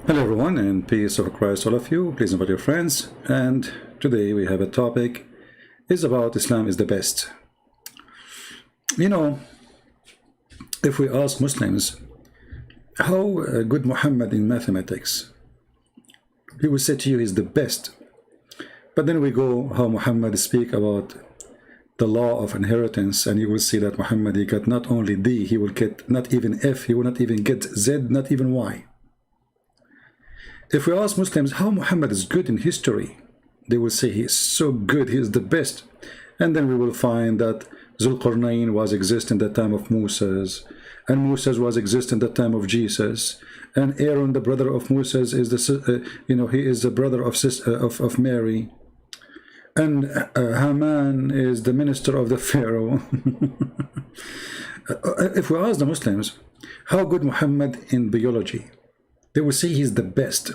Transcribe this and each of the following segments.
Hello everyone, and peace of Christ all of you. Please invite your friends. And today we have a topic is about Islam is the best. You know, if we ask Muslims how good Muhammad in mathematics, he will say to you he's the best. But then we go how Muhammad speak about the law of inheritance, and you will see that Muhammad, he got not only D, he will get not even F, he will not even get Z, not even Y. If we ask Muslims how Muhammad is good in history, they will say he is so good, he is the best. And then we will find that Zulqarnain was exist in the time of Moses, and Moses was exist in the time of Jesus, and Aaron, the brother of Moses, is the he is the brother of Mary, and Haman is the minister of the Pharaoh. If we ask the Muslims how good Muhammad in biology, they will say he's the best.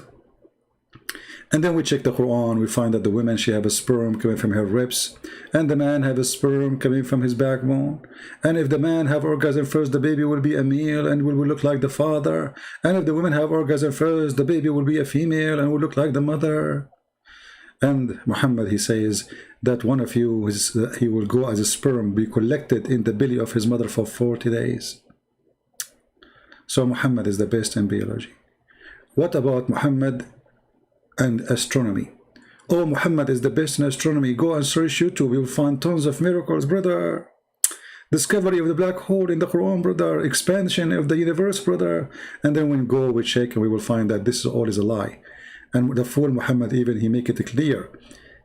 And then we check the Quran, we find that the woman, she have a sperm coming from her ribs, and the man have a sperm coming from his backbone. And if the man have orgasm first, the baby will be a male and will look like the father. And if the woman have orgasm first, the baby will be a female and will look like the mother. And Muhammad, he says that one of you, he will go as a sperm, be collected in the belly of his mother for 40 days. So Muhammad is the best in biology. What about Muhammad and astronomy? Oh, Muhammad is the best in astronomy. Go and search YouTube, you'll find tons of miracles, brother. Discovery of the black hole in the Quran, brother. Expansion of the universe, brother. And then when we go, we check, and we will find that this all is a lie. And the fool Muhammad, even he make it clear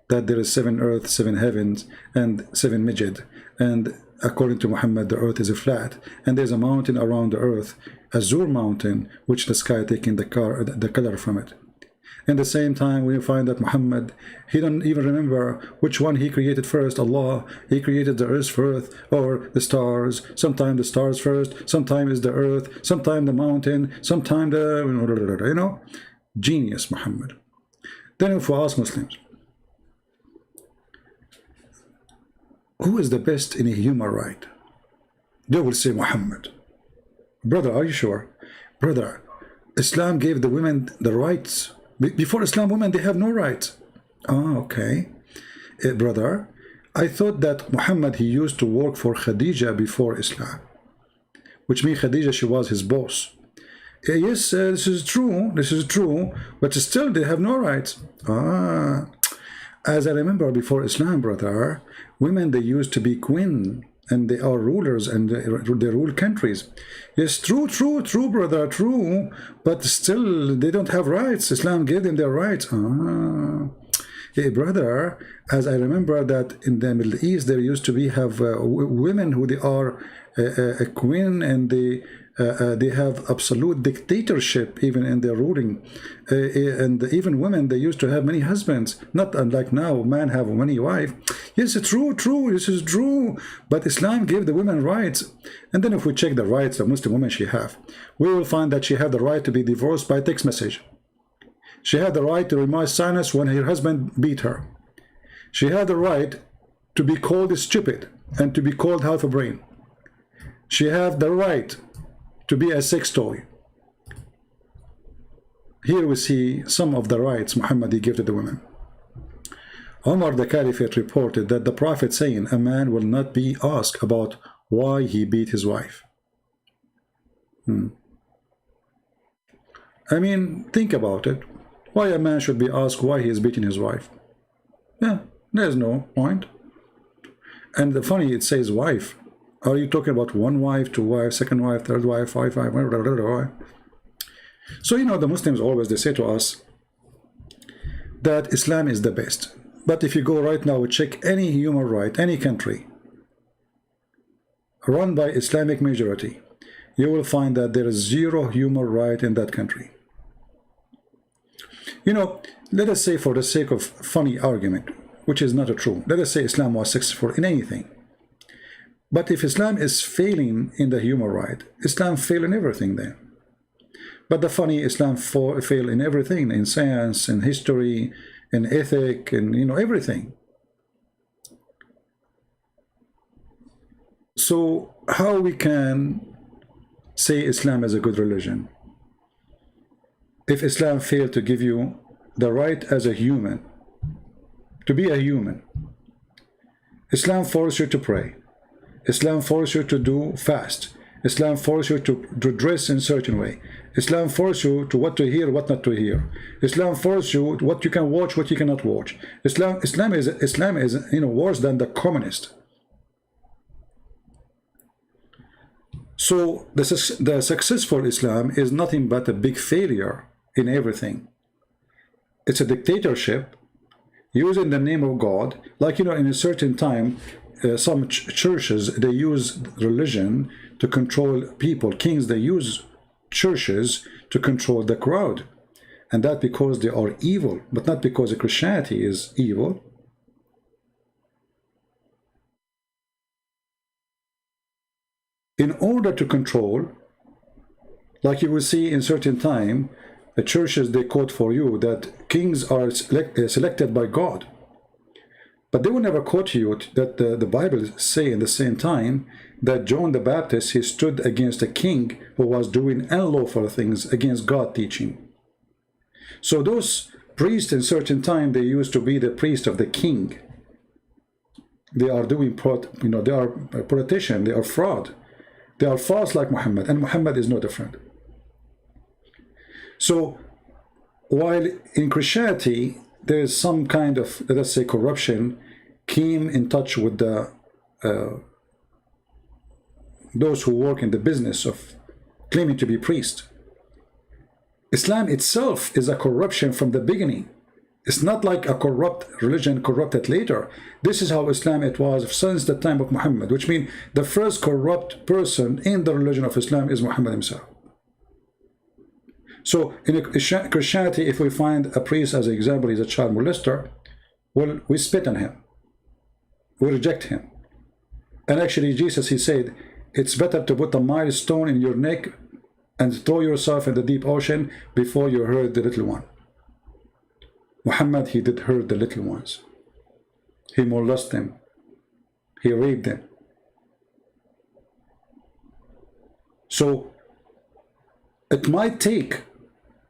that there is 7 earths, 7 heavens, and 7 midget. And according to Muhammad, the earth is a flat, and there's a mountain around the earth, Azure mountain, which the sky taking the color from it. In the same time, we find that Muhammad, he don't even remember which one he created first. Allah, he created the earth first, or the stars. Sometimes the stars first, sometimes is the earth, sometimes the mountain, sometimes the, genius Muhammad. Then if we ask Muslims, who is the best in a human right? They will say Muhammad. Brother, are you sure? Brother, Islam gave the women the rights. Before Islam, women, they have no rights. Ah, okay. Brother, I thought that Muhammad, he used to work for Khadija before Islam, which means Khadija, she was his boss. Yes, this is true, but still they have no rights. Ah, as I remember before Islam, brother, women, they used to be queen, and they are rulers, and they rule countries. Yes, true, brother, true, but still they don't have rights. Islam gave them their rights. Ah, hey, brother, as I remember that in the Middle East, there used to be women who they are a queen, and they have absolute dictatorship even in their ruling, and even women, they used to have many husbands, not unlike now, man have many wives. Yes, it's true, this is true, but Islam gave the women rights. And then if we check the rights of Muslim women she have, we will find that she have the right to be divorced by text message. She had the right to remove sinus when her husband beat her. She had the right to be called stupid and to be called half a brain. She had the right to be a sex toy. Here we see some of the rights Muhammad gave to the women. Omar the Caliphate reported that the Prophet saying a man will not be asked about why he beat his wife. I mean, think about it. Why a man should be asked why he is beating his wife? Yeah, there's no point. And the funny, it says wife. Are you talking about one wife, two wives, second wife, third wife, five wife, whatever? So, the Muslims always, they say to us that Islam is the best. But if you go right now, check any human right, any country run by Islamic majority, you will find that there is zero human right in that country. Let us say, for the sake of funny argument, which is not a true, let us say Islam was successful in anything. But if Islam is failing in the human right, Islam fail in everything then. But the funny, Islam fail in everything, in science, in history, in ethic, and everything. So how we can say Islam is a good religion? if Islam failed to give you the right as a human, to be a human. Islam forces you to pray. Islam forces you to do fast. Islam forces you to dress in a certain way. Islam forces you to what to hear, what not to hear. Islam forces you what you can watch, what you cannot watch. Islam is worse than the communist. So the successful Islam is nothing but a big failure in everything. It's a dictatorship using the name of God. Like, in a certain time, some churches, they use religion to control people. Kings, they use churches to control the crowd. And that because they are evil, but not because Christianity is evil. In order to control, like you will see in certain time, the churches, they quote for you that kings are selected by God. But they will never quote you that the Bible say in the same time that John the Baptist, he stood against a king who was doing unlawful things against God teaching. So those priests in certain time, they used to be the priest of the king. They are doing, they are politician, they are fraud. They are false like Muhammad, and Muhammad is no different. So while in Christianity there is some kind of, let's say, corruption came in touch with the those who work in the business of claiming to be priest. Islam itself is a corruption from the beginning. It's not like a corrupt religion corrupted later. This is how Islam it was since the time of Muhammad, which means the first corrupt person in the religion of Islam is Muhammad himself. So in Christianity, if we find a priest, as an example, he's a child molester, well, we spit on him. We reject him. And actually, Jesus, he said, it's better to put a milestone in your neck and throw yourself in the deep ocean before you hurt the little one. Muhammad, he did hurt the little ones. He molested them. He raped them. So it might take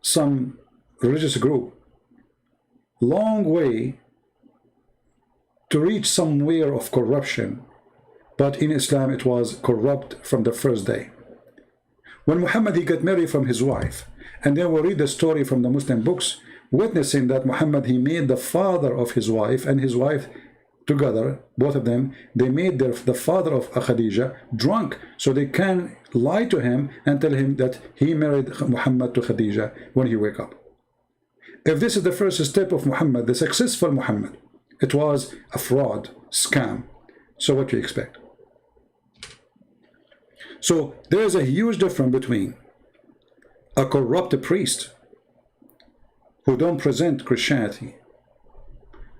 some religious group long way to reach somewhere of corruption, but in Islam it was corrupt from the first day. When Muhammad, he got married from his wife, and then we read the story from the Muslim books, witnessing that Muhammad, he made the father of his wife and his wife together, both of them, they made the father of Khadija drunk, so they can lie to him and tell him that he married Muhammad to Khadija when he wake up. If this is the first step of Muhammad, the successful Muhammad, it was a fraud, scam. So what do you expect? So there is a huge difference between a corrupt priest who don't present Christianity,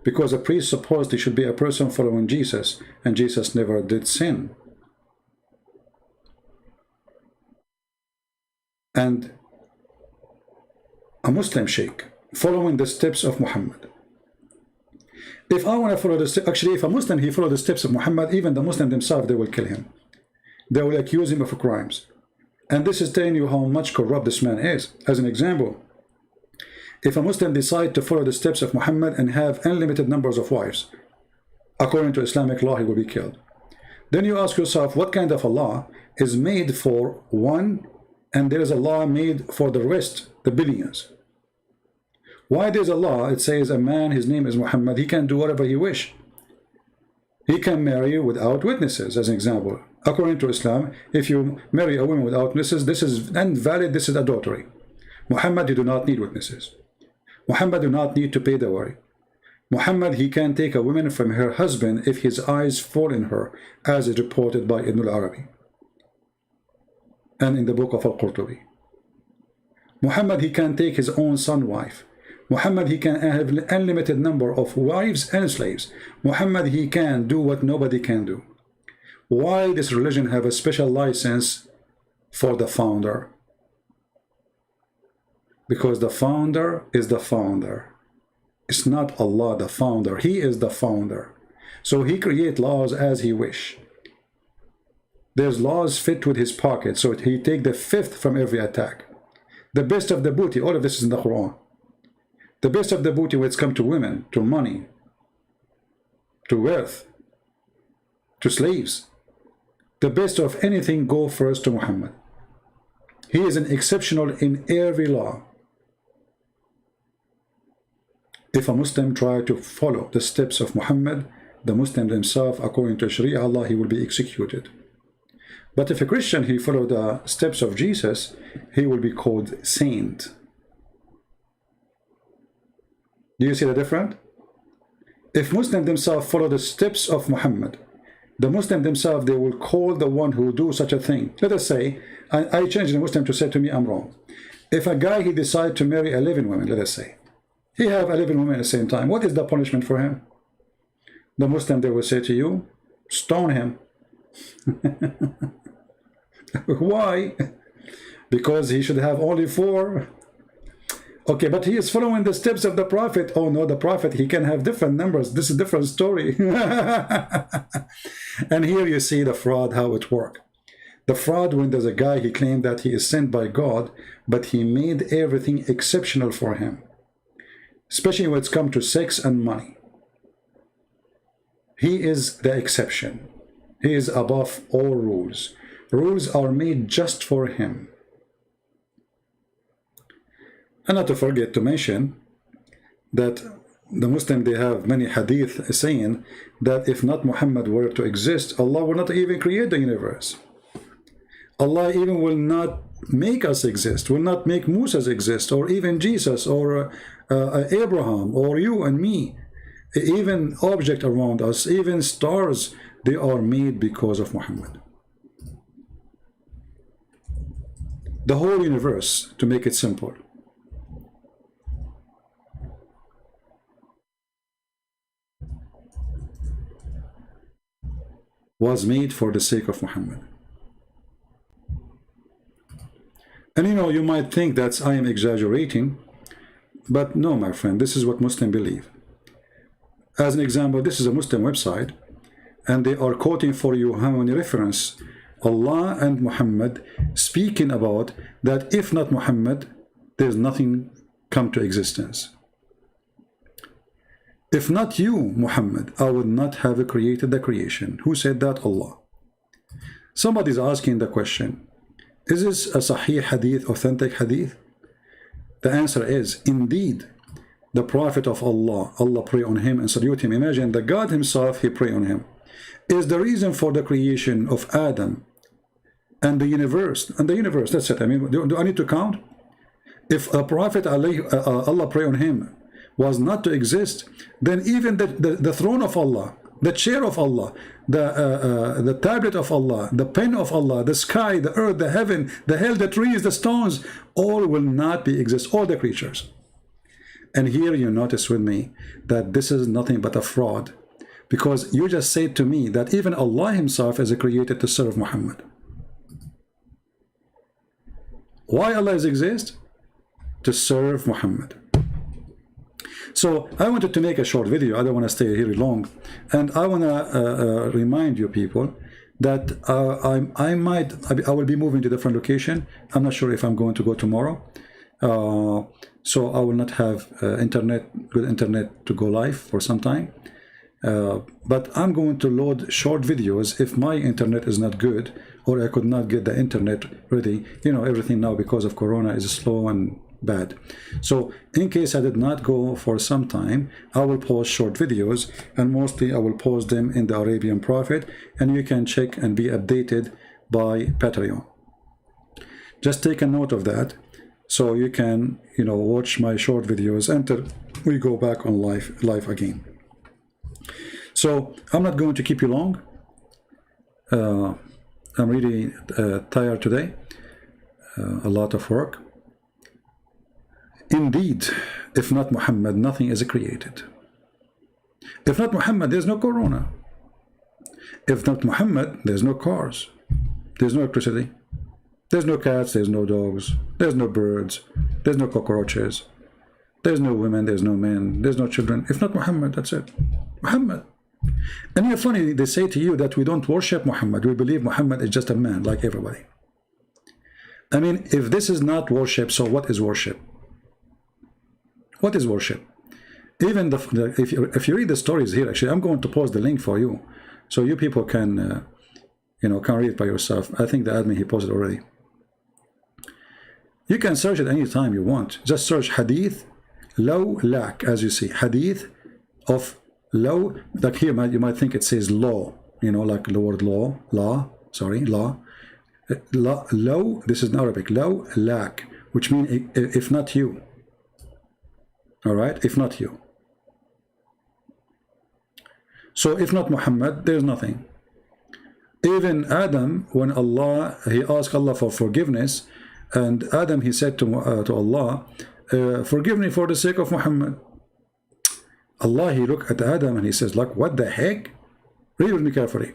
because a priest supposed he should be a person following Jesus, and Jesus never did sin. And a Muslim sheikh following the steps of Muhammad. If I want to follow the steps, actually, if a Muslim, he follow the steps of Muhammad, even the Muslim themselves, they will kill him. They will accuse him of crimes. And this is telling you how much corrupt this man is. As an example, if a Muslim decide to follow the steps of Muhammad and have unlimited numbers of wives, according to Islamic law, he will be killed. Then you ask yourself, what kind of a law is made for one, and there is a law made for the rest, the billions? Why there's a law, it says a man, his name is Muhammad, he can do whatever he wish. He can marry without witnesses, as an example. According to Islam, if you marry a woman without witnesses, this is invalid, this is adultery. Muhammad, you do not need witnesses. Muhammad do not need to pay dowry. Muhammad, he can take a woman from her husband if his eyes fall in her, as is reported by Ibn al-Arabi and in the book of Al-Qurtubi. Muhammad, he can take his own son wife. Muhammad, he can have an unlimited number of wives and slaves. Muhammad, he can do what nobody can do. Why this religion have a special license for the founder? Because the founder is the founder. It's not Allah the founder. He is the founder. So he create laws as he wish. There's laws fit with his pocket, so he take the fifth from every attack. The best of the booty, all of this is in the Quran. The best of the booty when it's come to women, to money, to wealth, to slaves. The best of anything go first to Muhammad. He is an exceptional in every law. If a Muslim try to follow the steps of Muhammad, the Muslim himself, according to Sharia Allah, he will be executed. But if a Christian, he follow the steps of Jesus, he will be called saint. Do you see the difference? If Muslims themselves follow the steps of Muhammad, the Muslim themselves, they will call the one who do such a thing. Let us say, I change the Muslim to say to me, I'm wrong. If a guy, he decide to marry 11 women, let us say, he have 11 women at the same time, what is the punishment for him? The Muslim, they will say to you, stone him. Why? Because he should have only 4. Okay, but he is following the steps of the Prophet. Oh no, the Prophet, he can have different numbers. This is a different story. And here you see the fraud, how it works. The fraud, when there's a guy, he claimed that he is sent by God, but he made everything exceptional for him. Especially when it's come to sex and money. He is the exception. He is above all rules. Rules are made just for him. And not to forget to mention that the Muslim, they have many hadith saying that if not Muhammad were to exist, Allah will not even create the universe. Allah even will not make us exist, will not make Moses exist, or even Jesus, or Abraham, or you and me. Even object around us, even stars, they are made because of Muhammad. The whole universe, to make it simple. Was made for the sake of Muhammad. And you know, you might think that I am exaggerating, but no, my friend, this is what Muslims believe. As an example, this is a Muslim website, and they are quoting for you how many reference Allah and Muhammad speaking about that if not Muhammad, there's nothing come to existence. If not you, Muhammad, I would not have created the creation. Who said that? Allah. Somebody's asking the question, is this a Sahih Hadith, authentic Hadith? The answer is, indeed, the Prophet of Allah, Allah pray on him and salute him. Imagine the God himself, he pray on him. Is the reason for the creation of Adam and the universe. And the universe, that's it. I mean, do I need to count? If a Prophet, Allah pray on him, was not to exist, then even the throne of Allah, the chair of Allah, the tablet of Allah, the pen of Allah, the sky, the earth, the heaven, the hell, the trees, the stones, all will not be exist, all the creatures. And here you notice with me that this is nothing but a fraud, because you just said to me that even Allah himself is created to serve Muhammad. Why Allah exist? To serve Muhammad. So I wanted to make a short video. I don't want to stay here long, and I want to remind you people that I will be moving to a different location. I'm not sure if I'm going to go tomorrow, so I will not have good internet to go live for some time. But I'm going to load short videos if my internet is not good, or I could not get the internet ready. You know, everything now because of Corona is slow and bad. So in case I did not go for some time, I will post short videos, and mostly I will post them in the Arabian Prophet, and you can check and be updated by Patreon. Just take a note of that, so you can, you know, watch my short videos until we go back on live again. So I'm not going to keep you long. I'm really tired today. A lot of work. Indeed, if not Muhammad, nothing is created. If not Muhammad, there's no Corona. If not Muhammad, there's no cars. There's no electricity. There's no cats, there's no dogs. There's no birds. There's no cockroaches. There's no women, there's no men. There's no children. If not Muhammad, that's it. Muhammad. And you're funny, they say to you that we don't worship Muhammad. We believe Muhammad is just a man like everybody. I mean, if this is not worship, so what is worship? What is worship? Even if you read the stories here, actually, I'm going to post the link for you, so you people can, you know, can read it by yourself. I think the admin, he posted already. You can search it any time you want. Just search hadith law lak, as you see, hadith of law. Like here, you might think it says law, you know, like the word law, law. Law. This is in Arabic. Law lak, which means if not you. All right, if not you. So if not Muhammad, there's nothing. Even Adam, when he asked Allah for forgiveness, and Adam, he said to Allah, forgive me for the sake of Muhammad. Allah, he looked at Adam and he says, like, what the heck? Read with me carefully.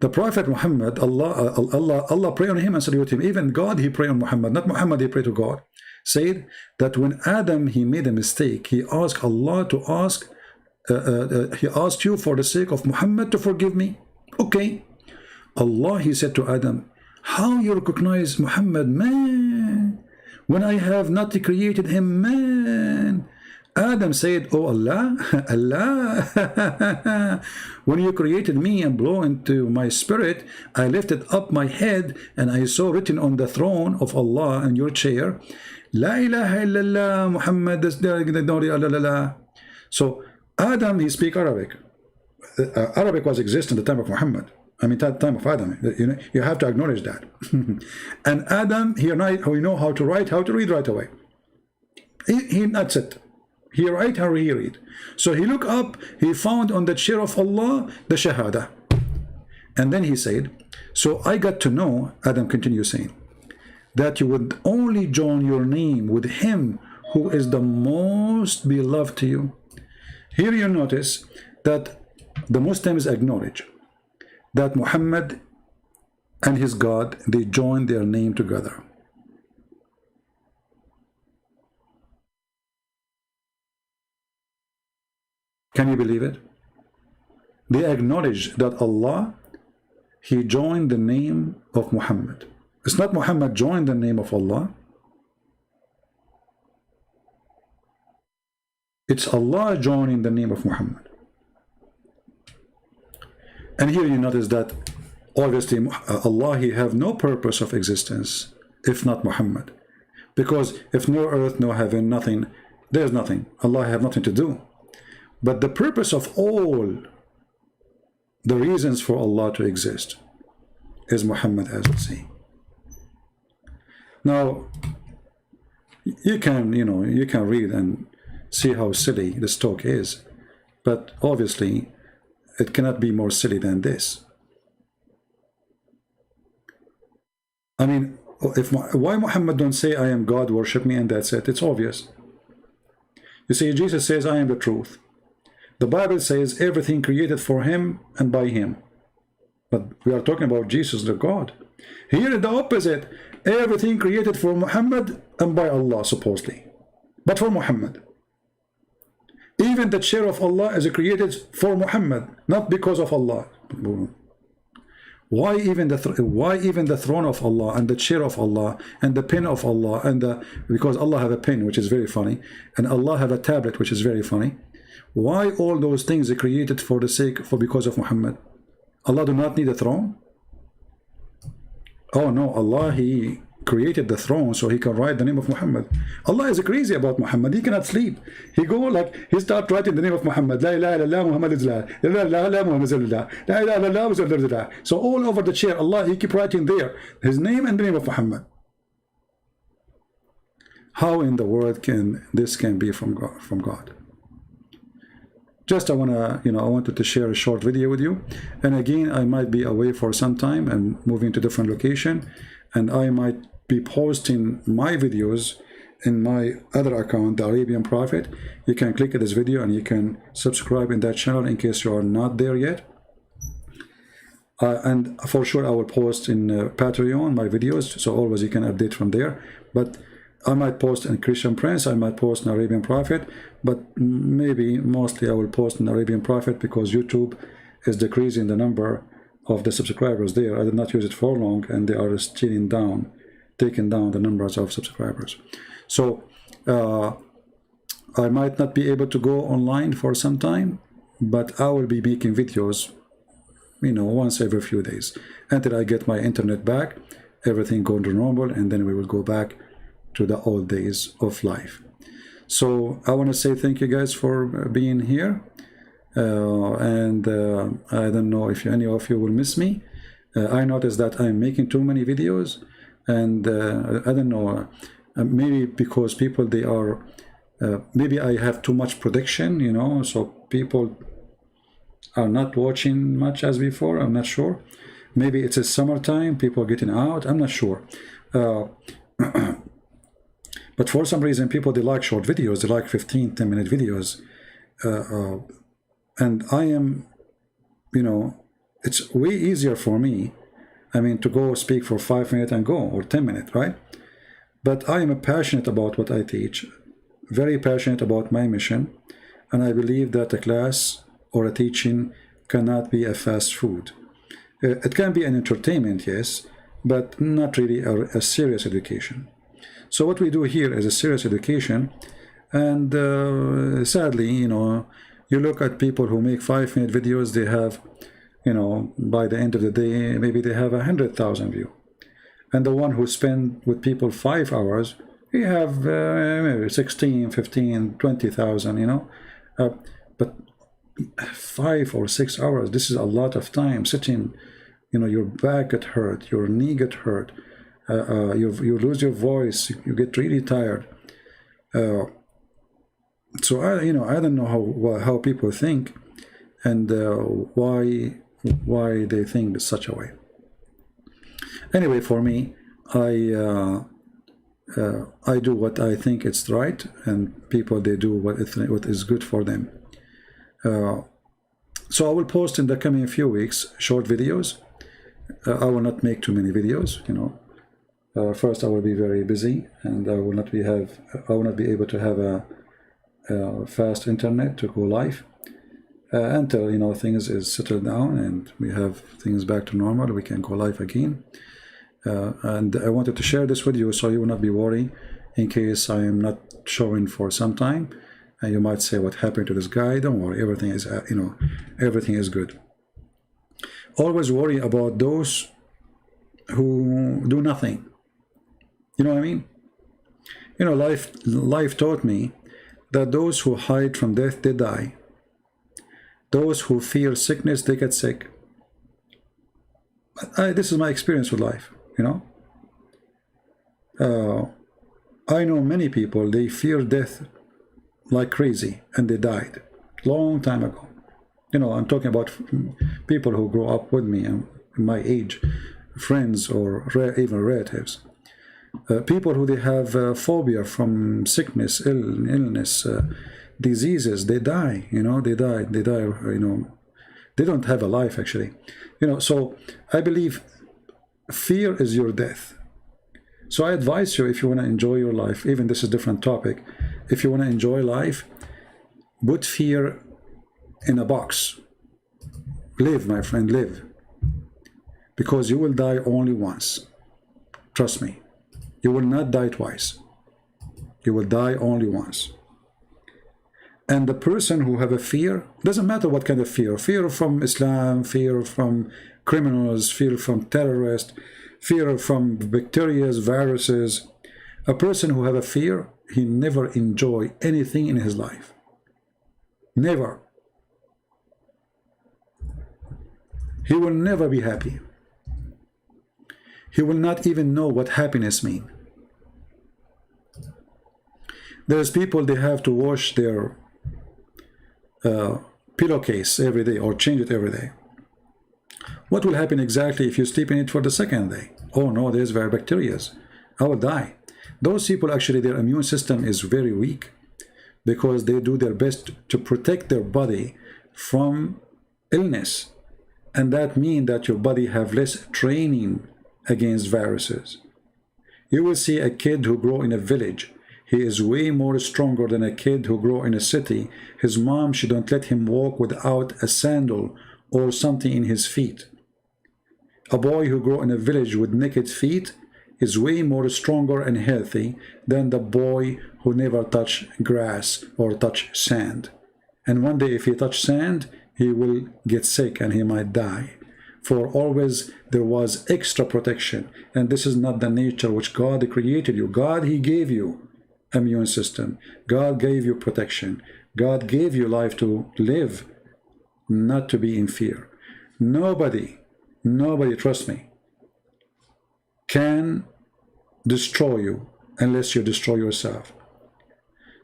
The Prophet Muhammad, Allah prayed on him and salute him. Even God, he prayed on Muhammad, not Muhammad, he prayed to God. Said that when Adam, he made a mistake, he asked Allah to he asked you for the sake of Muhammad to forgive me. Okay. Allah, he said to Adam, how you recognize Muhammad, man, when I have not created him, man? Adam said, oh Allah, Allah, when you created me and blew into my spirit, I lifted up my head and I saw written on the throne of Allah in your chair, La ilaha illallah, Muhammad. So Adam, he speak Arabic. Arabic was exist in the time of Muhammad. I mean, at the time of Adam. You have to acknowledge that. And Adam, he know how to write, how to read right away. That's it. He write how he read. So he looked up, he found on the chair of Allah the Shahada. And then he said, so I got to know, Adam continues saying, that you would only join your name with him who is the most beloved to you. Here you notice that the Muslims acknowledge that Muhammad and his God, they join their name together. Can you believe it? They acknowledge that Allah, he joined the name of Muhammad. It's not Muhammad joined the name of Allah. It's Allah joining the name of Muhammad. And here you notice that obviously Allah, he have no purpose of existence if not Muhammad. Because if no earth, no heaven, nothing, there's nothing. Allah have nothing to do. But the purpose of all the reasons for Allah to exist is Muhammad, as we see. Now, you can read and see how silly this talk is, but obviously it cannot be more silly than this. I mean, why Muhammad don't say I am God, worship me, and that's it? It's obvious. You see, Jesus says I am the truth. The Bible says everything created for him and by him. But we are talking about Jesus, the God. Here the opposite. Everything created for Muhammad and by Allah, supposedly. But for Muhammad. Even the chair of Allah is created for Muhammad, not because of Allah. Why even the throne of Allah and the chair of Allah and the pen of Allah because Allah have a pen, which is very funny, and Allah have a tablet, which is very funny. Why all those things are created because of Muhammad? Allah do not need a throne? Oh no, Allah, he created the throne so he can write the name of Muhammad. Allah is crazy about Muhammad. He cannot sleep. He start writing the name of Muhammad. La ilaha illallah Muhammad is la. La ilaha illallah La ilaha illallah. So all over the chair, Allah, he keep writing there his name and the name of Muhammad. How in the world can this be from God? Just I wanted to share a short video with you. And again, I might be away for some time and moving to different location, and I might be posting my videos in my other account, the Arabian Prophet. You can click at this video and you can subscribe in that channel in case you are not there yet. And for sure I will post in Patreon my videos, so always you can update from there. But I might post in Christian Prince, I might post in Arabian Prophet, but maybe mostly I will post in Arabian Prophet because YouTube is decreasing the number of the subscribers there. I did not use it for long, and they are taking down the numbers of subscribers. So I might not be able to go online for some time, but I will be making videos, you know, once every few days until I get my internet back, everything going to normal, and then we will go back to the old days of life. So I want to say thank you guys for being here. I don't know if any of you will miss me. I noticed that I'm making too many videos, and I don't know, maybe because people, they are, maybe I have too much production, you know, so people are not watching much as before. I'm not sure. Maybe it's a summertime, people are getting out, I'm not sure. But for some reason, people, they like short videos, they like 15-10-minute videos. And I am, you know, it's way easier for me, I mean, to go speak for 5 minutes and go, or 10 minutes, right? But I am passionate about what I teach, very passionate about my mission, and I believe that a class or a teaching cannot be a fast food. It can be an entertainment, yes, but not really a serious education. So what we do here is a serious education, and sadly, you know, you look at people who make 5-minute videos, they have, you know, by the end of the day, maybe they have 100,000 views. And the one who spend with people 5 hours, you have maybe 16, 15, 20,000, you know. But 5 or 6 hours, this is a lot of time sitting, you know, your back get hurt, your knee get hurt, you lose your voice, you get really tired. So I don't know how people think, and why they think such a way. Anyway, for me, I do what I think it's right, and people, they do what is good for them. So I will post in the coming few weeks short videos. I will not make too many videos, you know. First, I will be very busy, and I will not be able to have a fast internet to go live until, you know, things is settled down and we have things back to normal. We can go live again. And I wanted to share this with you so you will not be worried in case I am not showing for some time, and you might say, what happened to this guy? Don't worry, everything is everything is good. Always worry about those who do nothing. You know what I mean? You know, life taught me that those who hide from death, they die. Those who fear sickness, they get sick. This is my experience with life, you know. I know many people, they fear death like crazy, and they died long time ago. You know, I'm talking about people who grew up with me and my age, friends or even relatives. People who they have phobia from sickness, illness, diseases, they die, you know, they die, you know, they don't have a life actually, you know. So I believe fear is your death. So I advise you, if you want to enjoy your life, even this is a different topic, if you want to enjoy life, put fear in a box. Live, my friend, live, because you will die only once. Trust me. You will not die twice. You will die only once. And the person who have a fear, doesn't matter what kind of fear from Islam, fear from criminals, fear from terrorists, fear from bacteria, viruses. A person who have a fear, he never enjoy anything in his life. Never. He will never be happy. He will not even know what happiness means. There's people, they have to wash their pillowcase every day or change it every day. What will happen exactly if you sleep in it for the second day? Oh no, there's bacteria. I will die. Those people, actually, their immune system is very weak because they do their best to protect their body from illness. And that means that your body have less training against viruses. You will see a kid who grow in a village. He is way more stronger than a kid who grow in a city. His mom, she don't let him walk without a sandal or something in his feet. A boy who grew in a village with naked feet is way more stronger and healthy than the boy who never touched grass or touched sand. And one day if he touched sand, he will get sick and he might die. For always there was extra protection. And this is not the nature which God created you. God, he gave you immune system. God gave you protection. God gave you life to live, not to be in fear. Nobody, trust me, can destroy you unless you destroy yourself.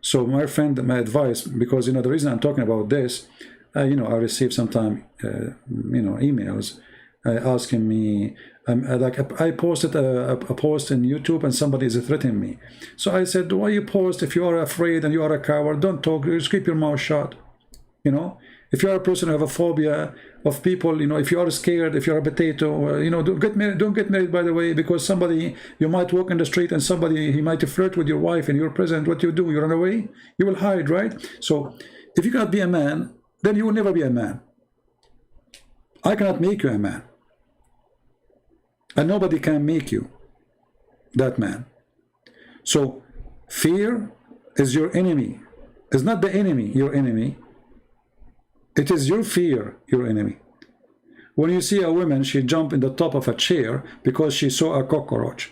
So my friend, my advice, because the reason I'm talking about this, I receive sometimes emails asking me, like I posted a post in YouTube and somebody is threatening me. So I said, why you post? If you are afraid and you are a coward, don't talk, just keep your mouth shut. If you are a person who have a phobia of people, if you are scared, if you are a potato, don't get married, by the way, because somebody, you might walk in the street and somebody, he might flirt with your wife and you're present. What you do? You run away? You will hide, right? So if you cannot be a man, then you will never be a man. I cannot make you a man. And nobody can make you that man. So fear is your enemy. It's not the enemy, your enemy. It is your fear, your enemy. When you see a woman, she jump in the top of a chair because she saw a cockroach.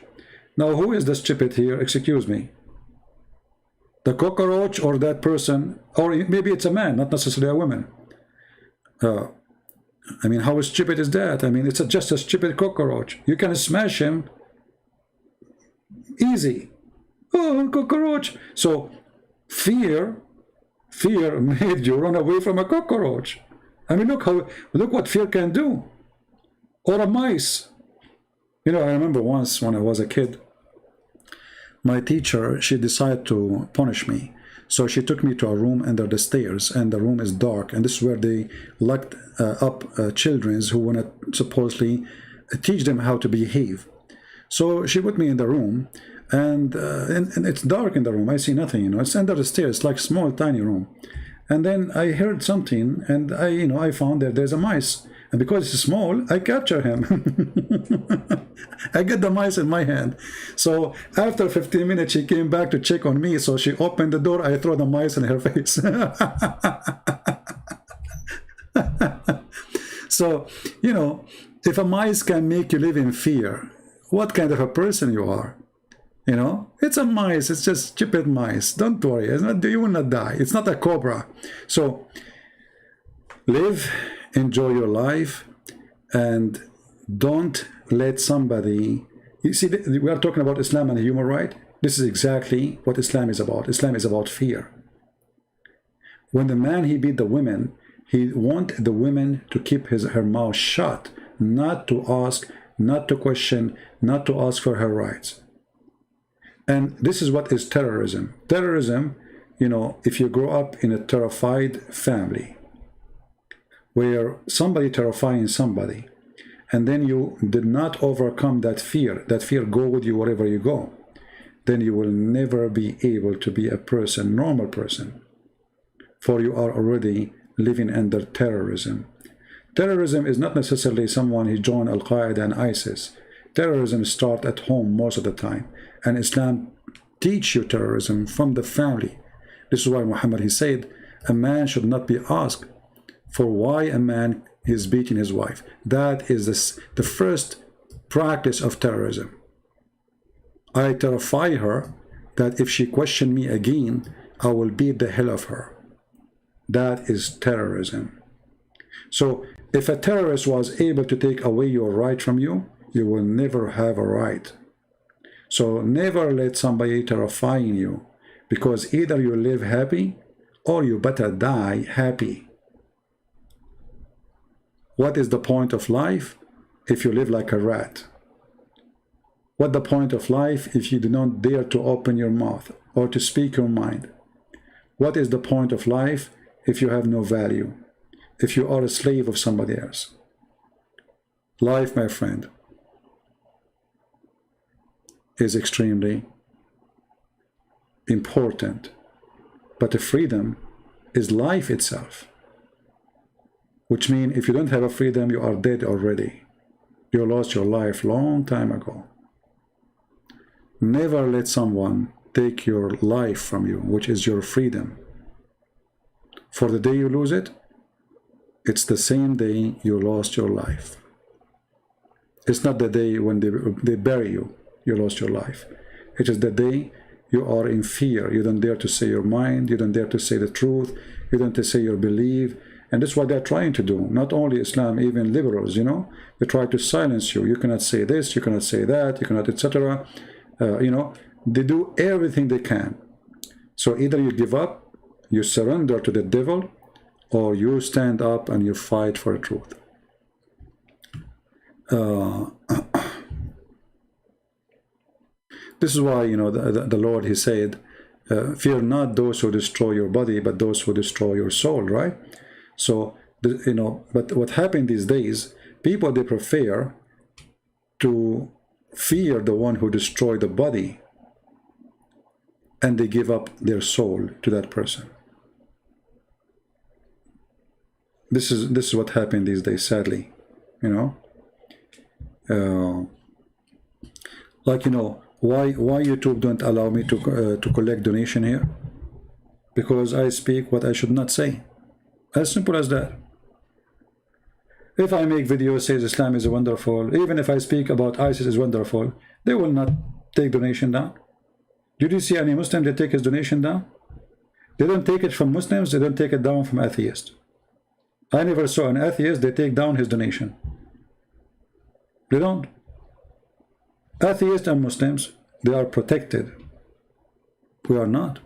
Now, who is the stupid here? Excuse me. The cockroach or that person, or maybe it's a man, not necessarily a woman. How stupid is that? It's just a stupid cockroach. You can smash him easy. Oh, cockroach. So fear made you run away from a cockroach. Look what fear can do. Or a mice. I remember once when I was a kid, my teacher, she decided to punish me. So she took me to a room under the stairs, and the room is dark, and this is where they locked up children who want to supposedly teach them how to behave. So she put me in the room, and it's dark in the room. I see nothing, it's under the stairs, like small, tiny room. And then I heard something, and I found that there's a mice. And because it's small, I capture him. I get the mice in my hand. So after 15 minutes, she came back to check on me. So she opened the door. I throw the mice in her face. So, if a mice can make you live in fear, what kind of a person you are? It's a mice. It's just stupid mice. Don't worry. You will not die. It's not a cobra. So live, enjoy your life, and don't let somebody... You see, we are talking about Islam and human right. This is exactly what Islam is about. Islam is about fear. When the man, he beat the women, he wanted the women to keep her mouth shut, not to ask, not to question, not to ask for her rights. And this is what is terrorism. Terrorism, if you grow up in a terrified family, where somebody terrifying somebody, and then you did not overcome that fear go with you wherever you go, then you will never be able to be a person, normal person, for you are already living under terrorism. Terrorism is not necessarily someone who joined Al-Qaeda and ISIS. Terrorism starts at home most of the time, and Islam teach you terrorism from the family. This is why Muhammad, he said, a man should not be asked for why a man is beating his wife. That is the first practice of terrorism. I terrify her that if she questions me again, I will beat the hell of her. That is terrorism. So if a terrorist was able to take away your right from you, you will never have a right. So never let somebody terrifying you, because either you live happy or you better die happy. What is the point of life if you live like a rat? What the point of life if you do not dare to open your mouth or to speak your mind? What is the point of life if you have no value, if you are a slave of somebody else? Life, my friend, is extremely important, but the freedom is life itself. Which means if you don't have a freedom, you are dead already. You lost your life long time ago. Never let someone take your life from you, which is your freedom. For the day you lose it, it's the same day you lost your life. It's not the day when they bury you, you lost your life. It is the day you are in fear. You don't dare to say your mind. You don't dare to say the truth. You don't dare to say your belief. And that's what they're trying to do. Not only Islam, even liberals, you know. They try to silence you. You cannot say this, you cannot say that, you cannot, etc. You know, they do everything they can. So either you give up, you surrender to the devil, or you stand up and you fight for the truth. This is why, you know, the Lord, he said, fear not those who destroy your body, but those who destroy your soul, right? So, you know, but what happened these days, people, they prefer to fear the one who destroyed the body, and they give up their soul to that person. This is what happened these days, sadly, you know. Like, you know, why YouTube don't allow me to collect donation here? Because I speak what I should not say. As simple as that. If I make videos says Islam is wonderful, even if I speak about ISIS is wonderful, they will not take donation down. Did you see any Muslim that take his donation down? They don't take it from Muslims, they don't take it down from atheists. I never saw an atheist they take down his donation. They don't. Atheists and Muslims, they are protected. We are not.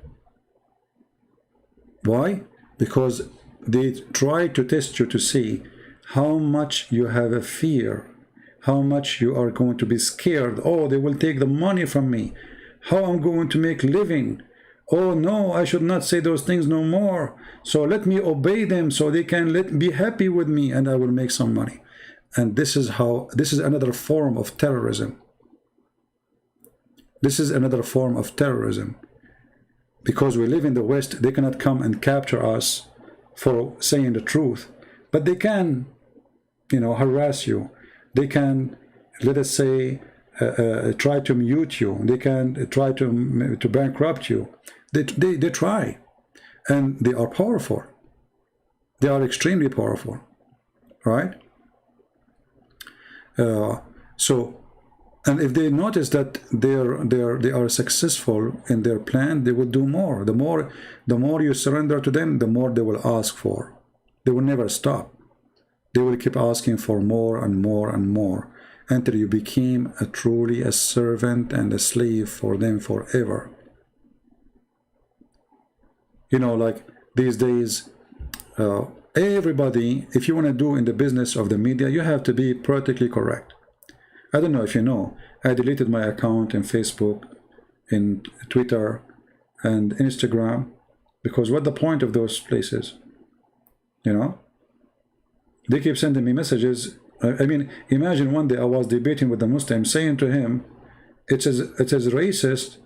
Why? Because they try to test you to see how much you have a fear, how much you are going to be scared. Oh, they will take the money from me. How I'm going to make living. Oh no, I should not say those things no more. So let me obey them so they can be happy with me and I will make some money. And this is another form of terrorism. This is another form of terrorism. Because we live in the West, they cannot come and capture us for saying the truth. But they can, you know, harass you. They can, let us say, try to mute you. They can try to bankrupt you. They try. And they are powerful. They are extremely powerful. Right? And if they notice that they are successful in their plan, they will do more. The more you surrender to them, the more they will ask for. They will never stop. They will keep asking for more and more and more until you became truly a servant and a slave for them forever. You know, like these days, everybody, if you want to do in the business of the media, you have to be politically correct. I don't know if you know, I deleted my account in Facebook, in Twitter, and Instagram, because what the point of those places? You know? They keep sending me messages. I mean, imagine one day I was debating with a Muslim, saying to him, it is racist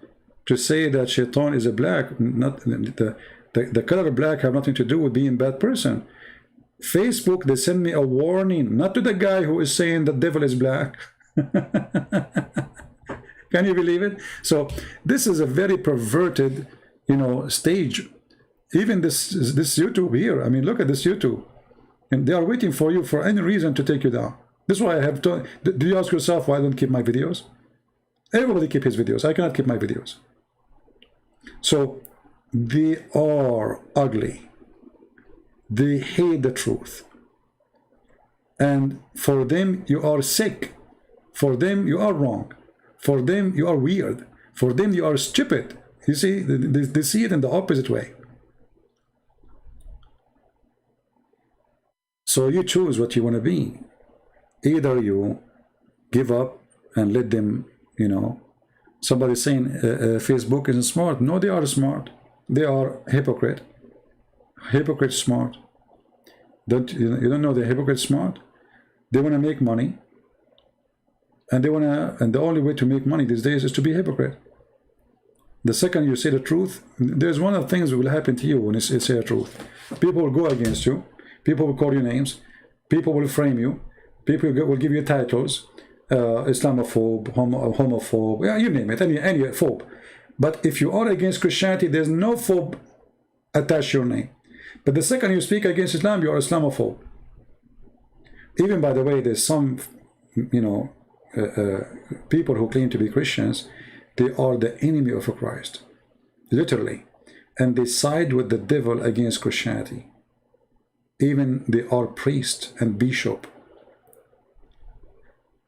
to say that Shaitan is a black, not the color black have nothing to do with being a bad person. Facebook, they send me a warning, not to the guy who is saying the devil is black. Can you believe it? So this is a very perverted, you know, stage. Even this YouTube here, I mean, look at this YouTube, and they are waiting for you for any reason to take you down. This is why I have to. Do you ask yourself why I don't keep my videos? Everybody keep his videos. I cannot keep my videos. So they are ugly. They hate the truth, and for them you are sick. For them, you are wrong. For them, you are weird. For them, you are stupid. You see, they see it in the opposite way. So you choose what you want to be. Either you give up and let them, you know, somebody saying Facebook isn't smart. No, they are smart. They are hypocrite. Hypocrite smart. You don't know the hypocrite smart? They want to make money. And the only way to make money these days is to be a hypocrite. The second you say the truth, there's one of the things that will happen to you when you say the truth. People will go against you. People will call you names. People will frame you. People will give you titles. Islamophobe, homophobe, yeah, you name it, any phobe. But if you are against Christianity, there's no phobe attached to your name. But the second you speak against Islam, you are Islamophobe. Even, by the way, there's some, you know, people who claim to be Christians, they are the enemy of Christ, literally, and they side with the devil against Christianity. Even they are priest and bishop.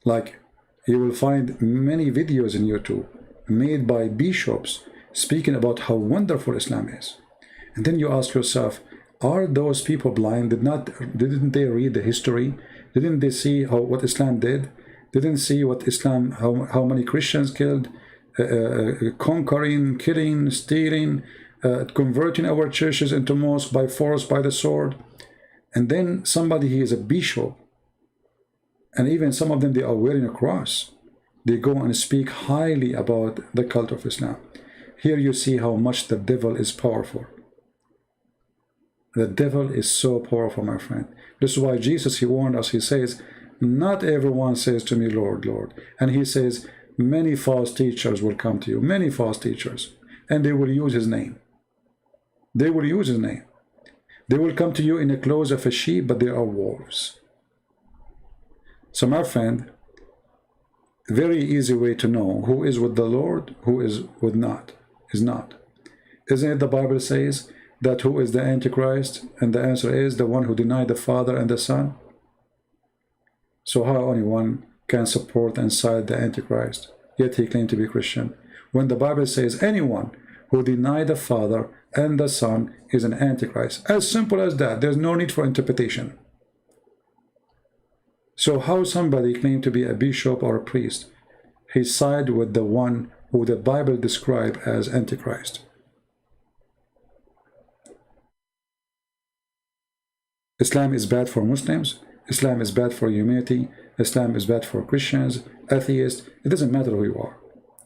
Like, you will find many videos in YouTube made by bishops speaking about how wonderful Islam is. And then you ask yourself, are those people blind? Didn't they read the history? Didn't they see what Islam did? Didn't see what Islam, how many Christians killed, conquering, killing, stealing, converting our churches into mosques by force, by the sword? And then somebody, he is a bishop, and even some of them, they are wearing a cross. They go and speak highly about the cult of Islam. Here you see how much the devil is powerful. The devil is so powerful, my friend. This is why Jesus, he warned us. He says, not everyone says to me, Lord, Lord. And he says, many false teachers will come to you, many false teachers, and they will use his name. They will use his name. They will come to you in the clothes of a sheep, but they are wolves. So, my friend, very easy way to know who is with the Lord, who is not. Isn't it the Bible says that who is the Antichrist? And the answer is the one who denied the Father and the Son. So how only one can support and side the Antichrist, yet he claimed to be Christian? When the Bible says anyone who denied the Father and the Son is an Antichrist. As simple as that. There's no need for interpretation. So how somebody claimed to be a bishop or a priest, he sided with the one who the Bible described as Antichrist. Islam is bad for Muslims. Islam is bad for humanity. Islam is bad for Christians, atheists. It doesn't matter who you are.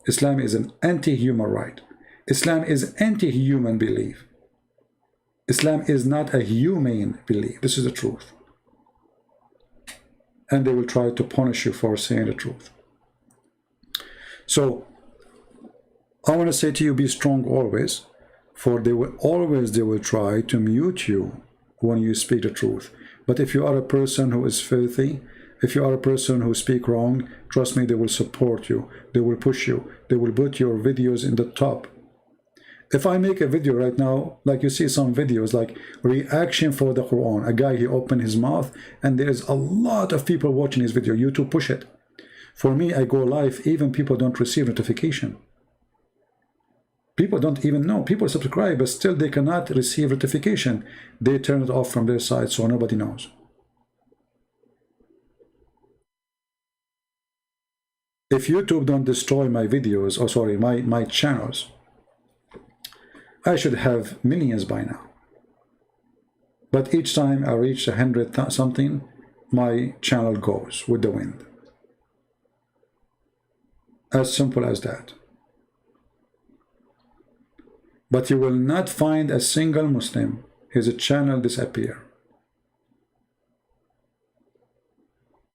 Islam is an anti-human right. Islam is anti-human belief. Islam is not a humane belief. This is the truth. And they will try to punish you for saying the truth. So, I want to say to you, be strong always, for they will try to mute you when you speak the truth. But if you are a person who is filthy, if you are a person who speak wrong, trust me, they will support you. They will push you. They will put your videos in the top. If I make a video right now, like you see some videos like reaction for the Quran, a guy, he opened his mouth and there's a lot of people watching his video. YouTube push it. For me, I go live, even people don't receive notification. People don't even know. People subscribe, but still they cannot receive notification. They turn it off from their side, so nobody knows. If YouTube don't destroy my videos, or sorry, my channels, I should have millions by now. But each time I reach 100 something, my channel goes with the wind. As simple as that. But you will not find a single Muslim, his channel disappear.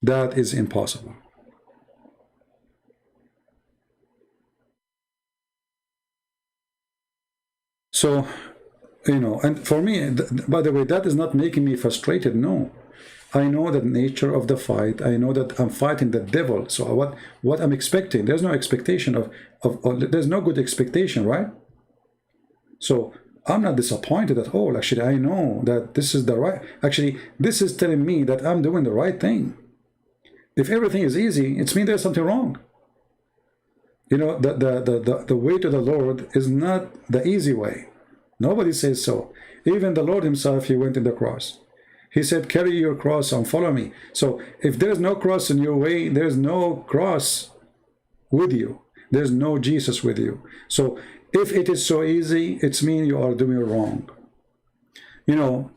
That is impossible. So, you know, and for me, by the way, that is not making me frustrated, no. I know the nature of the fight. I know that I'm fighting the devil. So what I'm expecting, there's no expectation there's no good expectation, right? So I'm not disappointed at all. Actually, I know that this is the right, actually, this is telling me that I'm doing the right thing. If everything is easy, it means there's something wrong. You know, the way to the Lord is not the easy way. Nobody says so. Even the Lord himself, he went in the cross. He said, carry your cross and follow me. So if there's no cross in your way, there's no cross with you. There's no Jesus with you. So if it is so easy, it means you are doing wrong. You know,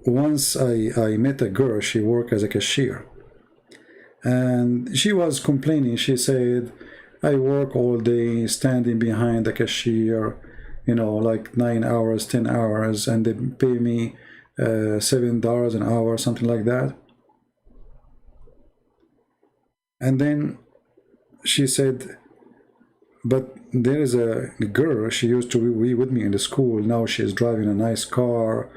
once I met a girl, she worked as a cashier. And she was complaining. She said, I work all day standing behind the cashier, you know, like 9 hours, 10 hours, and they pay me $7 an hour, something like that. And then she said, but there is a girl, she used to be with me in the school, now she's driving a nice car.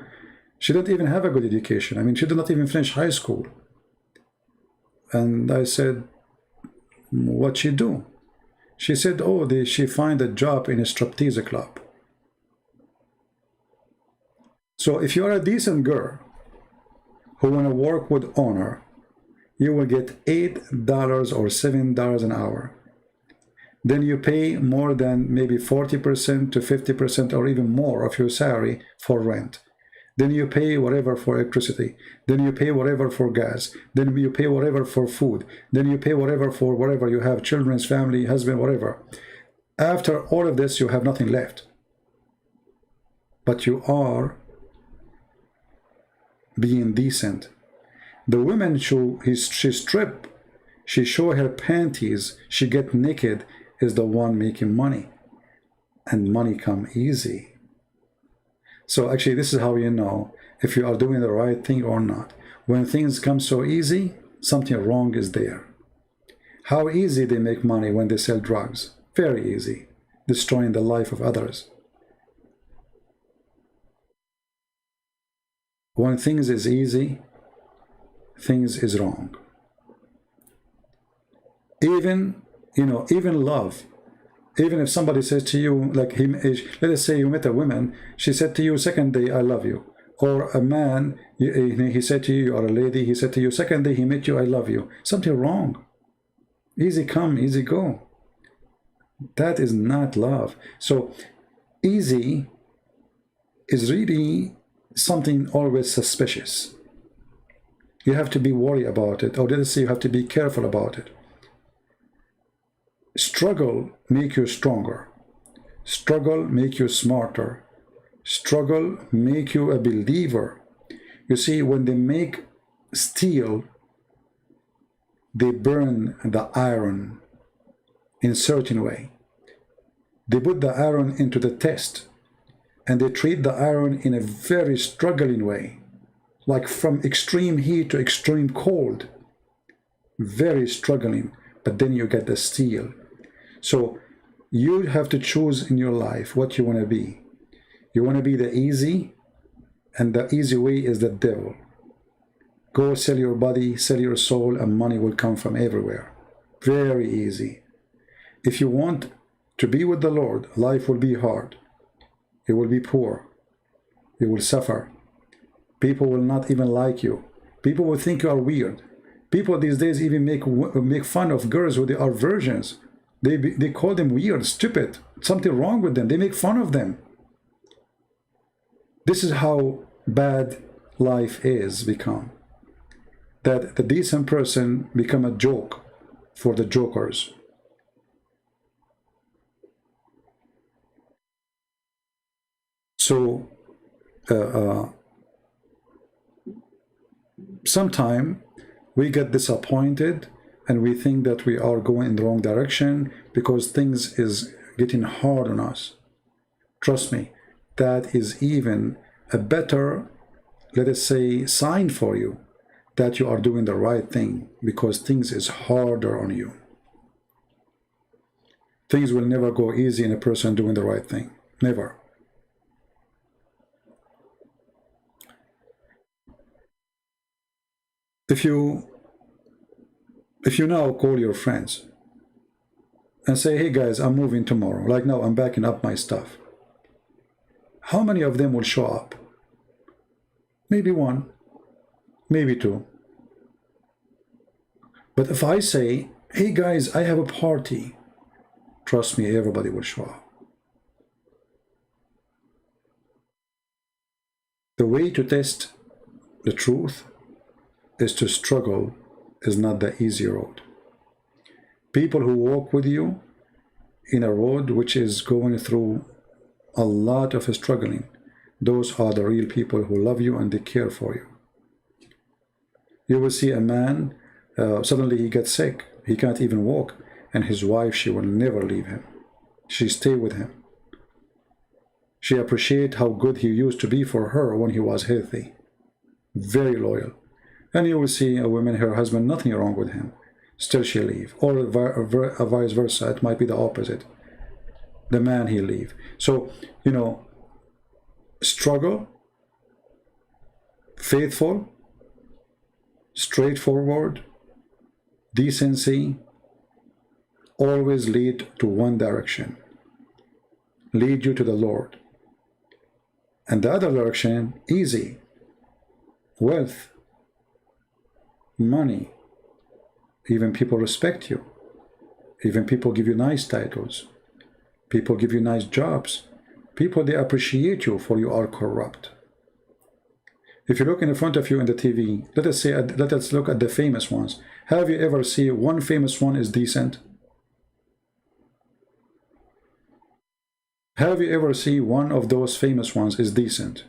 She didn't even have a good education. I mean, she did not even finish high school. And I said, what she do? She said, oh, she find a job in a striptease club. So if you're a decent girl who want to work with honor, you will get $8 or $7 an hour. Then you pay more than maybe 40% to 50% or even more of your salary for rent. Then you pay whatever for electricity. Then you pay whatever for gas. Then you pay whatever for food. Then you pay whatever for whatever you have, children's, family, husband, whatever. After all of this, you have nothing left. But you are being decent. The woman, she strip, she show her panties, she get naked, is the one making money. And money come easy. So actually, this is how you know if you are doing the right thing or not. When things come so easy, something wrong is there. How easy they make money when they sell drugs. Very easy. Destroying the life of others. When things is easy, things is wrong. Even, even love. Even if somebody says to you, like let us say you met a woman, she said to you, second day, I love you. Or a man, he said to you, you are a lady, he said to you, second day he met you, I love you. Something wrong. Easy come, easy go. That is not love. So easy is really something always suspicious. You have to be worried about it, or let us say you have to be careful about it. Struggle make you stronger. Struggle make you smarter. Struggle make you a believer. You see, when they make steel, they burn the iron in a certain way. They put the iron into the test, and they treat the iron in a very struggling way, like from extreme heat to extreme cold. Very struggling, but then you get the steel. So you have to choose in your life what you want to be. You want to be the easy, and the easy way is the devil. Go sell your body, sell your soul, and money will come from everywhere. Very easy. If you want to be with the Lord, life will be hard. You will be poor. You will suffer. People will not even like you. People will think you are weird. People these days even make fun of girls who they are virgins. They call them weird, stupid, something wrong with them. They make fun of them. This is how bad life is become. That the decent person become a joke for the jokers. So, sometime we get disappointed and we think that we are going in the wrong direction because things is getting hard on us. Trust me, that is even a better, let us say, sign for you that you are doing the right thing, because things is harder on you. Things will never go easy in a person doing the right thing. Never. If you now call your friends and say, hey guys, I'm moving tomorrow. Like now, I'm backing up my stuff. How many of them will show up? Maybe one, maybe two. But if I say, hey guys, I have a party, trust me, everybody will show up. The way to test the truth is to struggle, is not the easy road. People who walk with you in a road which is going through a lot of struggling, those are the real people who love you and they care for you. You will see a man, suddenly he gets sick, he can't even walk, and his wife, she will never leave him. She stay with him. She appreciates how good he used to be for her when he was healthy. very loyal. And you will see a woman, her husband, nothing wrong with him, still she leave. Or vice versa, it might be the opposite. The man, he leave. So, you know, struggle, faithful, straightforward, decency, always lead to one direction. Lead you to the Lord. And the other direction, easy. Wealth, money, even people respect you. Even people give you nice titles. People give you nice jobs. People, they appreciate you for you are corrupt. If you look in front of you in the TV, let us look at the famous ones. Have you ever seen one famous one is decent? Have you ever seen one of those famous ones is decent?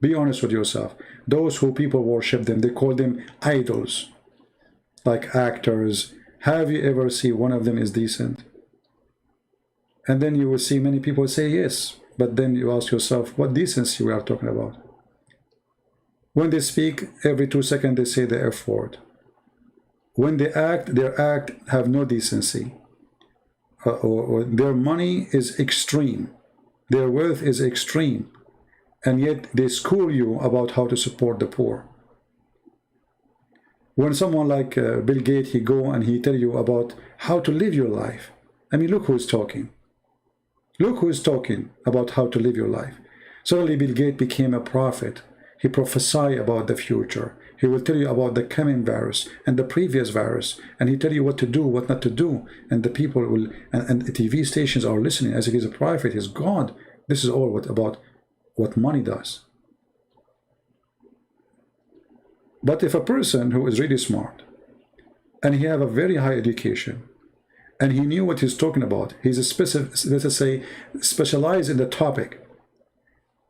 Be honest with yourself. Those who people worship them, they call them idols, like actors. Have you ever seen one of them is decent? And then you will see many people say yes, but then you ask yourself, what decency we are talking about? When they speak, every 2 seconds they say the F word. When they act, their act have no decency. Or their money is extreme. Their wealth is extreme. And yet they school you about how to support the poor. When someone like Bill Gates, he go and he tell you about how to live your life. I mean, look who's talking. Look who is talking about how to live your life. Suddenly Bill Gates became a prophet. He prophesied about the future. He will tell you about the coming virus and the previous virus. And he tell you what to do, what not to do. And the people will, and the TV stations are listening as if he's a prophet, he's God. This is all about what money does. But if a person who is really smart, and he have a very high education, and he knew what he's talking about, he's a let's just say, specialized in the topic,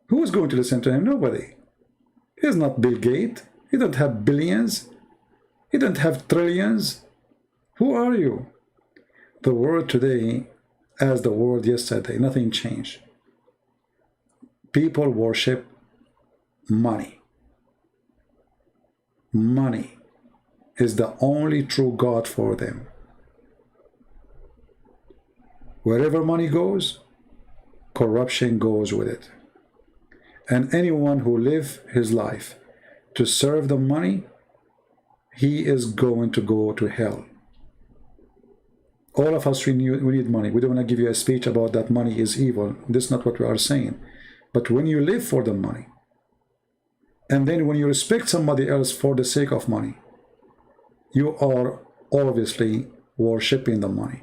who is going to listen to him? Nobody. He's not Bill Gates. He don't have billions. He don't have trillions. Who are you? The world today, as the world yesterday, nothing changed. People worship money. Money is the only true God for them. Wherever money goes, corruption goes with it. And anyone who lives his life to serve the money, he is going to go to hell. All of us, we need money. We don't want to give you a speech about that money is evil. This is not what we are saying. But when you live for the money, and then when you respect somebody else for the sake of money, you are obviously worshipping the money.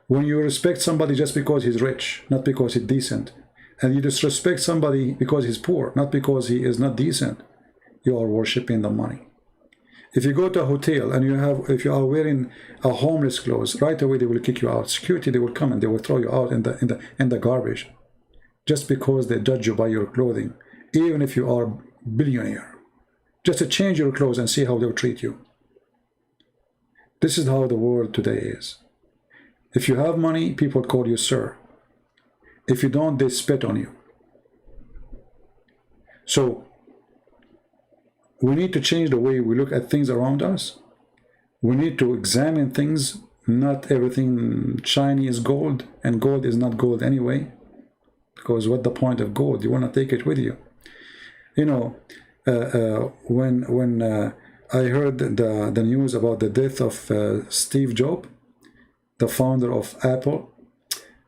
When you respect somebody just because he's rich, not because he's decent, and you disrespect somebody because he's poor, not because he is not decent, you are worshipping the money. If you go to a hotel and if you are wearing a homeless clothes, right away they will kick you out. Security, they will come and they will throw you out in the garbage, just because they judge you by your clothing, even if you are billionaire. Just to change your clothes and see how they'll treat you. This is how the world today is. If you have money, people call you sir. If you don't, they spit on you. So we need to change the way we look at things around us. We need to examine things. Not everything shiny is gold, and gold is not gold anyway. Because what the point of gold? You want to take it with you. You know, when I heard the news about the death of Steve Jobs, the founder of Apple,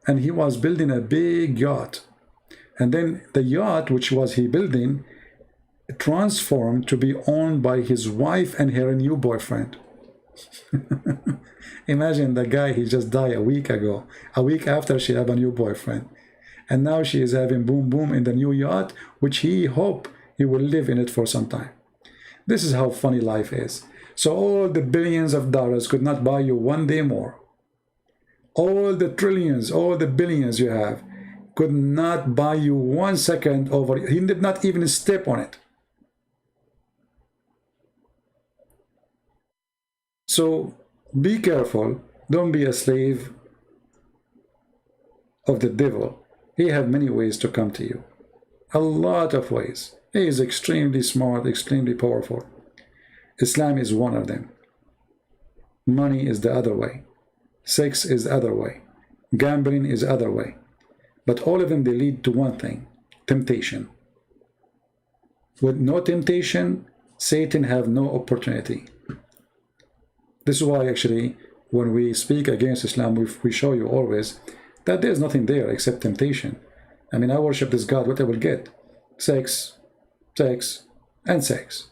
and he was building a big yacht. And then the yacht, which was he building, transformed to be owned by his wife and her new boyfriend. Imagine the guy, he just died a week ago, a week after she had a new boyfriend. And now she is having boom boom in the new yacht, which he hope he will live in it for some time. This is how funny life is. So all the billions of dollars could not buy you one day more. All the trillions, all the billions you have could not buy you 1 second over. He did not even step on it. So be careful. Don't be a slave of the devil. He has many ways to come to you. A lot of ways. He is extremely smart, extremely powerful. Islam is one of them. Money is the other way. Sex is the other way. Gambling is the other way. But all of them, they lead to one thing: temptation. With no temptation, Satan have no opportunity. This is why actually when we speak against Islam, we show you always that there's nothing there except temptation. I mean, I worship this God, what I will get? Sex, sex, and sex.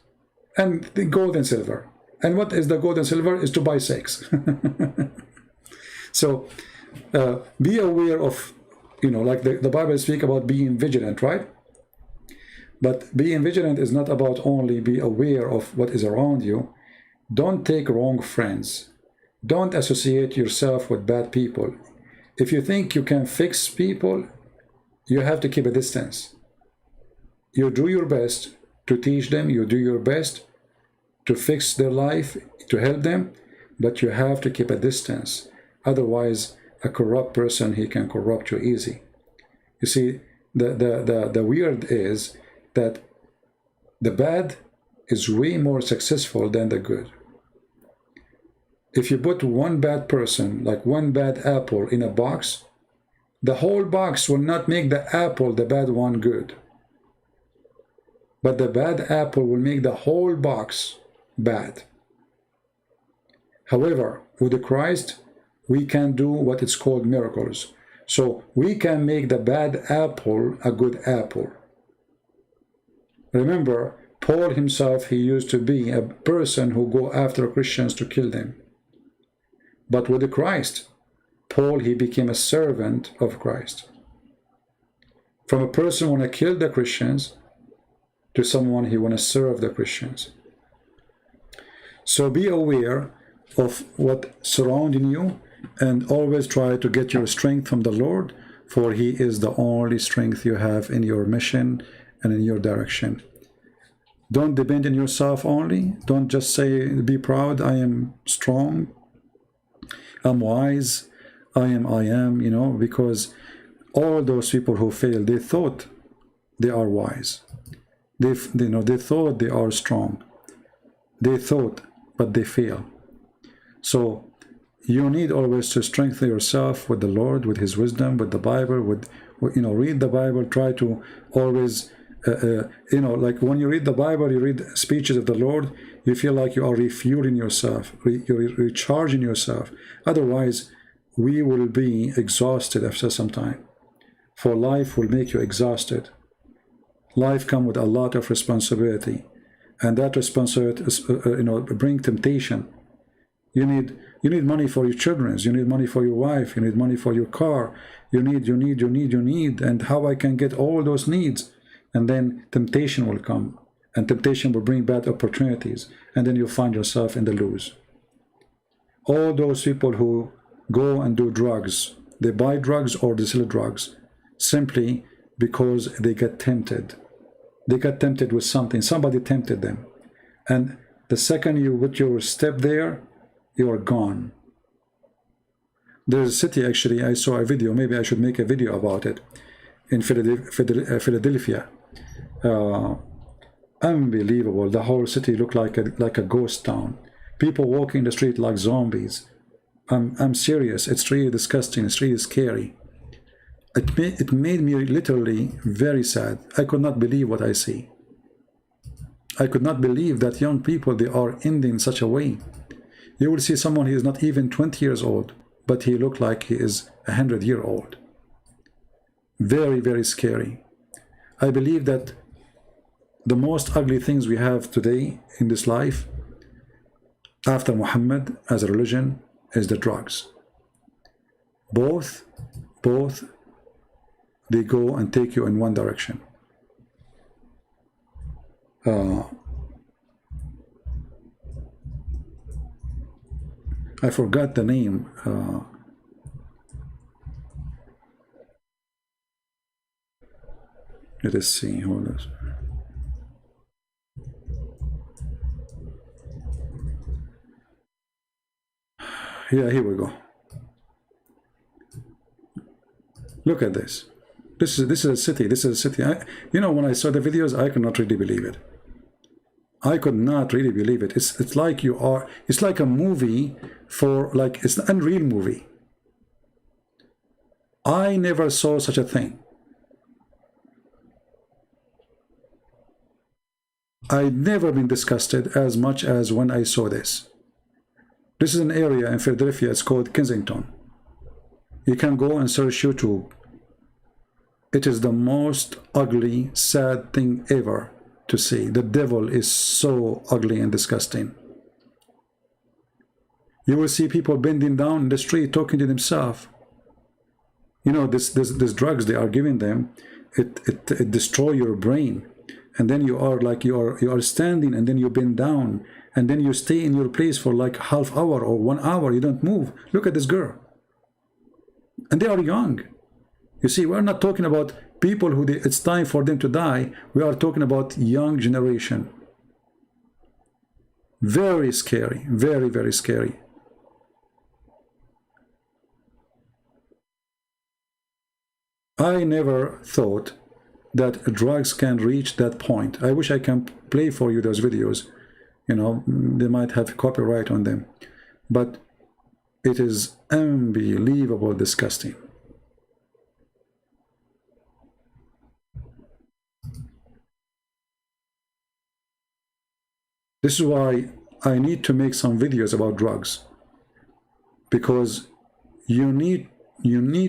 And the gold and silver. And what is the gold and silver? Is to buy sex. So be aware of, like the Bible speaks about being vigilant, right? But being vigilant is not about only be aware of what is around you. Don't take wrong friends. Don't associate yourself with bad people. If you think you can fix people, you have to keep a distance. You do your best to teach them. You do your best to fix their life, to help them, but you have to keep a distance. Otherwise, a corrupt person, he can corrupt you easy. You see, the weird is that the bad is way more successful than the good. If you put one bad person, like one bad apple, in a box, the whole box will not make the apple, the bad one, good. But the bad apple will make the whole box bad. However, with Christ, we can do what is called miracles. So we can make the bad apple a good apple. Remember, Paul himself, he used to be a person who go after Christians to kill them. But with Christ, Paul, he became a servant of Christ. From a person who want to kill the Christians to someone he want to serve the Christians. So be aware of what surrounding you, and always try to get your strength from the Lord, for he is the only strength you have in your mission and in your direction. Don't depend on yourself only. Don't just say, be proud, I am strong, I'm wise, I am, because all those people who failed, they thought they are wise. They thought they are strong. They thought, but they fail. So you need always to strengthen yourself with the Lord, with his wisdom, with the Bible, read the Bible, try to always, like when you read the Bible, you read speeches of the Lord, you feel like you are refueling yourself, you're recharging yourself. Otherwise, we will be exhausted after some time. For life will make you exhausted. Life comes with a lot of responsibility, and that responsibility is, bring temptation. You need money for your children. You need money for your wife. You need money for your car. You need, and how I can get all those needs. And then temptation will come, and temptation will bring bad opportunities, and then you'll find yourself in the lose. All those people who go and do drugs, they buy drugs or they sell drugs, simply because they get tempted. They got tempted with something. Somebody tempted them. And the second you put your step there, you are gone. There's a city, actually, I saw a video, maybe I should make a video about it, in Philadelphia. Unbelievable. The whole city looked like a ghost town. People walking the street like zombies. I'm serious. It's really disgusting. It's really scary. It made me literally very sad. I could not believe what I see. I could not believe that young people, they are ending in such a way. You will see someone who is not even 20 years old, but he looked like he is 100-year-old. Very, very scary. I believe that the most ugly things we have today in this life, after Muhammad as a religion, is the drugs. Both, they go and take you in one direction. I forgot the name. Let us see. Hold on. Yeah, here we go. Look at this. This is a city. This is a city. You know, when I saw the videos, I could not really believe it. I could not really believe it. It's like you are. It's like a movie for like it's an unreal movie. I never saw such a thing. I'd never been disgusted as much as when I saw this. This is an area in Philadelphia. It's called Kensington. You can go and search YouTube. It is the most ugly, sad thing ever to see. The devil is so ugly and disgusting. You will see people bending down in the street talking to themselves. You know, this drugs they are giving them, it destroy your brain. And then you are like you are standing, and then you bend down, and then you stay in your place for like half hour or 1 hour. You don't move. Look at this girl. And they are young. You see, we're not talking about people who it's time for them to die. We are talking about young generation. Very scary. Very, very scary. I never thought that drugs can reach that point. I wish I can play for you those videos. You know, they might have copyright on them. But it is unbelievable disgusting. This is why I need to make some videos about drugs. Because you need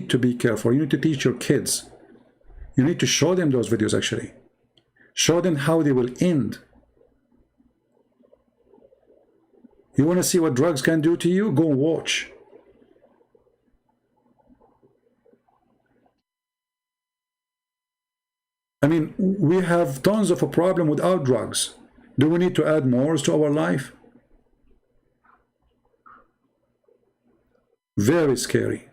to be careful. You need to teach your kids. You need to show them those videos actually. Show them how they will end. You want to see what drugs can do to you? Go watch. I mean, we have tons of a problem without drugs. Do we need to add more to our life? Very scary.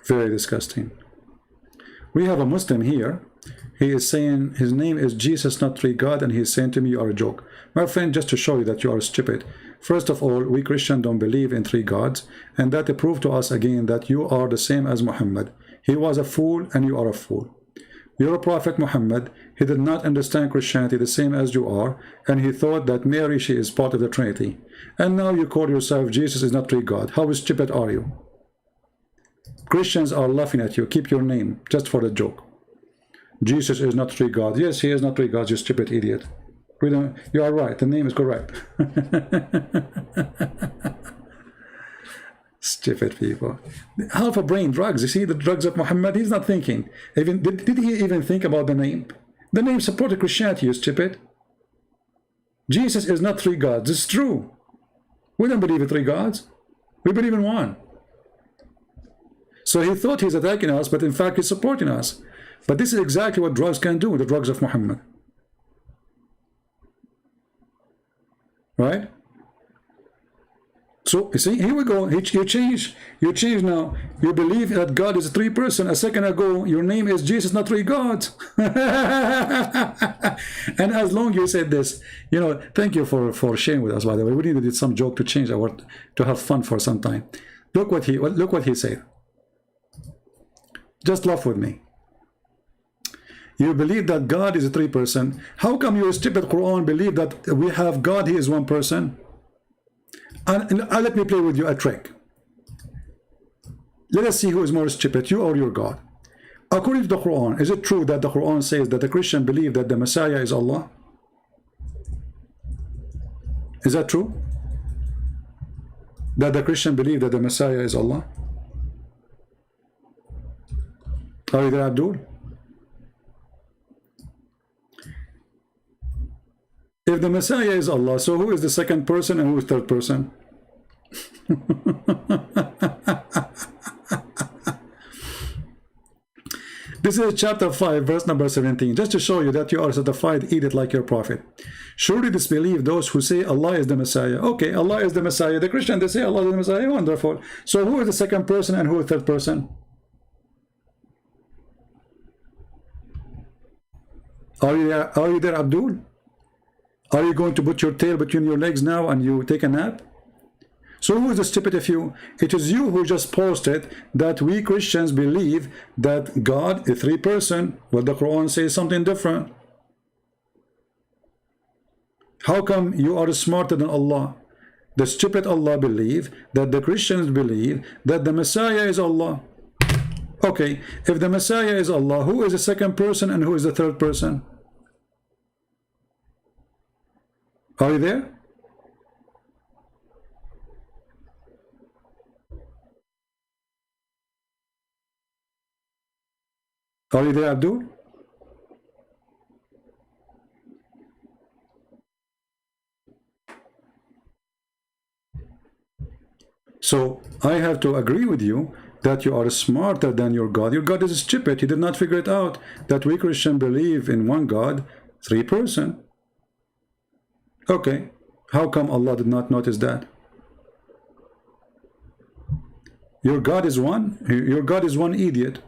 Very disgusting. We have a Muslim here. He is saying his name is Jesus, not three God, and he is saying to me, you are a joke. My friend, just to show you that you are stupid. First of all, we Christians don't believe in three gods, and that proved to us again that you are the same as Muhammad. He was a fool, and you are a fool. Your prophet Muhammad, he did not understand Christianity the same as you are, and he thought that Mary, she is part of the Trinity. And now you call yourself Jesus is not three God. How stupid are you? Christians are laughing at you. Keep your name, just for the joke. Jesus is not three gods. Yes, he is not three gods, you stupid idiot. You are right, the name is correct. Stupid people. Half a brain drugs. You see the drugs of Muhammad, he's not thinking. Did he even think about the name? The name supported Christianity, you stupid. Jesus is not three gods. It's true. We don't believe in three gods. We believe in one. So he thought he's attacking us, but in fact he's supporting us. But this is exactly what drugs can do, the drugs of Muhammad. Right? So, you see, here we go. You change now. You believe that God is a three person. A second ago, your name is Jesus, not three gods. And as long you said this, you know, thank you for sharing with us, by the way. We needed some joke to change our, to have fun for some time. Look what he said. Just laugh with me. You believe that God is a three person. How come your stupid Quran believe that we have God, he is one person? And let me play with you a trick. Let us see who is more stupid, you or your God. According to the Quran, is it true that the Quran says that the Christian believe that the Messiah is Allah? Is that true? That the Christian believe that the Messiah is Allah? Are you there, Abdul? If the Messiah is Allah, so who is the second person and who is the third person? This is chapter 5, verse number 17. Just to show you that you are certified, eat it like your prophet. Surely disbelieve those who say Allah is the Messiah. Okay, Allah is the Messiah. The Christian, they say Allah is the Messiah. Wonderful. So who is the second person and who is the third person? Are you there, Abdul? Are you going to put your tail between your legs now and you take a nap? So who is the stupid of you? It is you who just posted that we Christians believe that God is three-person, but the Quran says something different. How come you are smarter than Allah? The stupid Allah believe that the Christians believe that the Messiah is Allah. Okay, if the Messiah is Allah, who is the second person and who is the third person? Are you there? Are you there, Abdul? So I have to agree with you that you are smarter than your God. Your God is stupid. He did not figure it out that we Christians believe in one God, three-person. Okay, how come Allah did not notice that? Your God is one. Your God is one idiot.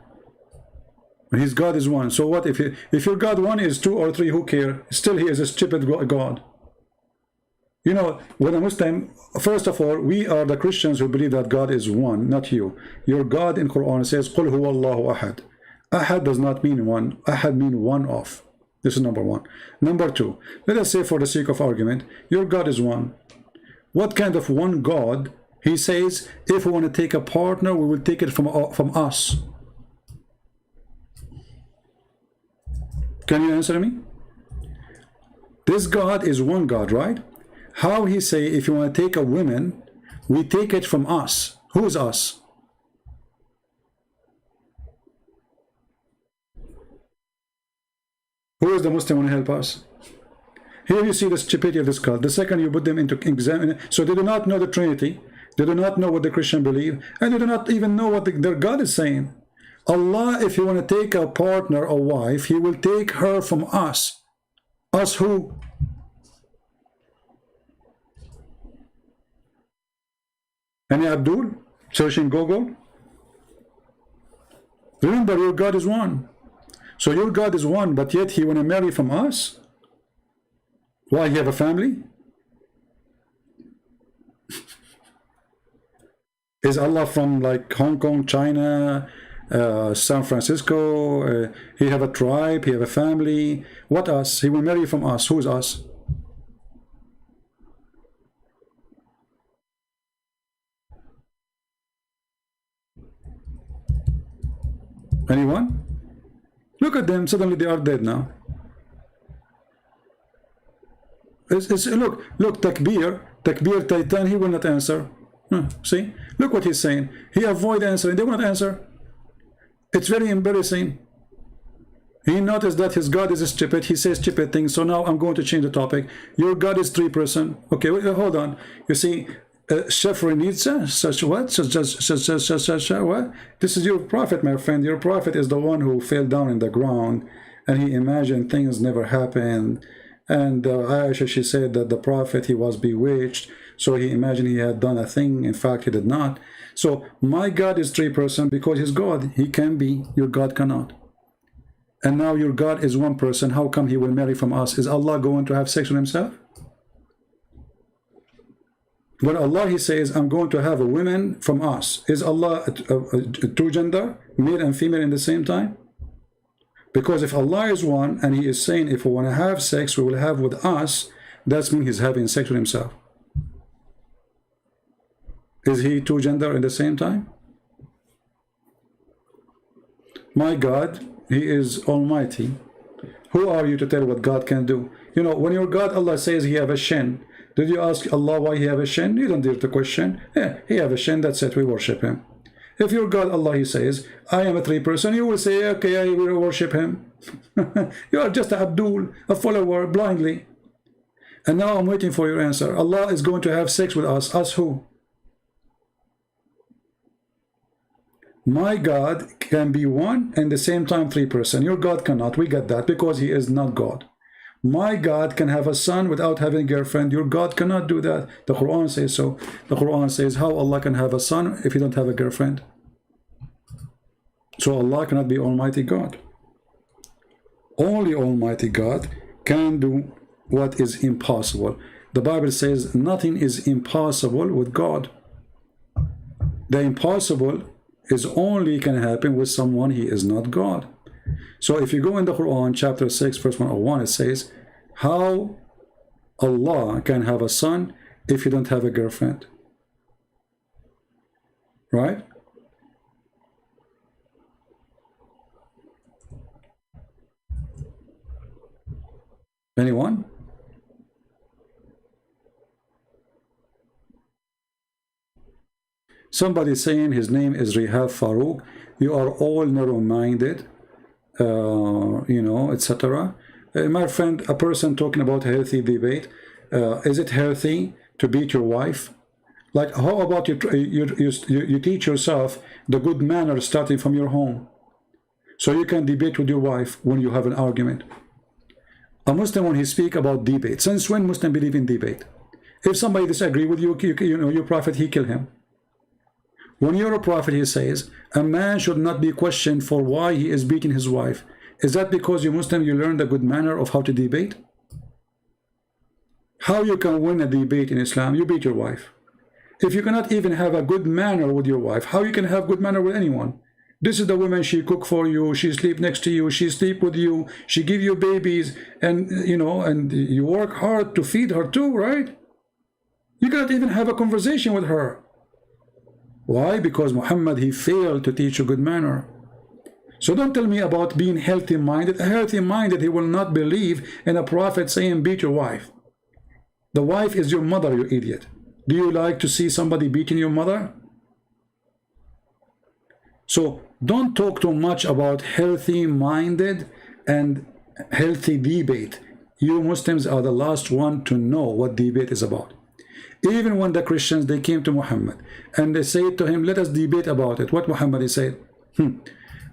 His God is one. So what if your God one is two or three? Who care? Still, he is a stupid God. You know, when a Muslim, first of all, we are the Christians who believe that God is one, not you. Your God in Quran says, "Qul huwa Allahu ahad." Ahad does not mean one. Ahad means one of. This is number one. Number two, let us say for the sake of argument, your God is one. What kind of one God? He says, if we want to take a partner, we will take it from us. Can you answer me? This God is one God, right? How he say, if you want to take a woman, we take it from us. Who is us? Who is the Muslim want to help us? Here you see the stupidity of this cult. The second you put them into examine, so they do not know the Trinity, they do not know what the Christian believe, and they do not even know what their God is saying. Allah, if you want to take a partner or wife, he will take her from us. Us who? Any Abdul? Searching Google? Remember, your God is one. So your God is one, but yet he want to marry from us? Why, he have a family? Is Allah from like Hong Kong, China, San Francisco? He have a tribe, he have a family. What us? He will marry from us. Who is us? Anyone? Look at them, suddenly they are dead now. Look, Takbir Titan, he will not answer. See? Look what he's saying. He avoid answering, they will not answer. It's very embarrassing. He noticed that his God is stupid, he says stupid things, so now I'm going to change the topic. Your God is three-person. Okay, wait, hold on. You see, Shafranitza, such what? Such what? This is your prophet, my friend. Your prophet is the one who fell down in the ground and he imagined things never happened. And Aisha, she said that the prophet, he was bewitched, so he imagined he had done a thing. In fact, he did not. So my God is three-person because he's God. He can be, your God cannot. And now your God is one person. How come he will marry from us? Is Allah going to have sex with himself? When Allah, he says, I'm going to have a woman from us, is Allah a two gender, male and female in the same time? Because if Allah is one, and he is saying, if we want to have sex, we will have with us, that means he's having sex with himself. Is he two gender in the same time? My God, he is almighty. Who are you to tell what God can do? You know, when your God, Allah says he have a shin, did you ask Allah why he have a shin? You don't dare to question. Yeah, he have a shin, that's it, we worship him. If your God, Allah, he says, I am a three-person, you will say, okay, I will worship him. You are just a Abdul, a follower, blindly. And now I'm waiting for your answer. Allah is going to have sex with us. Us who? My God can be one and the same time three-person. Your God cannot. We get that because he is not God. My God can have a son without having a girlfriend. Your God cannot do that. The Quran says so. The Quran says how Allah can have a son if he don't have a girlfriend. So Allah cannot be Almighty God. Only Almighty God can do what is impossible. The Bible says nothing is impossible with God. The impossible is only can happen with someone he is not God. So if you go in the Quran, chapter 6, verse 101, it says, how Allah can have a son if you don't have a girlfriend? Right? Anyone? Somebody saying his name is Rihab Farouk. You are all narrow-minded, you know, etc. My friend, a person talking about healthy debate. Is it healthy to beat your wife? Like, how about you teach yourself the good manners starting from your home, so you can debate with your wife when you have an argument. A Muslim, when he speak about debate, since when Muslim believe in debate? If somebody disagree with you, you know, your prophet, he kill him. When you're a prophet, he says, a man should not be questioned for why he is beating his wife. Is that because you're Muslim, you learned a good manner of how to debate? How you can win a debate in Islam? You beat your wife. If you cannot even have a good manner with your wife, how you can have good manner with anyone? This is the woman, she cook for you, she sleep next to you, she sleep with you, she give you babies, and you know, and you work hard to feed her too, right? You cannot even have a conversation with her. Why? Because Muhammad, he failed to teach you good manner. So don't tell me about being healthy-minded. Healthy-minded, he will not believe in a prophet saying beat your wife. The wife is your mother, you idiot. Do you like to see somebody beating your mother? So don't talk too much about healthy-minded and healthy debate. You Muslims are the last one to know what debate is about. Even when the Christians, they came to Muhammad and they said to him, let us debate about it. What Muhammad said?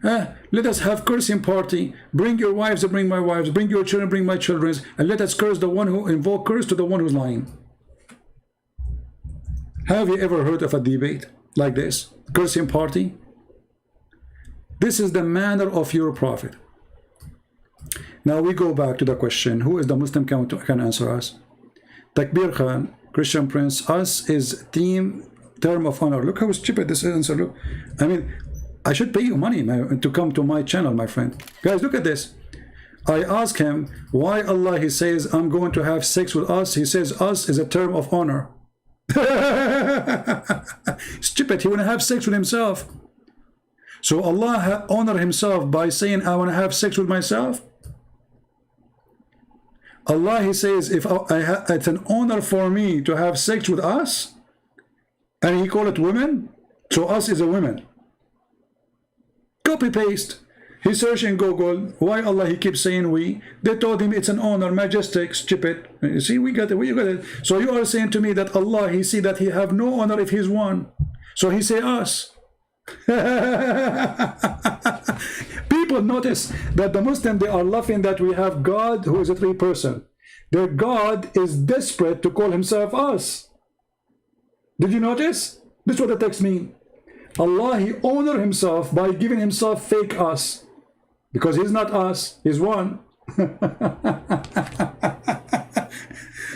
Let us have cursing party. Bring your wives and bring my wives. Bring your children, bring my children. And let us curse the one who invoke curse to the one who's lying. Have you ever heard of a debate like this? Cursing party? This is the manner of your prophet. Now we go back to the question, who is the Muslim can answer us? Takbir Khan, Christian Prince, us is term of honor. Look how stupid this answer. Look, I mean, I should pay you money to come to my channel, my friend. Guys, look at this. I ask him why Allah, he says, I'm going to have sex with us. He says us is a term of honor. Stupid, he want to have sex with himself. So Allah honor himself by saying, I want to have sex with myself. Allah, he says, if it's an honor for me to have sex with us, and he call it women, so us is a woman. Copy paste. He searched in Google, why Allah he keeps saying we? They told him it's an honor, majestic, stupid. You see, we got it, we got it. So you are saying to me that Allah, he see that he have no honor if he's one. So he say us. People notice that the Muslim, they are laughing that we have God who is a three-person. Their God is desperate to call himself us. Did you notice? This is what the text means. Allah, he honor himself by giving himself fake us. Because he's not us, he's one.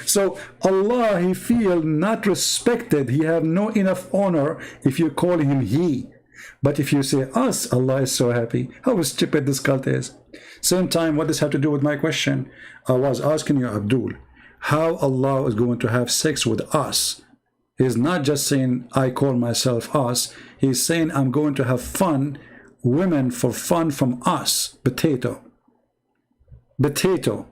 So Allah, he feel not respected. He have no enough honor if you call him he. But if you say us, Allah is so happy. How stupid this cult is. Same time, what does have to do with my question? I was asking you, Abdul, how Allah is going to have sex with us. He's not just saying, I call myself us. He's saying, I'm going to have fun, women for fun from us. Potato. Potato.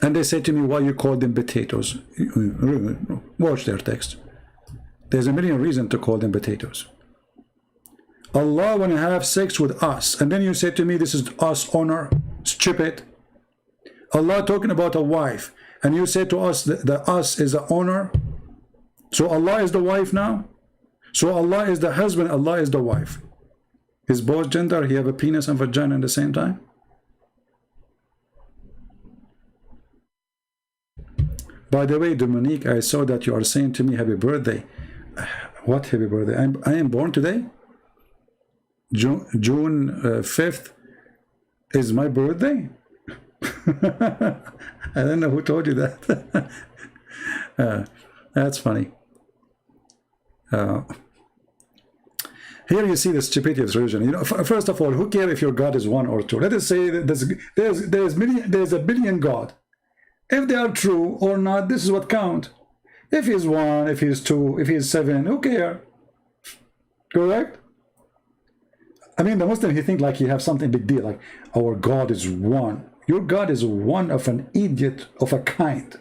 And they say to me, why you call them potatoes? Watch their text. There's a million reasons to call them potatoes. Allah want to have sex with us, and then you say to me, this is us honor. Stupid. Allah talking about a wife, and you say to us that the us is the honor. So Allah is the wife now. So Allah is the husband, Allah is the wife. Is both gender, he have a penis and vagina at the same time? By the way, Dominique, I saw that you are saying to me happy birthday. What happy birthday? I am born today? June 5th is my birthday? I don't know who told you that. That's funny. Here you see the stupidity of this religion. You know, first of all, who cares if your God is one or two? Let us say that there's a billion God. If they are true or not, this is what count. If he's one, if he's two, if he's seven, who cares? Correct? I mean, the Muslim, he think like he have something big deal, like our God is one. Your God is one of an idiot of a kind.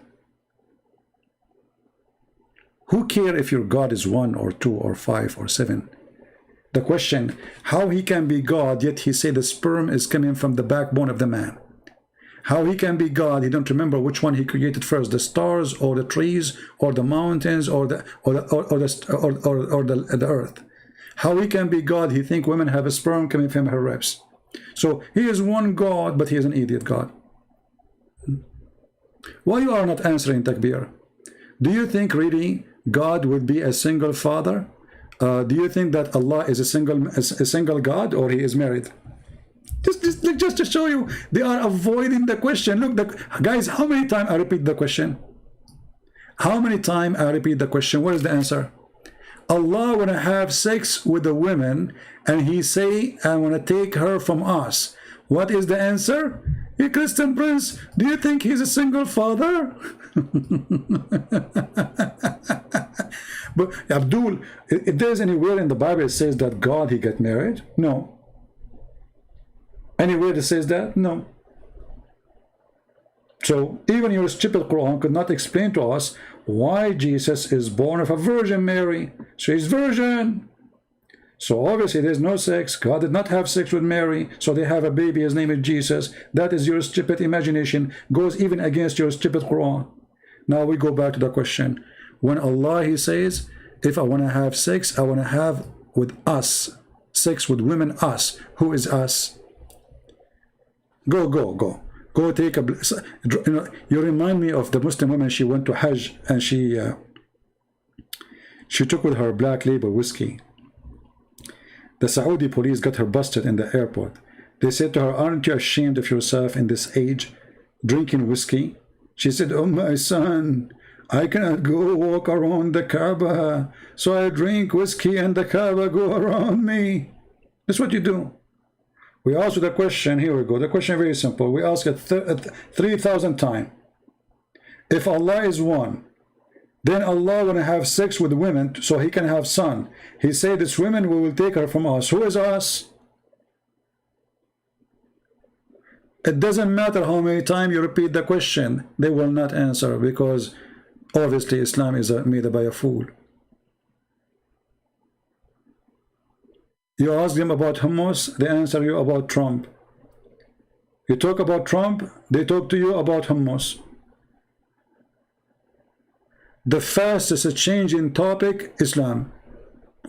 Who cares if your God is one or two or five or seven? The question, how he can be God, yet he say the sperm is coming from the backbone of the man. How he can be God, he don't remember which one he created first, the stars or the trees or the mountains or the earth. How he can be God, he think women have a sperm coming from her ribs. So he is one God, but he is an idiot God. Why you are not answering, Takbir? Do you think really God would be a single father? Do you think that Allah is a single God, or he is married? Just to show you, they are avoiding the question. Look, guys, how many times I repeat the question? How many times I repeat the question? What is the answer? Allah want to have sex with the women, and he say, I want to take her from us. What is the answer? Hey, Christian Prince, do you think he's a single father? But Abdul, if there's anywhere in the Bible it says that God, he get married? No. Anywhere that says that? No. So even your stupid Quran could not explain to us why Jesus is born of a Virgin Mary. So he's virgin. So obviously there's no sex. God did not have sex with Mary. So they have a baby. His name is Jesus. That is your stupid imagination. Goes even against your stupid Quran. Now we go back to the question. When Allah, he says, if I want to have sex, I want to have with us. Sex with women, us. Who is us? Go take a, you know, you remind me of the Muslim woman. She went to Hajj and she took with her Black Label whiskey. The Saudi police got her busted in the airport. They said to her, aren't you ashamed of yourself in this age drinking whiskey? She said, oh my son, I cannot go walk around the Kaaba, so I drink whiskey and the Kaaba go around me. That's what you do. We ask the question, here we go. The question is very simple. We ask it 3,000 times. If Allah is one, then Allah want to have sex with women so he can have son. He said, this woman, we will take her from us. Who is us? It doesn't matter how many times you repeat the question, they will not answer, because obviously Islam is made by a fool. You ask them about hummus, they answer you about Trump. You talk about Trump, they talk to you about hummus. The fastest change in topic, Islam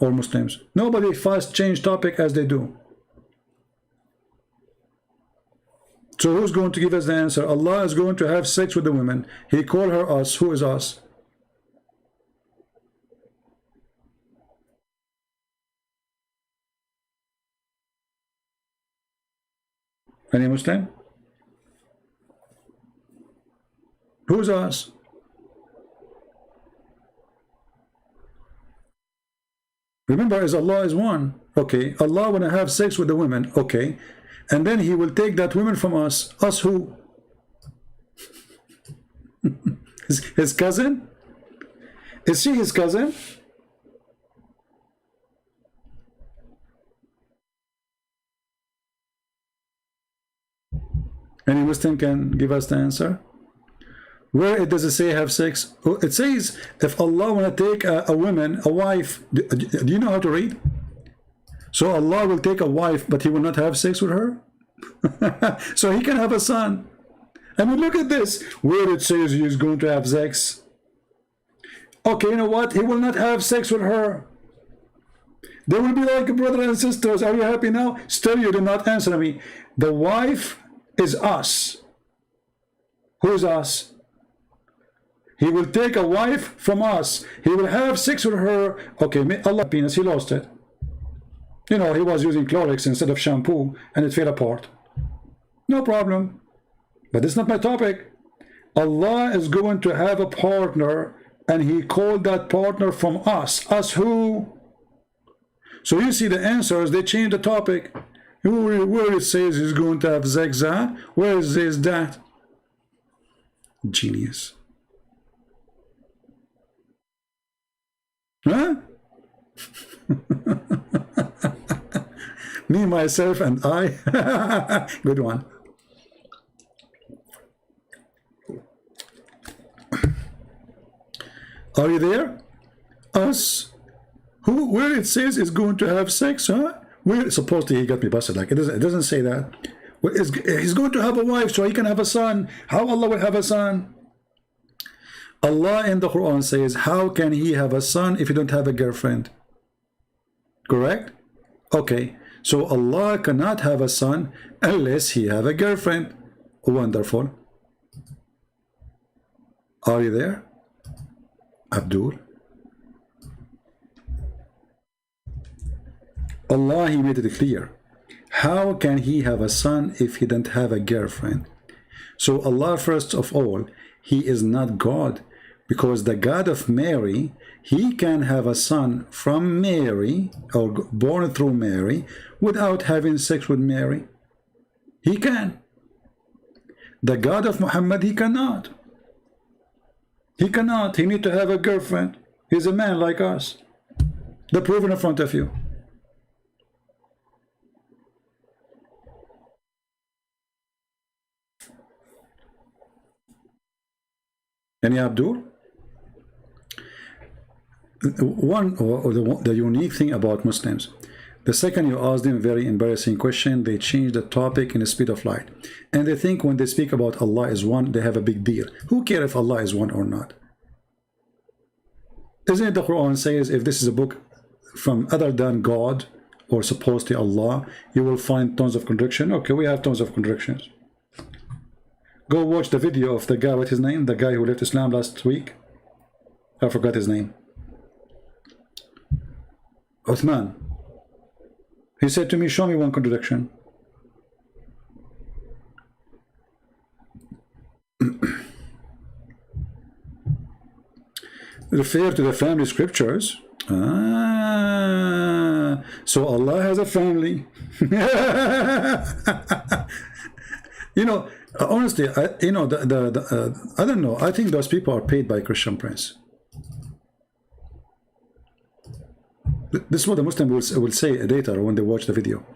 or Muslims. Nobody fast change topic as they do. So who's going to give us the answer? Allah is going to have sex with the women. He called her us. Who is us? Any Muslim? Who's us? Remember, as Allah is one. Okay, Allah want to have sex with the women. Okay, and then he will take that woman from us. Us who? His cousin? Is she his cousin? Any Muslim can give us the answer? Where it does it say have sex? It says if Allah want to take a woman, a wife. Do you know how to read? So Allah will take a wife, but he will not have sex with her. So he can have a son. I mean, look at this. Where it says he is going to have sex. Okay, you know what? He will not have sex with her. They will be like brothers and sisters. Are you happy now? Still, you did not answer me. The wife is us. Who is us? He will take a wife from us. He will have sex with her. Okay, may Allah penis, he lost it. You know, he was using Clorox instead of shampoo and it fell apart. No problem. But it's not my topic. Allah is going to have a partner and he called that partner from us. Us who? So you see the answers, they change the topic. Where it says he's going to have sex, where is that? Genius. Huh? Me, myself, and I. Good one. Are you there? Us. Who? Where it says is going to have sex, huh? Where? Supposedly he got me busted. Like it doesn't say that. Well, he's going to have a wife so he can have a son. How Allah will have a son? Allah in the Quran says, how can he have a son if he don't have a girlfriend? Correct? Okay. So Allah cannot have a son unless he have a girlfriend. Wonderful. Are you there? Abdul? Allah, he made it clear. How can he have a son if he don't have a girlfriend? So Allah, first of all, he is not God, because the God of Mary, he can have a son from Mary, or born through Mary, without having sex with Mary. He can. The God of Muhammad, he cannot. He cannot. He need to have a girlfriend. He's a man like us. The proof in front of you. Any Abdul? The unique thing about Muslims, the second you ask them a very embarrassing question, they change the topic in the speed of light. And they think when they speak about Allah is one, they have a big deal. Who cares if Allah is one or not? Isn't it the Quran says if this is a book from other than God or supposed to Allah, you will find tons of contradiction? Okay, we have tons of contradictions. Go watch the video of the guy, what's his name? The guy who left Islam last week. I forgot his name. Uthman. He said to me, show me one contradiction. Refer to the family scriptures. Ah, so Allah has a family. You know, honestly, I don't know. I think those people are paid by Christian Prince. This is what the Muslim will say later when they watch the video.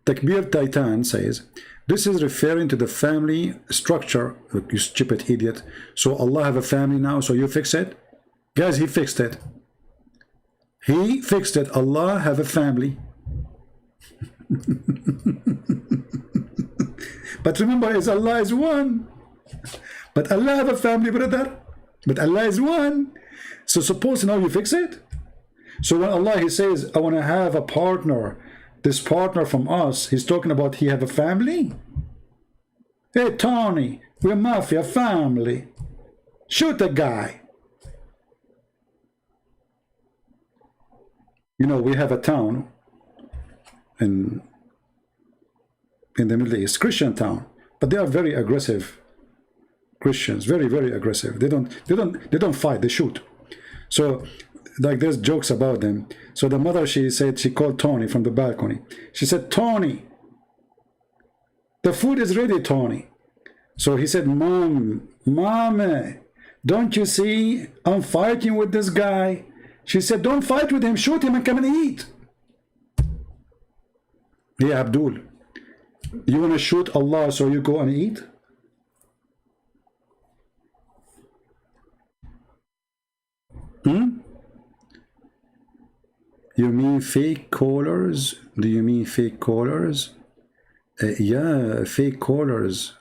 Takbir Titan says, this is referring to the family structure. You stupid idiot. So Allah have a family now, so you fix it? Guys, he fixed it. He fixed it. Allah have a family. But remember, is Allah is one. But Allah have a family, brother. But Allah is one. So suppose now you fix it. So when Allah, he says, I want to have a partner, this partner from us, he's talking about he have a family. Hey, Tony, we're mafia family. Shoot the guy. You know, we have a town in the Middle East, Christian town, but they are very aggressive Christians, very, very aggressive. They don't fight, they shoot. So like there's jokes about them. So the mother, she said, she called Tony from the balcony. She said, Tony, the food is ready, Tony. So he said, Mom, don't you see I'm fighting with this guy? She said, don't fight with him, shoot him and come and eat. Yeah, Abdul, you want to shoot Allah so you go and eat? You mean fake callers? Do you mean fake callers? Yeah, fake callers.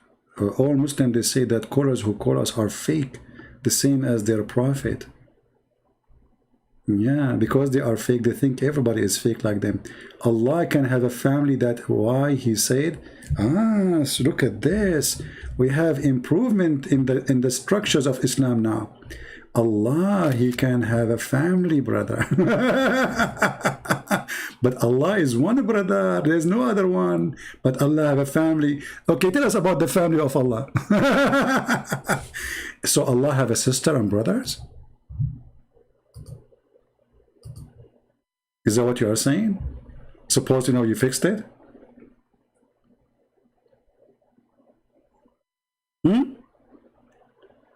All Muslims, they say that callers who call us are fake, the same as their prophet. Yeah, because they are fake, they think everybody is fake like them. Allah can have a family. That why he said, so look at this. We have improvement in the structures of Islam now. Allah, he can have a family, brother. But Allah is one, brother. There's no other one. But Allah have a family. Okay, tell us about the family of Allah. So Allah have a sister and brothers? Is that what you are saying? Suppose you know you fixed it?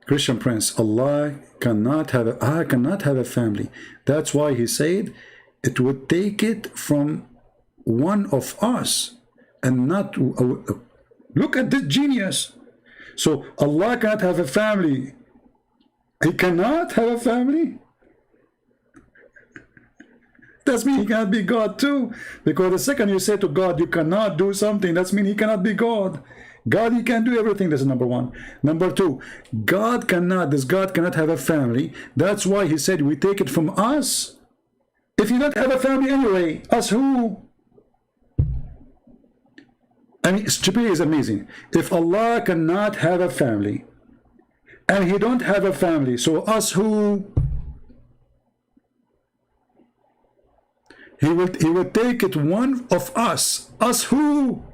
Christian Prince, I cannot have a family. That's why he said it would take it from one of us and not look at this genius. So Allah cannot have a family. He cannot have a family. That means he cannot be God too. Because the second you say to God, you cannot do something, that means he cannot be God. God, he can do everything. That's number one. Number two, God cannot have a family. That's why he said we take it from us. If you don't have a family anyway, us who? I mean, stupidity is amazing. If Allah cannot have a family, and he don't have a family, so us who? He would take it one of us. Us who?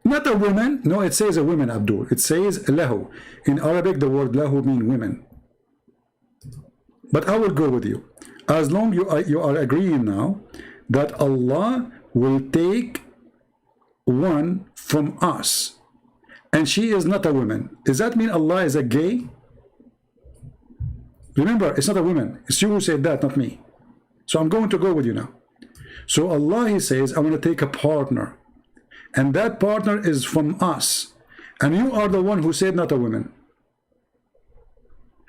Not a woman. No, it says a woman, Abdul. It says lahu. In Arabic, the word lahu means women. But I will go with you. As long you are agreeing now that Allah will take one from us, and she is not a woman. Does that mean Allah is a gay? Remember, it's not a woman. It's you who said that, not me. So I'm going to go with you now. So Allah, he says, I want to take a partner. And that partner is from us. And you are the one who said not a woman.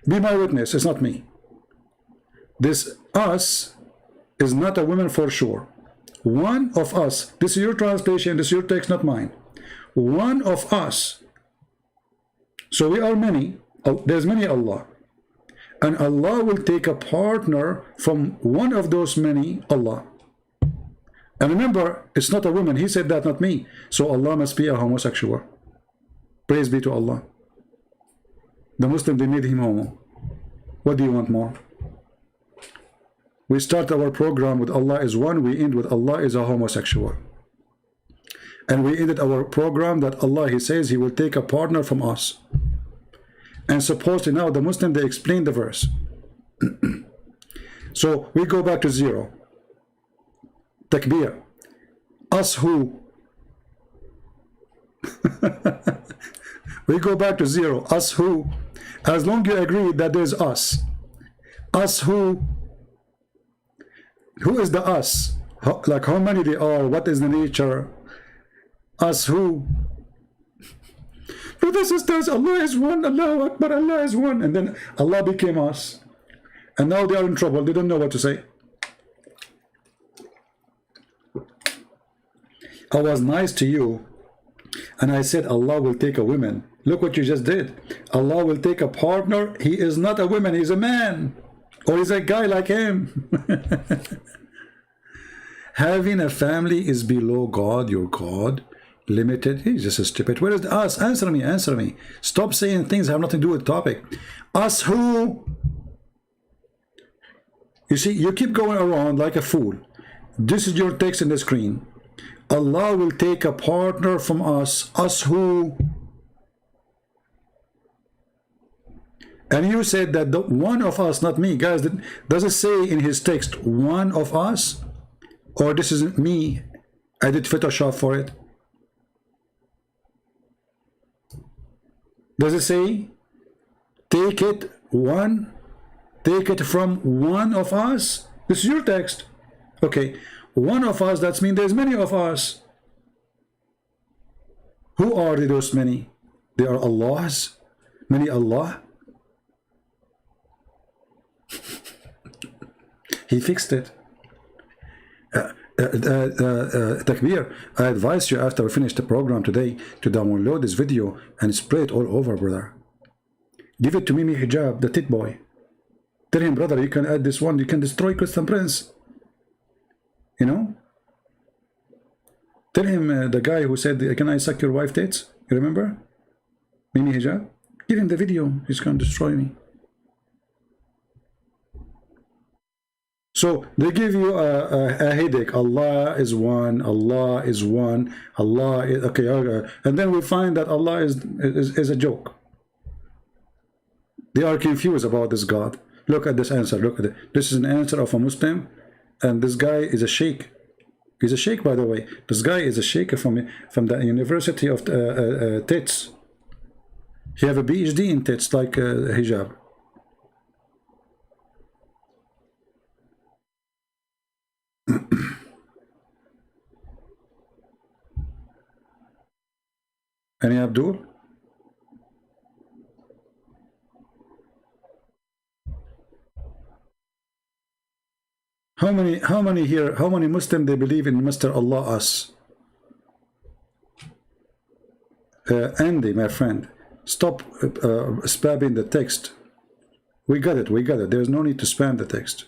Be my witness, it's not me. This us is not a woman for sure. One of us. This is your translation, this is your text, not mine. One of us. So we are many. There's many Allah. And Allah will take a partner from one of those many Allah. And remember, it's not a woman. He said that, not me. So Allah must be a homosexual. Praise be to Allah. The Muslim, they made him homo. What do you want more? We start our program with Allah is one. We end with Allah is a homosexual. And we ended our program that Allah, he says, he will take a partner from us. And supposedly now the Muslim, they explain the verse. So we go back to zero. Takbir. Us who? We go back to zero. Us who? As long as you agree that there's us. Us who? Who is the us? Like how many they are? What is the nature? Us who? Brothers and sisters, Allah is one, Allahu Akbar, Allah is one. And then Allah became us. And now they are in trouble. They don't know what to say. I was nice to you, and I said Allah will take a woman. Look what you just did. Allah will take a partner. He is not a woman, he's a man. Or he's a guy like him. Having a family is below God, your God. Limited. He's just a stupid. Where is the us? Answer me, answer me. Stop saying things that have nothing to do with the topic. Us who? You see, you keep going around like a fool. This is your text in the screen. Allah will take a partner from us. Us who? And you said that the one of us, not me. Guys, does it say in his text one of us? Or this isn't me? I did Photoshop for it. Does it say take it one? Take it from one of us? This is your text. Okay. One of us, that means there's many of us. Who are those many? They are Allahs. Many Allah. He fixed it. Takbir, I advise you after we finish the program today to download this video and spray it all over, brother. Give it to Mimi Hijab, the tit boy. Tell him, brother, you can add this one, you can destroy Christian Prince. You know? Tell him the guy who said, can I suck your wife tits? You remember? Mimi Hijab? Give him the video, he's going to destroy me. So they give you a headache. Allah is one. Allah is one. Allah is okay. And then we find that Allah is a joke. They are confused about this God. Look at this answer. Look at it. This is an answer of a Muslim, and this guy is a sheikh. He's a sheikh, by the way. This guy is a sheikh from the University of Tits. He have a PhD in Tits, like hijab. Any Abdul? How many here, how many Muslims they believe in Mr. Allah us? Andy, my friend, stop spamming the text. We got it, we got it. There's no need to spam the text.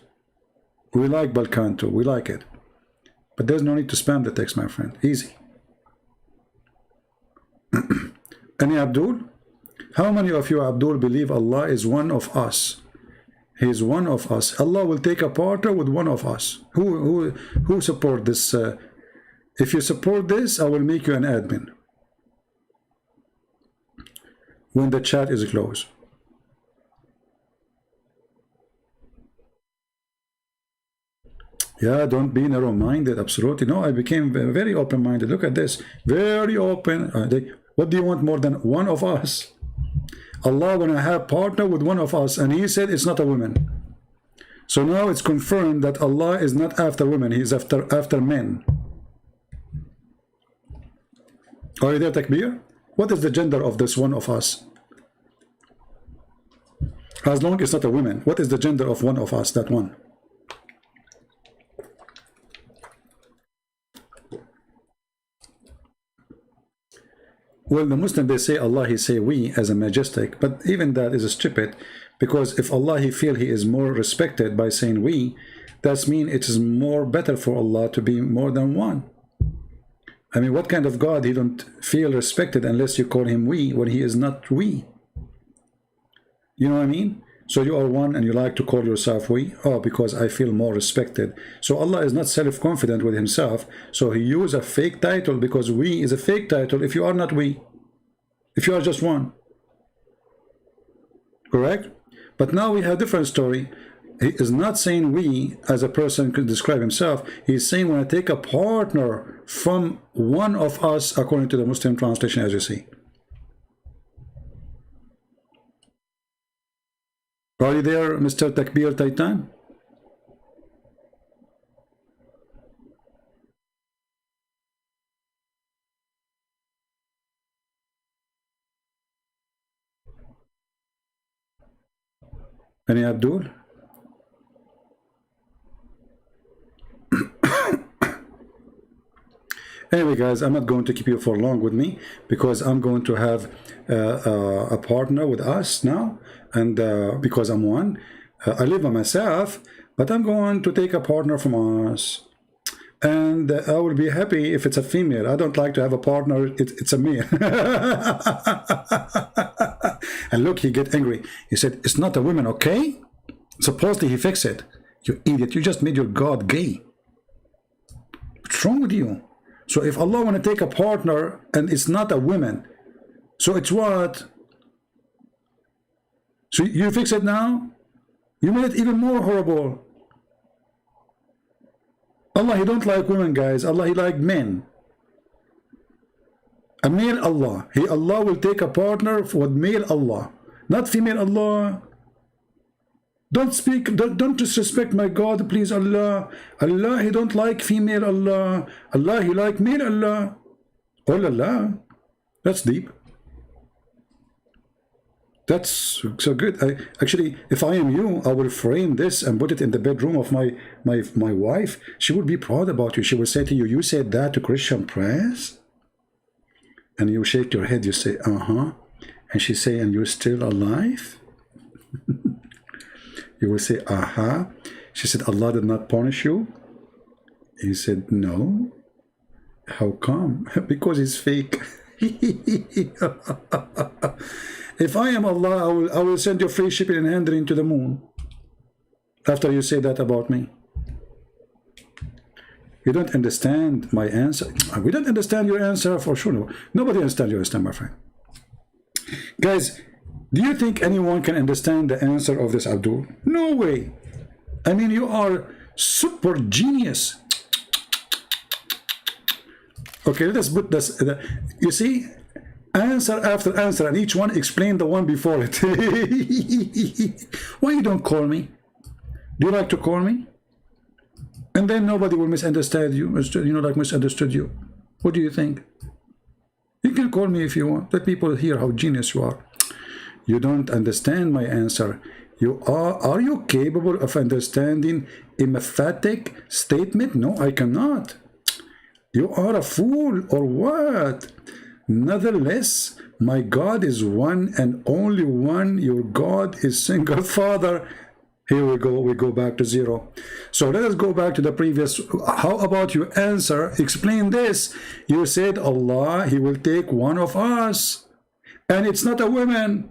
We like Balkan too, we like it. But there's no need to spam the text, my friend. Easy. Any Abdul? How many of you, Abdul, believe Allah is one of us? He is one of us. Allah will take a partner with one of us. Who support this? If you support this, I will make you an admin when the chat is closed. Yeah, don't be narrow-minded. Absolutely. No, I became very open-minded. Look at this. Very open. What do you want more than one of us? Allah gonna have partner with one of us, and he said it's not a woman. So now it's confirmed that Allah is not after women, he is after men. Are you there, Takbir? What is the gender of this one of us? As long as it's not a woman, what is the gender of one of us, that one? Well, the Muslim, they say Allah, he say we as a majestic, but even that is stupid, because if Allah, he feel he is more respected by saying we, that means it is more better for Allah to be more than one. I mean, what kind of God he don't feel respected unless you call him we when he is not we? You know what I mean? So you are one and you like to call yourself we? Oh, because I feel more respected. So Allah is not self-confident with himself. So he used a fake title because we is a fake title if you are not we. If you are just one. Correct? But now we have a different story. He is not saying we as a person could describe himself. He's saying when I take a partner from one of us according to the Muslim translation as you see. Are you there, Mr. Takbir Titan? Any Abdul? Anyway, guys, I'm not going to keep you for long with me because I'm going to have a partner with us now, and because I'm one, I live by myself, but I'm going to take a partner from us, and I will be happy if it's a female. I don't like to have a partner. It's a male. And look, he get angry. He said, "It's not a woman, okay?" Supposedly he fixed it. You idiot! You just made your God gay. What's wrong with you? So if Allah want to take a partner and it's not a woman, so it's what? So you fix it now? You made it even more horrible. Allah, he don't like women, guys. Allah, he like men. A male Allah. Allah will take a partner with male Allah, not female Allah. Don't speak, don't disrespect my God, please, Allah. Allah, he don't like female Allah. Allah, he like male Allah. Oh la la. That's deep. That's so good. Actually, if I am you, I will frame this and put it in the bedroom of my wife. She would be proud about you. She will say to you, "You said that to Christian prayers?" And you shake your head, you say, "Uh-huh." And she say, "And you're still alive?" You will say, "Uh-huh." She said, "Allah did not punish you?" He said, "No." How come? Because he's fake. If I am Allah, I will send you free shipping and handling to the moon. After you say that about me. You don't understand my answer. We don't understand your answer for sure. Nobody understands your answer, my friend. Guys, Do you think anyone can understand the answer of this, Abdul? No way. I mean, you are super genius. Okay, let us put this. You see, answer after answer, and each one explain the one before it. Why you don't call me? Do you like to call me? And then nobody will misunderstand you. Like misunderstood you. What do you think? You can call me if you want. Let people hear how genius you are. You don't understand my answer. Are you capable of understanding a emphatic statement? No, I cannot. You are a fool or what? Nevertheless, my God is one and only one. Your God is single Father. Here we go back to zero. So let us go back to the previous. How about you answer, explain this? You said Allah, he will take one of us. And it's not a woman.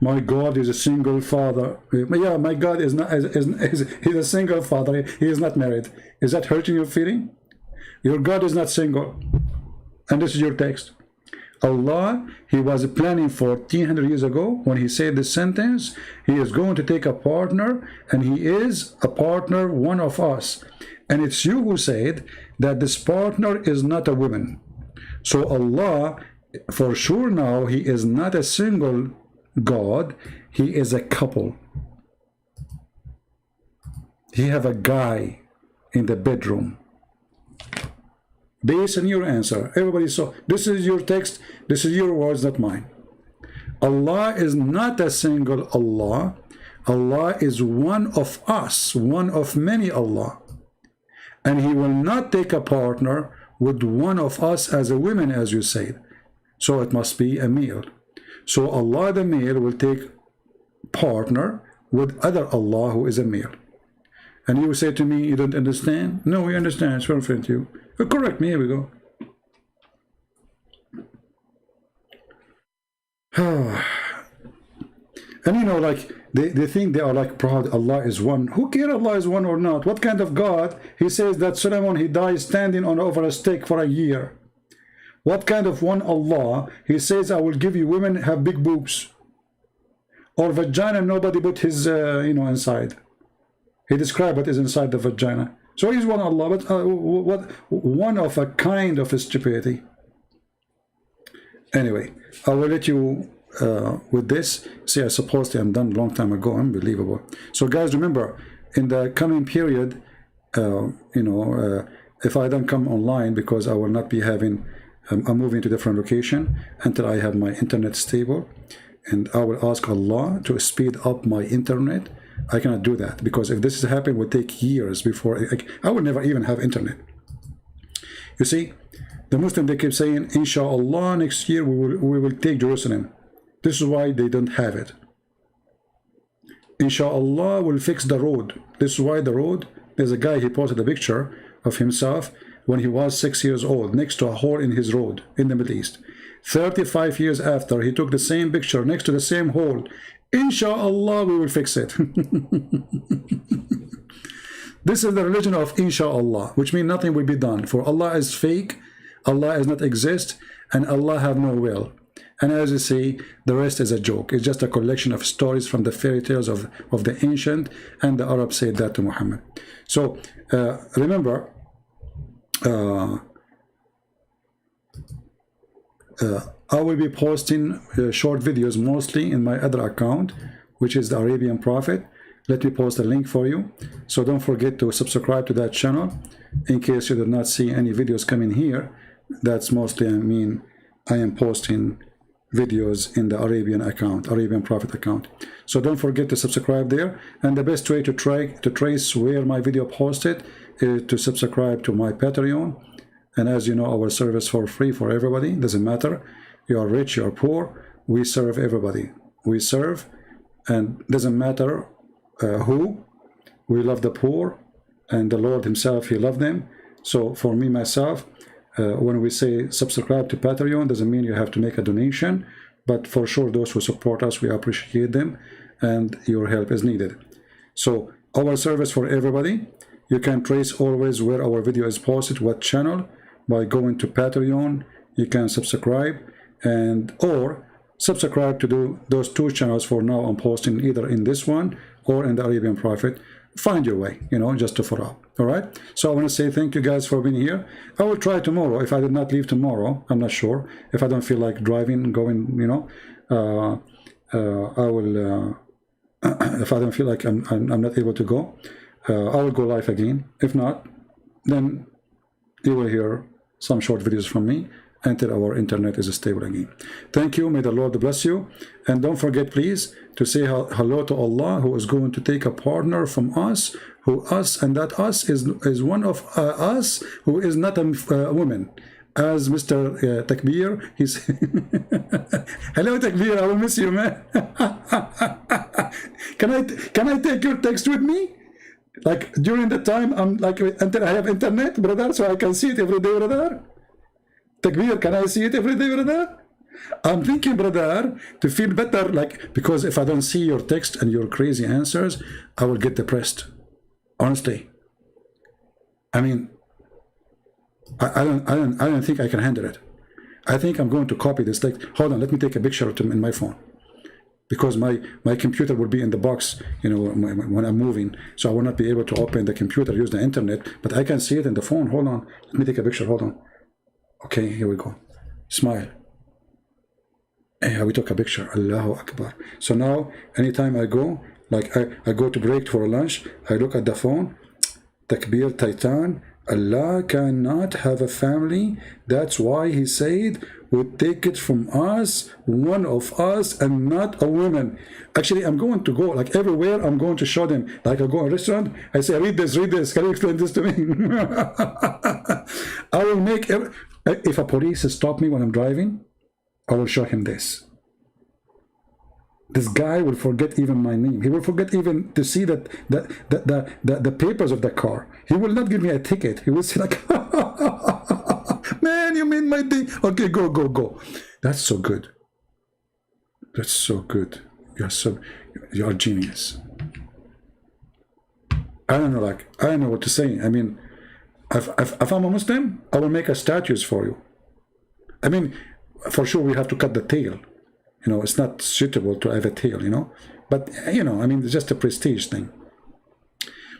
My God is a single father. Yeah, my God is not. He's a single father. He is not married. Is that hurting your feeling? Your God is not single. And this is your text. Allah, he was planning 1400 years ago when he said this sentence. He is going to take a partner, and he is a partner, one of us. And it's you who said that this partner is not a woman. So Allah, for sure now, he is not a single God, he is a couple. He have a guy in the bedroom. Based on your answer, everybody saw. This is your text, this is your words, not mine. Allah is not a single Allah. Allah is one of us, one of many Allah. And he will not take a partner with one of us as a woman, as you said. So it must be a male. So Allah the male will take partner with other Allah who is a male. And you will say to me, you don't understand? No, we understand. It's perfect to you. Correct me. Here we go. And like they think they are like proud Allah is one. Who cares Allah is one or not? What kind of God? He says that Solomon, he died standing over a stake for a year. What kind of one Allah? He says, I will give you women have big boobs. Or vagina, nobody put his, inside. He described what is inside the vagina. So he's one Allah, but what one of a kind of a stupidity. Anyway, I will let you with this. See, I suppose I'm done a long time ago. Unbelievable. So guys, remember, in the coming period, if I don't come online, because I will not be having, I'm moving to different location until I have my internet stable, and I will ask Allah to speed up my internet. I cannot do that, because if this is happening, it will take years before I will never even have internet. You see, the Muslim, they keep saying, inshallah, next year we will take Jerusalem. This is why they don't have it. Inshallah, we'll fix the road. This is why the road, there's a guy, he posted a picture of himself when he was 6 years old, next to a hole in his road in the Middle East. 35 years after, he took the same picture next to the same hole. Inshallah, we will fix it. This is the religion of inshallah, which means nothing will be done. For Allah is fake, Allah does not exist, and Allah have no will. And as you see, the rest is a joke. It's just a collection of stories from the fairy tales of the ancient, and the Arabs said that to Muhammad. So remember, I will be posting short videos mostly in my other account, which is the Arabian Prophet. Let me post a link for you. So don't forget to subscribe to that channel in case you did not see any videos coming here. That's mostly, I am posting videos in the Arabian account, Arabian Prophet account. So don't forget to subscribe there. And the best way to trace where my video posted is to subscribe to my Patreon. And as you know, our service for free for everybody. Doesn't matter. You are rich, you are poor. We serve everybody. We serve, and doesn't matter who. We love the poor, and the Lord himself, he loved them. So for me, myself, when we say subscribe to Patreon, doesn't mean you have to make a donation, but for sure those who support us, we appreciate them, and your help is needed. So our service for everybody, you can trace always where our video is posted, what channel, by going to Patreon. You can subscribe, and or subscribe to do those two channels for now. I'm posting either in this one or in the Arabian Prophet. Find your way, you know, just to follow up. All right. So I want to say thank you guys for being here. I will try tomorrow. If I did not leave tomorrow, I'm not sure. If I don't feel like driving, going, you know, I will. If I don't feel like I'm not able to go, I will go live again. If not, then you will hear some short videos from me until our internet is stable again. Thank you. May the Lord bless you. And don't forget, please, to say hello to Allah, who is going to take a partner from us, and that us is one of us who is not a woman. As Mr. Takbir, he's hello Takbir, I will miss you, man. Can I take your text with me? Like during the time I'm like until I have internet, brother, so I can see it every day, brother. Takbir, can I see it every day, brother? I'm thinking, brother, to feel better, like, because if I don't see your text and your crazy answers, I will get depressed. Honestly. I mean, I don't think I can handle it. I think I'm going to copy this text. Hold on, let me take a picture of it in my phone. Because my computer will be in the box, you know, when I'm moving. So I will not be able to open the computer, use the internet, but I can see it in the phone. Hold on. Let me take a picture. Hold on. Okay, here we go. Smile. We took a picture. Allahu Akbar. So now, anytime I go, like I go to break for lunch, I look at the phone, Takbir Titan, Allah cannot have a family. That's why he said, would take it from us, one of us, and not a woman. Actually, I'm going to go, like everywhere, I'm going to show them. Like I go to a restaurant, I say, read this, can you explain this to me? I will make, if a police stop me when I'm driving, I will show him this. This guy will forget even my name. He will forget even to see that the papers of the car. He will not give me a ticket. He will say like, man, you made my day. Okay, go. That's so good. That's so good. You're a genius. I don't know, like, I don't know what to say. I mean, if I'm a Muslim, I will make a statues for you. I mean, for sure we have to cut the tail. You know, it's not suitable to have a tail, you know. But, you know, I mean, it's just a prestige thing.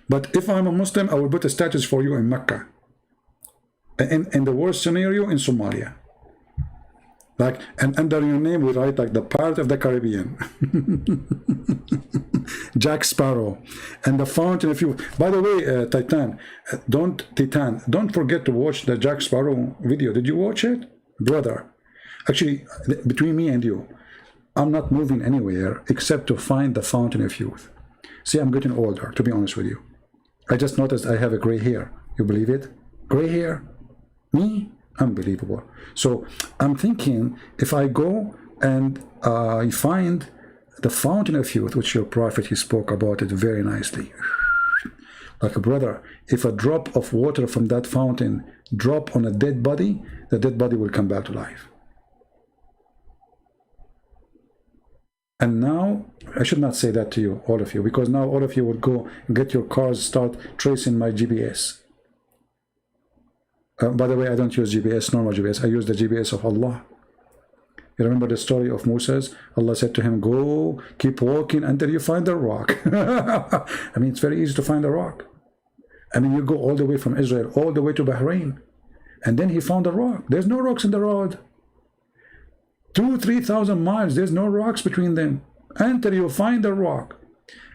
But if I'm a Muslim, I will put a statues for you in Mecca. In the worst scenario, in Somalia. Like, and under your name we write like the Pirate of the Caribbean. Jack Sparrow. And the fountain of youth. By the way, Titan, don't forget to watch the Jack Sparrow video. Did you watch it? Brother. Actually, between me and you, I'm not moving anywhere except to find the fountain of youth. See, I'm getting older, to be honest with you. I just noticed I have a gray hair. You believe it? Gray hair? Me? Unbelievable. So I'm thinking, if I go and I find the fountain of youth, which your prophet, he spoke about it very nicely. Like a brother, if a drop of water from that fountain drop on a dead body, the dead body will come back to life. And now, I should not say that to you, all of you, because now all of you will go get your cars, start tracing my GPS. By the way, I don't use GPS, normal GPS. I use the GPS of Allah. You remember the story of Moses? Allah said to him, go, keep walking until you find the rock. I mean, it's very easy to find a rock. I mean, you go all the way from Israel, all the way to Bahrain. And then he found a rock. There's no rocks in the road. 2,000-3,000 miles, there's no rocks between them until you find a rock.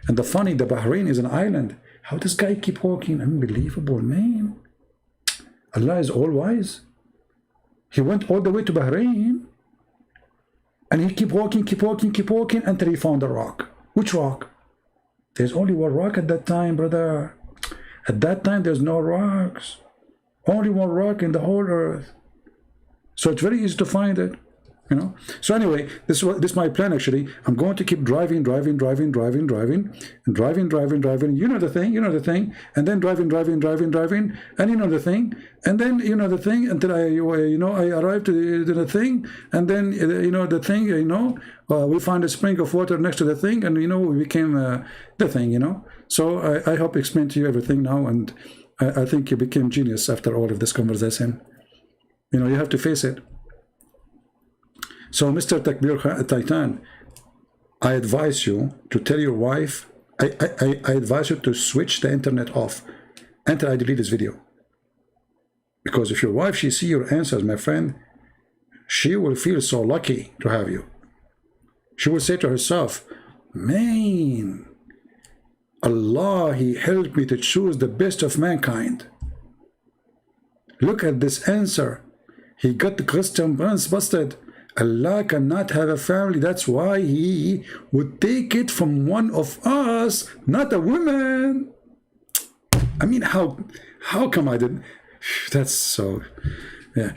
And the Bahrain is an island. How does guy keep walking? Unbelievable, man. Allah is all wise. He went all the way to Bahrain and he keep walking until he found a rock. Which rock? There's only one rock at that time, brother. At that time, there's no rocks. Only one rock in the whole earth. So it's very easy to find it. You know. So anyway, this is my plan. Actually, I'm going to keep driving. You know the thing, and then driving, and you know the thing, and then you know the thing until I arrive to the thing, and then the thing. We find a spring of water next to the thing, and we became the thing. So I hope I explained to you everything now, and I think you became genius after all of this conversation. You have to face it. So, Mr. Takbir Titan, I advise you to tell your wife, I advise you to switch the internet off until I delete this video. Because if your wife, she see your answers, my friend, she will feel so lucky to have you. She will say to herself, man, Allah, He helped me to choose the best of mankind. Look at this answer. He got the Christian prince busted. Allah cannot have a family. That's why He would take it from one of us, not a woman. I mean, how come I didn't? That's so... Yeah.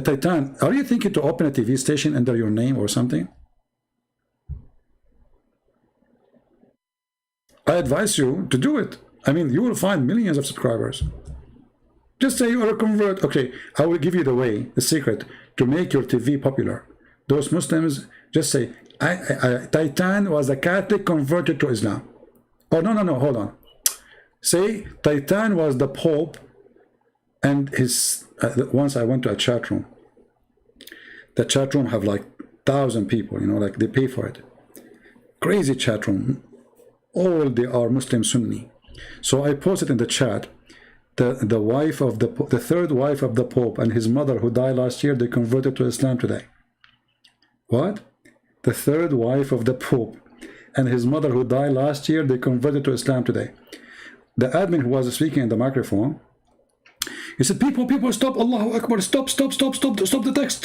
Titan, are you thinking to open a TV station under your name or something? I advise you to do it. I mean, you will find millions of subscribers. Just say you are a convert. Okay, I will give you the way, the secret to make your TV popular. Those Muslims, just say, Titan was a Catholic converted to Islam. Oh, no, hold on. Say, Titan was the Pope and his... once I went to a chat room. The chat room have like 1,000 people, you know, like they pay for it. Crazy chat room. All they are Muslim Sunni. So I posted in the chat, the wife of the third wife of the Pope and his mother who died last year, they converted to Islam today. What? The third wife of the Pope and his mother who died last year, they converted to Islam today. The admin who was speaking in the microphone, he said, people, stop, Allahu Akbar, stop the text,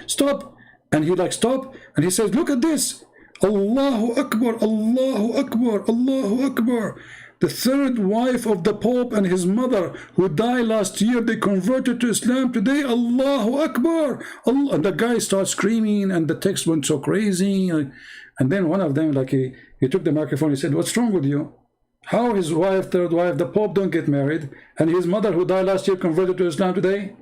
stop. And he like, stop, and he says, look at this, Allahu Akbar, Allahu Akbar, Allahu Akbar. The third wife of the Pope and his mother who died last year, they converted to Islam today, Allahu Akbar. Allah. And the guy starts screaming and the text went so crazy. And then one of them, like he took the microphone, he said, what's wrong with you? How his wife, third wife, the Pope don't get married, and his mother who died last year converted to Islam today?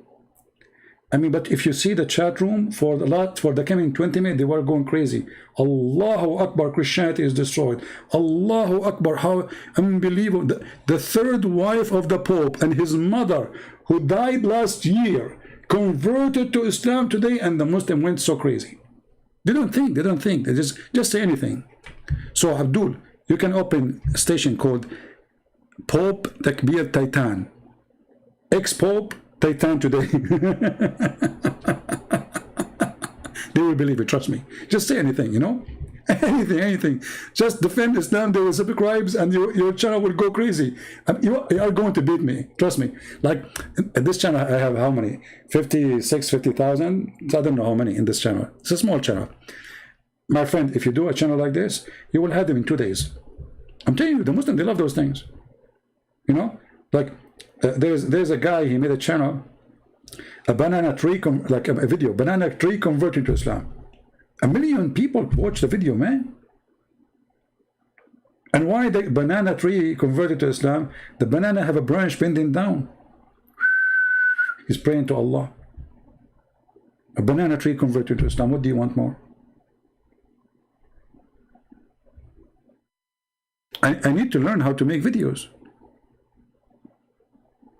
I mean, but if you see the chat room for the coming 20 minutes, they were going crazy. Allahu Akbar, Christianity is destroyed. Allahu Akbar, how unbelievable. The third wife of the Pope and his mother who died last year converted to Islam today, and the Muslim went so crazy. They don't think, they just say anything. So Abdul, you can open a station called Pope Takbir Titan. Ex-Pope Titan today. They will believe it, trust me. Just say anything, you know? Anything. Just defend Islam, they will subscribe and your channel will go crazy. You are going to beat me, trust me. Like, in this channel, I have how many? 50,000? I don't know how many in this channel. It's a small channel. My friend, if you do a channel like this, you will have them in 2 days. I'm telling you, the Muslims, they love those things. You know? Like, there's a guy, he made a channel, a banana tree, like a video, banana tree converted to Islam. 1 million people watch the video, man. And why the banana tree converted to Islam? The banana have a branch bending down. He's praying to Allah. A banana tree converted to Islam. What do you want more? I need to learn how to make videos.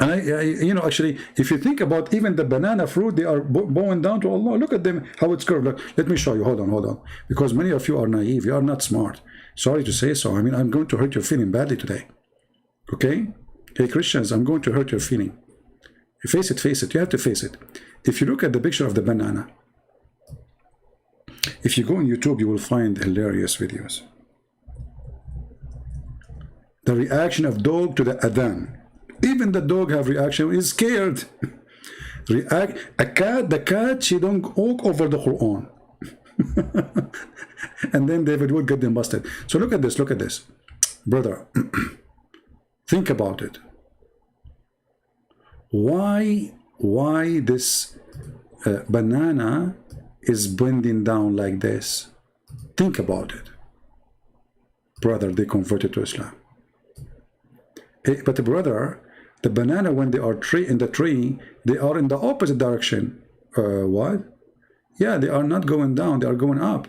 And you know, actually, if you think about even the banana fruit, they are bowing down to Allah. Look at them, how it's curved. Look, let me show you. Hold on. Because many of you are naive. You are not smart. Sorry to say so. I mean, I'm going to hurt your feeling badly today. Okay? Hey, Christians, I'm going to hurt your feeling. You face it. You have to face it. If you look at the picture of the banana, if you go on YouTube, you will find hilarious videos. The reaction of dog to the adhan. Even the dog have reaction, is scared. The cat, she don't walk over the Quran. And then David would get them busted. So look at this. Brother, think about it. Why this banana is bending down like this? Think about it. Brother, they converted to Islam. But brother, the banana, when they are in the tree, they are in the opposite direction. What? Yeah, they are not going down, they are going up.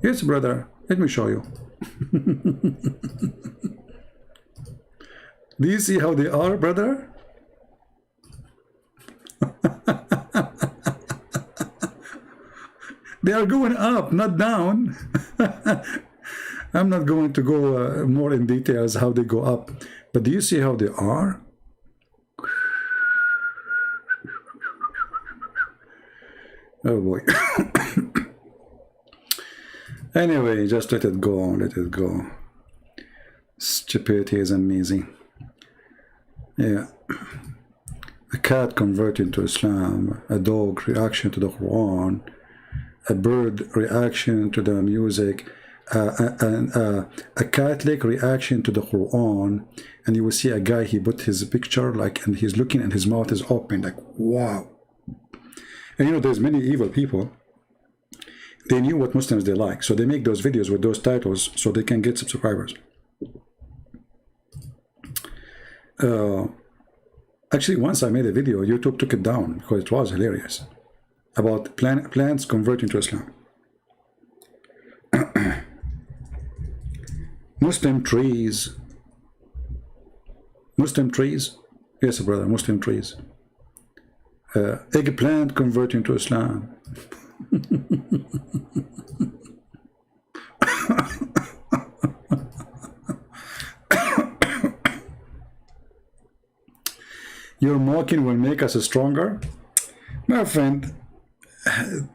Yes, brother, let me show you. Do you see how they are, brother? They are going up, not down. I'm not going to go more in details how they go up, but do you see how they are? Oh boy. Anyway, just let it go, let it go. Stupidity is amazing. Yeah. A cat converted to Islam, a dog reaction to the Quran, a bird reaction to the music, a Catholic reaction to the Quran, and you will see a guy, he put his picture like, and he's looking and his mouth is open like, wow. And you know, there's many evil people. They knew what Muslims they like, so they make those videos with those titles so they can get subscribers. Actually, once I made a video, YouTube took it down because it was hilarious about plants converting to Islam. Muslim trees. Muslim trees? Yes, brother, Muslim trees. Eggplant converting to Islam. Your mocking will make us stronger. My friend,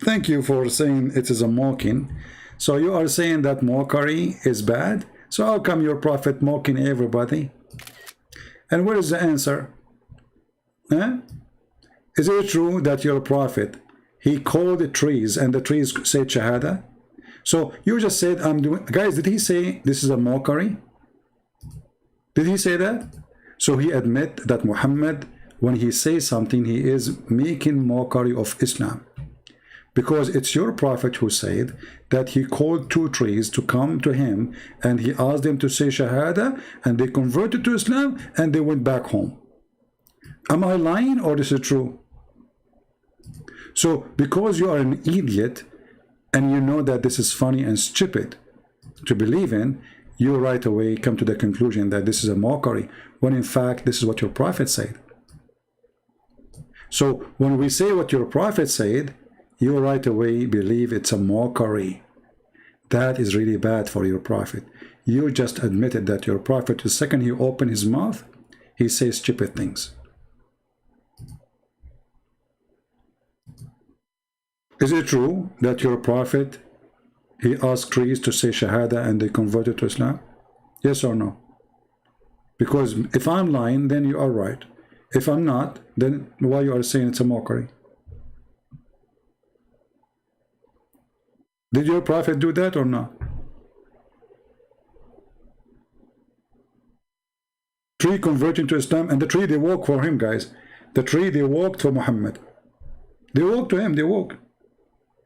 thank you for saying it is a mocking. So you are saying that mockery is bad? So how come your prophet mocking everybody? And where is the answer? Huh? Is it true that your prophet, he called the trees and the trees said Shahada? So you just said, I'm doing, guys, did he say this is a mockery? Did he say that? So he admit that Muhammad, when he says something, he is making mockery of Islam. Because it's your prophet who said that he called two trees to come to him and he asked them to say Shahada and they converted to Islam and they went back home. Am I lying or this is true? So because you are an idiot and you know that this is funny and stupid to believe in, you right away come to the conclusion that this is a mockery, when in fact this is what your prophet said. So when we say what your prophet said, you right away believe it's a mockery. That is really bad for your prophet. You just admitted that your prophet, the second he opened his mouth, he says stupid things. Is it true that your prophet, he asked trees to say Shahada and they converted to Islam? Yes or no? Because if I'm lying, then you are right. If I'm not, then why you are saying it's a mockery? Did your prophet do that or not? Tree converting to Islam, and the tree they walk for him, guys. The tree they walked for Muhammad. They walked to him, they walk.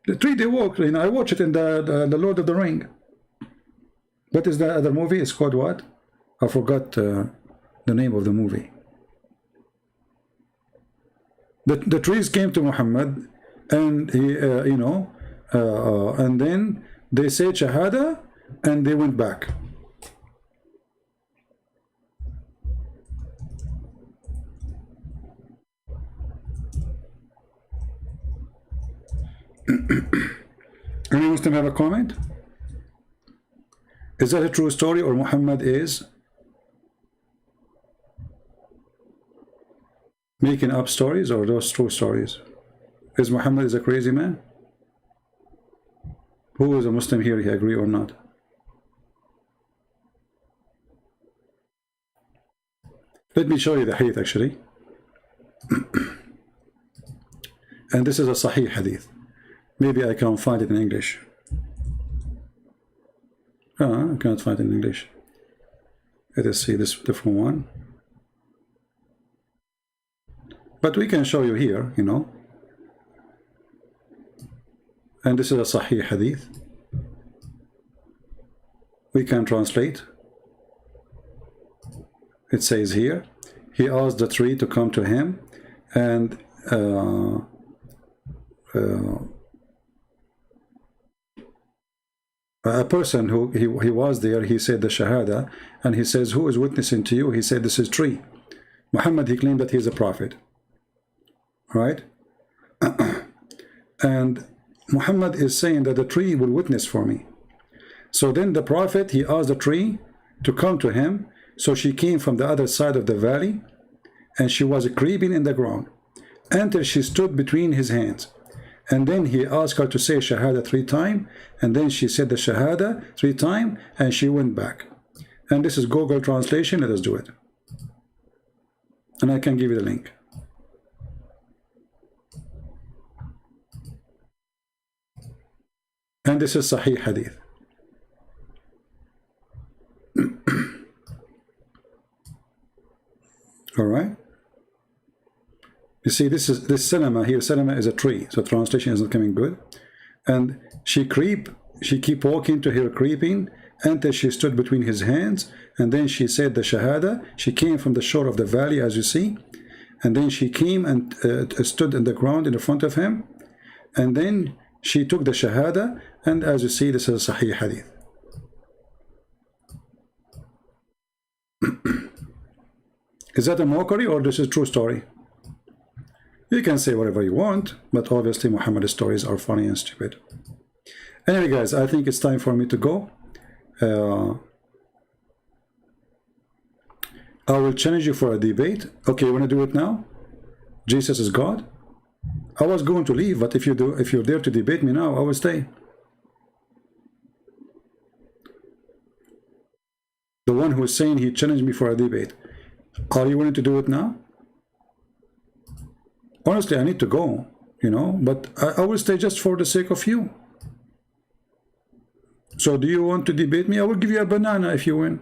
The tree they walked, you know, I watched it in the Lord of the Ring. What is the other movie? It's called what? I forgot the name of the movie. The trees came to Muhammad and he, you know, and then they said Shahada and they went back. Any Muslim have a comment? Is that a true story or Muhammad is making up stories, or those true stories? Is Muhammad is a crazy man? Who is a Muslim here, he agree or not? Let me show you the hadith actually. And this is a Sahih hadith. Maybe I can find it in English. I cannot find it in English. Let us see this different one. But we can show you here, you know. And this is a Sahih hadith. We can translate. It says here, he asked the tree to come to him, and a person who he was there, he said the Shahada, and he says, who is witnessing to you? He said, this is tree. Muhammad, he claimed that he is a prophet. Right? And Muhammad is saying that the tree will witness for me. So then the Prophet, he asked the tree to come to him. So she came from the other side of the valley, and she was creeping in the ground until she stood between his hands. And then he asked her to say Shahada 3 times, and then she said the Shahada 3 times, and she went back. And this is Google translation. Let us do it. And I can give you the link. And this is Sahih Hadith. All right. You see, this cinema here. Cinema is a tree, so translation isn't coming good. And she keep walking to her creeping until she stood between his hands, and then she said the Shahada. She came from the shore of the valley, as you see, and then she came and stood in the ground in front of him, and then she took the Shahada, and as you see, this is a Sahih Hadith. Is that a mockery or this is a true story? You can say whatever you want, but obviously Muhammad's stories are funny and stupid. Anyway, guys, I think it's time for me to go. I will challenge you for a debate. Okay, you want to do it now? Jesus is God? I was going to leave, but if you're there to debate me now, I will stay. The one who is saying he challenged me for a debate. Are you willing to do it now? Honestly, I need to go, you know, but I will stay just for the sake of you. So do you want to debate me? I will give you a banana if you win.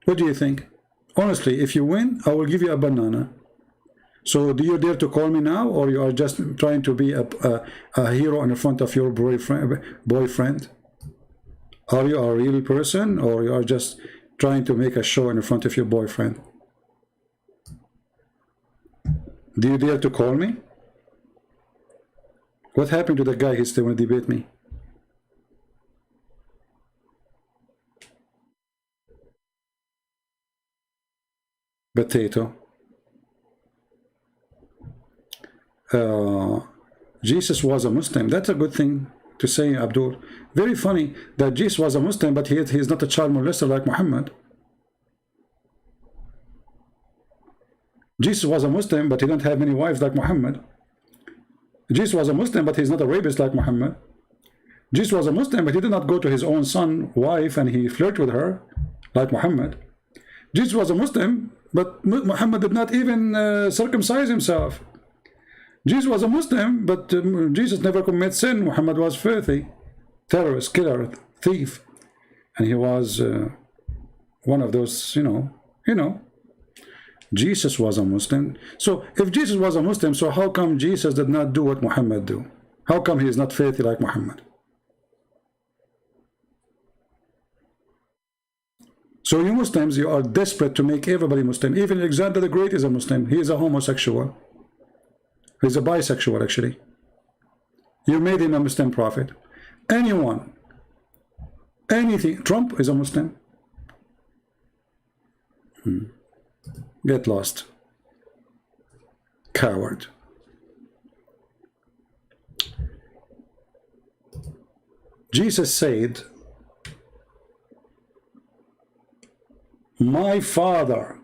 What do you think? Honestly, if you win, I will give you a banana. So do you dare to call me now, or you are just trying to be a hero in front of your boyfriend? Are you a real person, or you are just trying to make a show in front of your boyfriend? Do you dare to call me? What happened to the guy who still want to debate me? Potato. Jesus was a Muslim. That's a good thing to say, Abdul. Very funny that Jesus was a Muslim, but he is not a child molester like Muhammad. Jesus was a Muslim, but he didn't have many wives like Muhammad. Jesus was a Muslim, but he's not a rapist like Muhammad. Jesus was a Muslim, but he did not go to his own son's wife and he flirted with her like Muhammad. Jesus was a Muslim, but Muhammad did not even circumcise himself. Jesus was a Muslim, but Jesus never committed sin. Muhammad was filthy, terrorist, killer, thief, and he was one of those, you know. Jesus was a Muslim. So if Jesus was a Muslim, so how come Jesus did not do what Muhammad do? How come he is not filthy like Muhammad? So you Muslims, you are desperate to make everybody Muslim. Even Alexander the Great is a Muslim. He is a homosexual. He's a bisexual, actually. You made him a Muslim prophet. Anyone, anything. Trump is a Muslim. Get lost. Coward. Jesus said, my Father.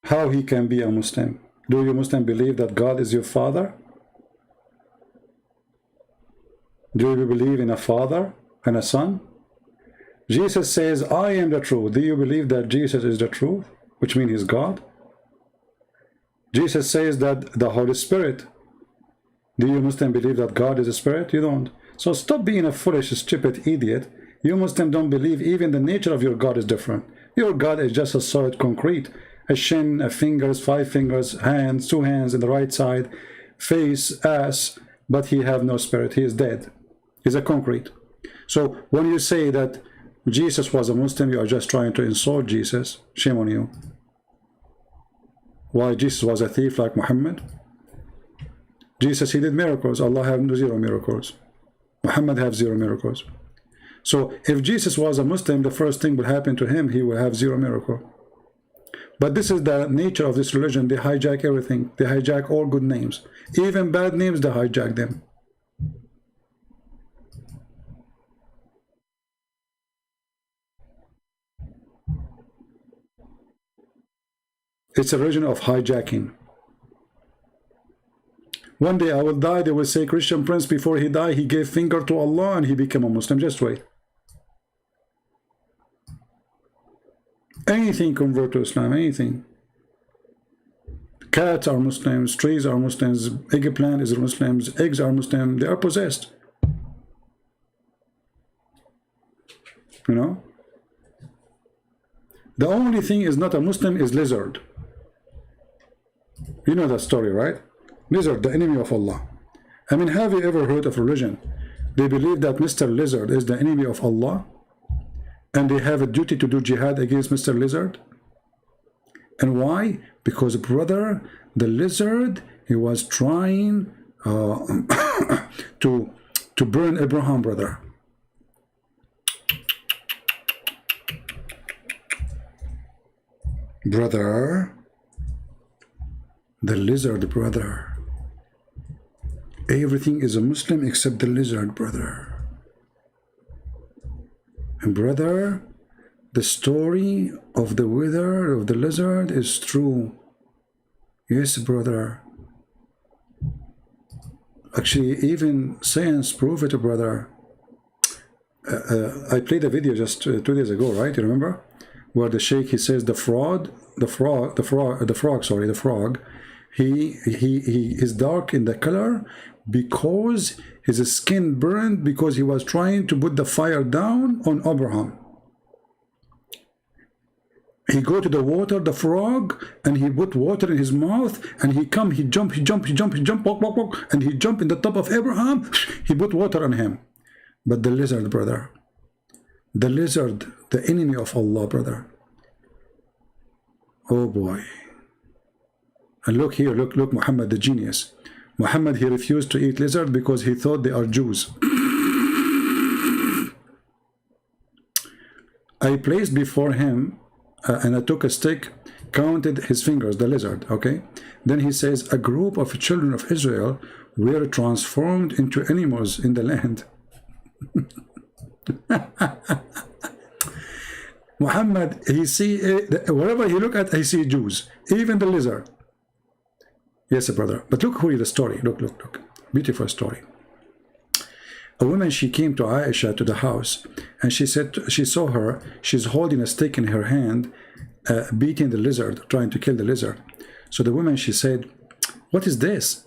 How he can be a Muslim? Do you Muslim believe that God is your father? Do you believe in a father and a son? Jesus says, I am the truth. Do you believe that Jesus is the truth, which means he's God? Jesus says that the Holy Spirit. Do you Muslim believe that God is a spirit? You don't. So stop being a foolish, stupid idiot. You Muslim don't believe even the nature of your God is different. Your God is just a solid concrete. A shin, a fingers, 5 fingers, hands, 2 hands in the right side, face, ass, but he have no spirit. He is dead. He's a concrete. So when you say that Jesus was a Muslim, you are just trying to insult Jesus. Shame on you. Why Jesus was a thief like Muhammad? Jesus, he did miracles. Allah have 0 miracles. Muhammad have 0 miracles. So if Jesus was a Muslim, the first thing will happen to him, he will have 0 miracle. But this is the nature of this religion. They hijack everything. They hijack all good names. Even bad names, they hijack them. It's a religion of hijacking. One day I will die, they will say Christian Prince, before he died, he gave finger to Allah and he became a Muslim. Just wait. Anything convert to Islam, anything. Cats are Muslims, trees are Muslims, eggplant is Muslims, eggs are Muslim, they are possessed. You know? The only thing is not a Muslim is lizard. You know that story, right? Lizard, the enemy of Allah. I mean, have you ever heard of religion? They believe that Mr. Lizard is the enemy of Allah, and they have a duty to do jihad against Mr. Lizard. And why? Because, brother, the lizard, he was trying to burn Abraham, brother. Brother, the lizard, brother. Everything is a Muslim except the lizard, brother. And brother, the story of the wither of the lizard is true. Yes, brother. Actually, even science prove it, brother. I played a video just 2 days ago, right? You remember? Where the sheikh, he says the frog, he is dark in the color because his skin burned because he was trying to put the fire down on Abraham. He go to the water, the frog, and he put water in his mouth, and he jump, walk, and he jump in the top of Abraham. He put water on him. But the lizard, brother, the lizard, the enemy of Allah, brother. Oh boy. And look here, look, Muhammad, the genius. Muhammad, he refused to eat lizard because he thought they are Jews. I placed before him, and I took a stick, counted his fingers, the lizard, okay? Then he says, a group of children of Israel were transformed into animals in the land. Muhammad, he see, wherever he look at, he see Jews, even the lizard. Yes, brother. But look who the story. Look. Beautiful story. A woman, she came to Aisha to the house, and she said, she saw her, she's holding a stick in her hand, beating the lizard, trying to kill the lizard. So the woman, she said, what is this?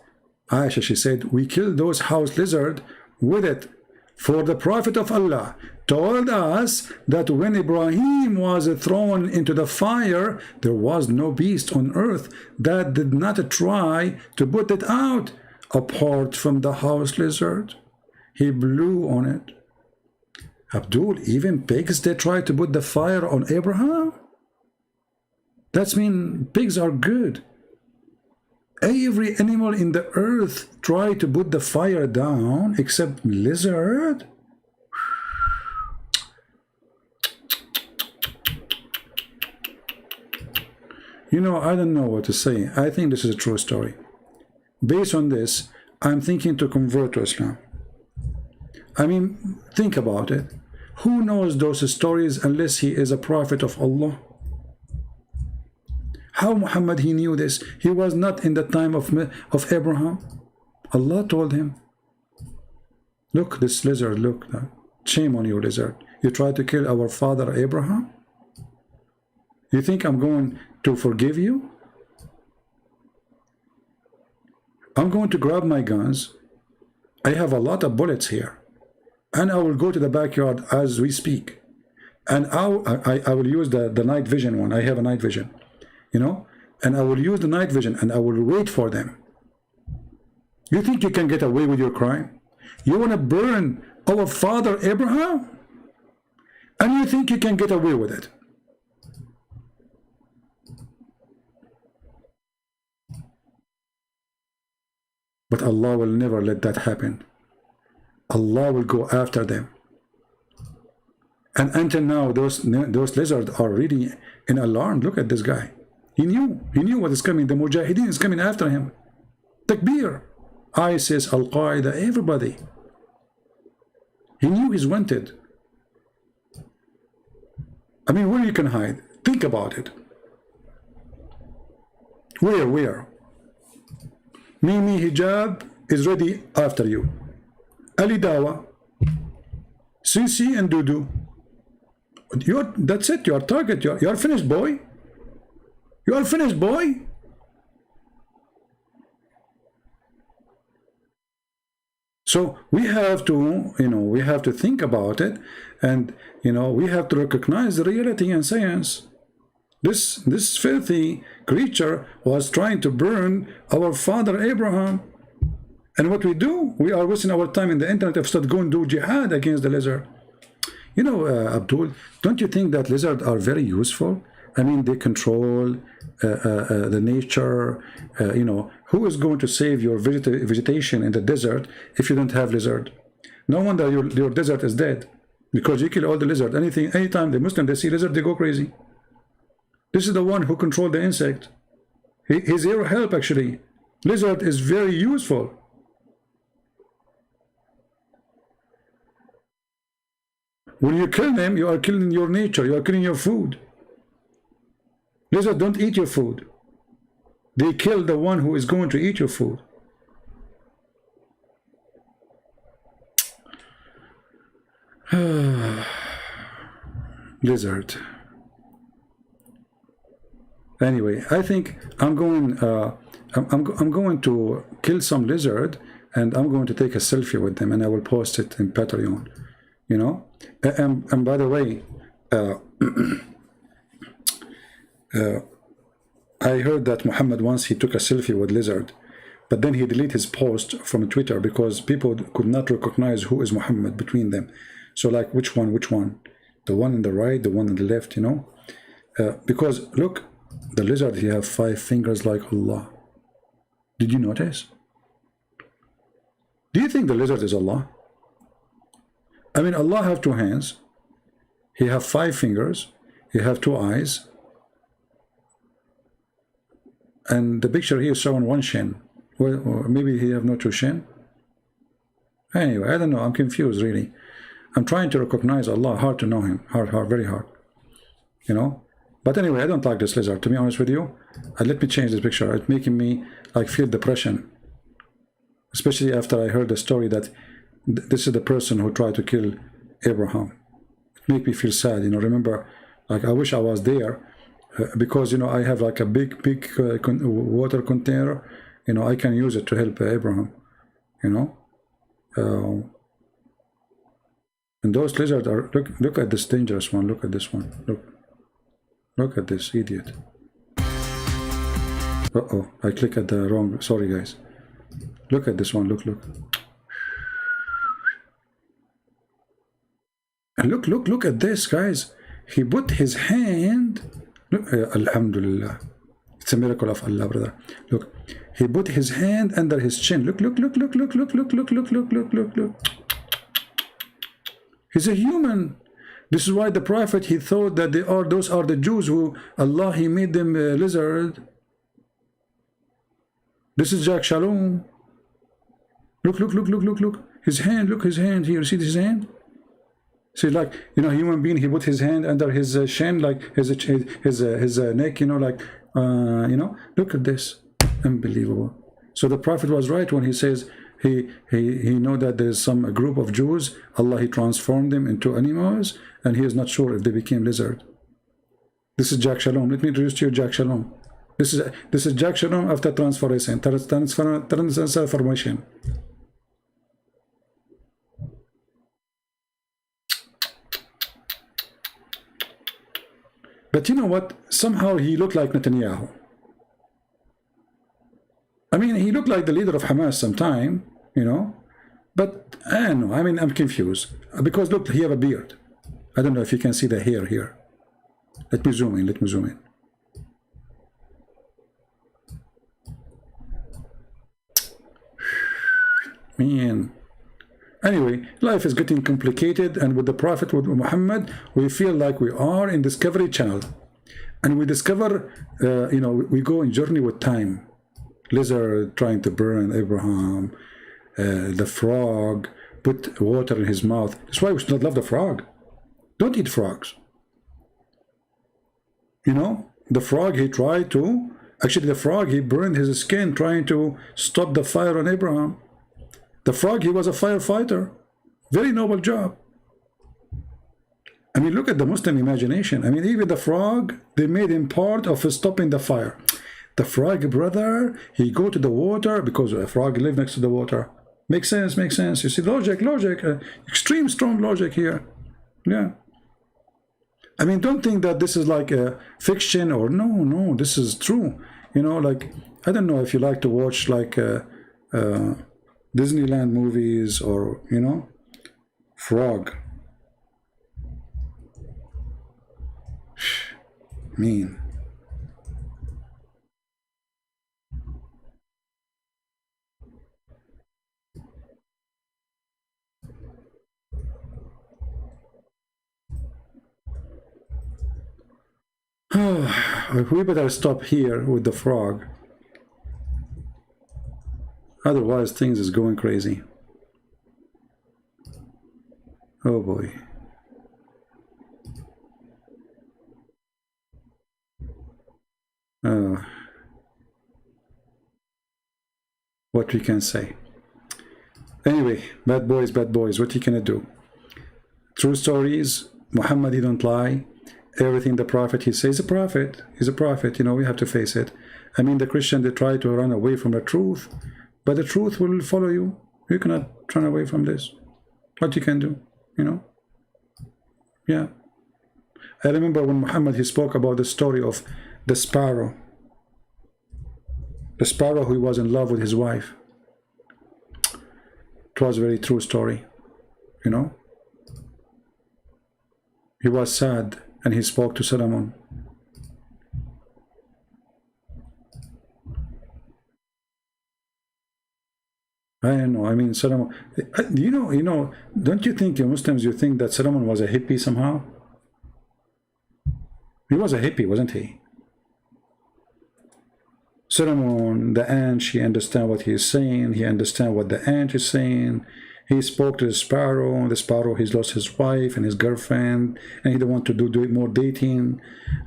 Aisha, she said, we killed those house lizard with it. For the Prophet of Allah told us that when Ibrahim was thrown into the fire, there was no beast on earth that did not try to put it out, apart from the house lizard. He blew on it. Abdul, even pigs, they try to put the fire on Abraham? That means pigs are good. Every animal in the earth try to put the fire down except lizard. You know, I don't know what to say. I think this is a true story. Based on this, I'm thinking to convert to Islam. I mean, think about it. Who knows those stories unless he is a prophet of Allah? How Muhammad, he knew this? He was not in the time of Abraham. Allah told him. Look, this lizard, look. Shame on you, lizard. You tried to kill our father Abraham? You think I'm going to forgive you? I'm going to grab my guns. I have a lot of bullets here. And I will go to the backyard as we speak. And I will use the night vision one. I have a night vision. You know, and I will use the night vision and I will wait for them. You think you can get away with your crime? You want to burn our father Abraham? And you think you can get away with it? But Allah will never let that happen. Allah will go after them. And until now, those lizards are really in alarm. Look at this guy. He knew what is coming. The Mujahideen is coming after him. Takbir. ISIS, Al-Qaeda, everybody. He knew he's wanted. I mean, where you can hide? Think about it. Where? Mimi Hijab is ready after you. Ali Dawa, Sisi and Dudu. That's it. You are target. You are finished, boy. You are finished, boy. So we have to, we have to think about it, and we have to recognize the reality and science. This filthy creature was trying to burn our father Abraham, and what we do, we are wasting our time in the internet if start going to do jihad against the lizard. Abdul, don't you think that lizards are very useful? I mean, they control the nature. Who is going to save your vegetation in the desert if you don't have lizard? No wonder your desert is dead, because you kill all the lizard. Anytime the Muslim they see lizard, they go crazy. This is the one who controls the insect. He's here help actually. Lizard is very useful. When you kill them, you are killing your nature. You are killing your food. Lizards don't eat your food. They kill the one who is going to eat your food. Lizard. Anyway, I think I'm going to kill some lizard, and I'm going to take a selfie with them, and I will post it in Patreon. And by the way, I heard that Muhammad once he took a selfie with lizard, but then he deleted his post from Twitter because people could not recognize who is Muhammad between them. So like, which one? The one on the right, the one on the left, because look, the lizard, he have 5 fingers like Allah. Did you notice? Do you think the lizard is Allah? I mean, Allah have 2 hands. He have 5 fingers. He have 2 eyes. And the picture here is showing 1 shin. Well, or maybe he have no 2 shin. Anyway, I don't know. I'm confused, really. I'm trying to recognize Allah. Hard to know him. Hard, very hard. But anyway, I don't like this lizard, to be honest with you. Let me change this picture. It's making me like feel depression. Especially after I heard the story that this is the person who tried to kill Abraham. It made me feel sad, remember, like I wish I was there, because, I have like a big water container, I can use it to help Abraham, and those lizards are, look at this dangerous one, look at this one, look at this idiot. Uh-oh, I clicked at the wrong, sorry guys. Look at this one, look. And look at this, guys. He put his hand, look, Alhamdulillah. It's a miracle of Allah, brother. Look, he put his hand under his chin. Look. He's a human. This is why the Prophet, he thought that those are the Jews who Allah, he made them a lizard. This is Jack Shalom. Look. His hand, look, his hand here. See his hand? See, like, human being, he put his hand under his shin, like his neck, look at this. Unbelievable. So the Prophet was right when he says he know that there's a group of Jews, Allah, he transformed them into animals, and he is not sure if they became lizard. This is Jack Shalom. Let me introduce to you Jack Shalom. This is Jack Shalom after transformation. But you know what? Somehow he looked like Netanyahu. I mean, he looked like the leader of Hamas sometime, But I don't know. I mean, I'm confused. Because look, he have a beard. I don't know if you can see the hair here. Let me zoom in. Man. Anyway, life is getting complicated, and with the Prophet, with Muhammad, we feel like we are in Discovery Channel. And we discover, you know, we go in journey with time. Lizard trying to burn Abraham, the frog put water in his mouth. That's why we should not love the frog. Don't eat frogs. You know, the frog, he tried to, actually the frog, he burned his skin trying to stop the fire on Abraham. The frog, he was a firefighter. Very noble job. I mean, look at the Muslim imagination. I mean, even the frog, they made him part of stopping the fire. The frog, brother, he go to the water because a frog live next to the water. Makes sense, makes sense. You see, logic, extreme strong logic here. Yeah. I mean, don't think that this is like a fiction or no, this is true. You know, like, I don't know if you like to watch like Disneyland movies or, you know, frog. Mean. We better stop here with the frog. Otherwise, things is going crazy. Oh boy. What we can say. Anyway, bad boys, what you gonna do? True stories, Muhammad, he don't lie. Everything the prophet, he says, he's a prophet, you know, we have to face it. I mean, the Christian, they try to run away from the truth, but the truth will follow you. You cannot run away from this. What you can do, you know? Yeah. I remember when Muhammad, he spoke about the story of the sparrow. The sparrow who was in love with his wife. It was a very true story, you know? He was sad and he spoke to Solomon. I don't know, I mean, Solomon, you know, don't you think, you Muslims, you think that Solomon was a hippie somehow? He was a hippie, wasn't he? Solomon, the ant, she understand what he is saying. He understand what the ant is saying. He spoke to the sparrow. The sparrow, he's lost his wife and his girlfriend, and he don't want to do more dating.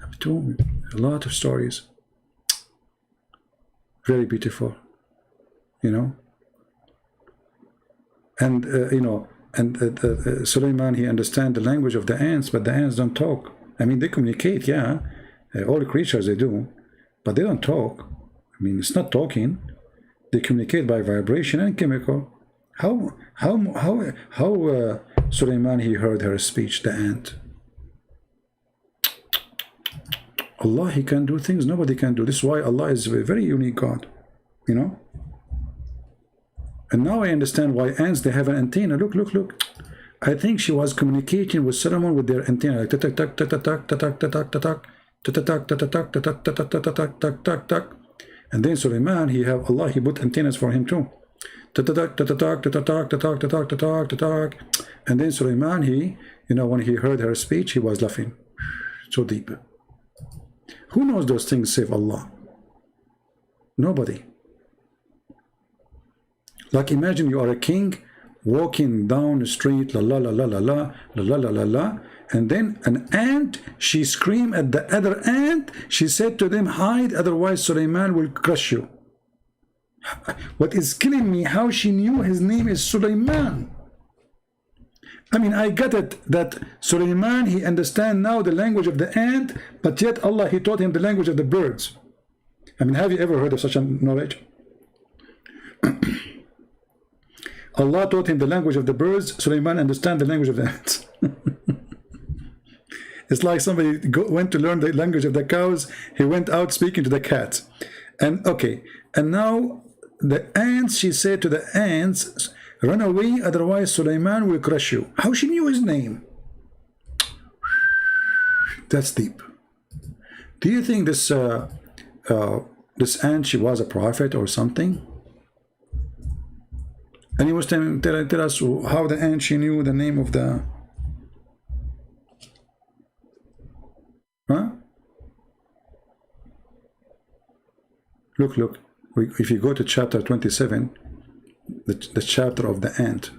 I've told a lot of stories. Very beautiful, you know. And you know, and Suleiman, he understand the language of the ants, but the ants don't talk. I mean, they communicate, yeah. All creatures, they do, but they don't talk. I mean, it's not talking. They communicate by vibration and chemical. How Suleiman, he heard her speech, the ant. Allah, he can do things nobody can do. This is why Allah is a very unique God, you know. And now I understand why ants, they have an antenna. Look. I think she was communicating with Solomon with their antenna, like tak tak tak tak tak tak tak tak tak tak tak tak tak tak tak tak. And then Suleiman, he have Allah, he put antennas for him too. And then Suleiman, he, you know, when he heard her speech, he was laughing so deep. Who knows those things save Allah? Nobody. Like, imagine you are a king walking down the street, la la la la la la la la la la, and then an ant, she screamed at the other ant. She said to them, hide, otherwise Suleiman will crush you. What is killing me, how she knew his name is Suleiman. I mean, I get it that Suleiman, he understand now the language of the ant, but yet Allah, he taught him the language of the birds. I mean, have you ever heard of such a knowledge? Allah taught him the language of the birds. Suleiman understand the language of the ants. It's like somebody went to learn the language of the cows. He went out speaking to the cats. And okay, and now the ants, she said to the ants, run away, otherwise Suleiman will crush you. How she knew his name? That's deep. Do you think this this ant, she was a prophet or something? And he was telling tell us how the ant, she knew the name of the... Huh? Look. If you go to chapter 27, the chapter of the ant.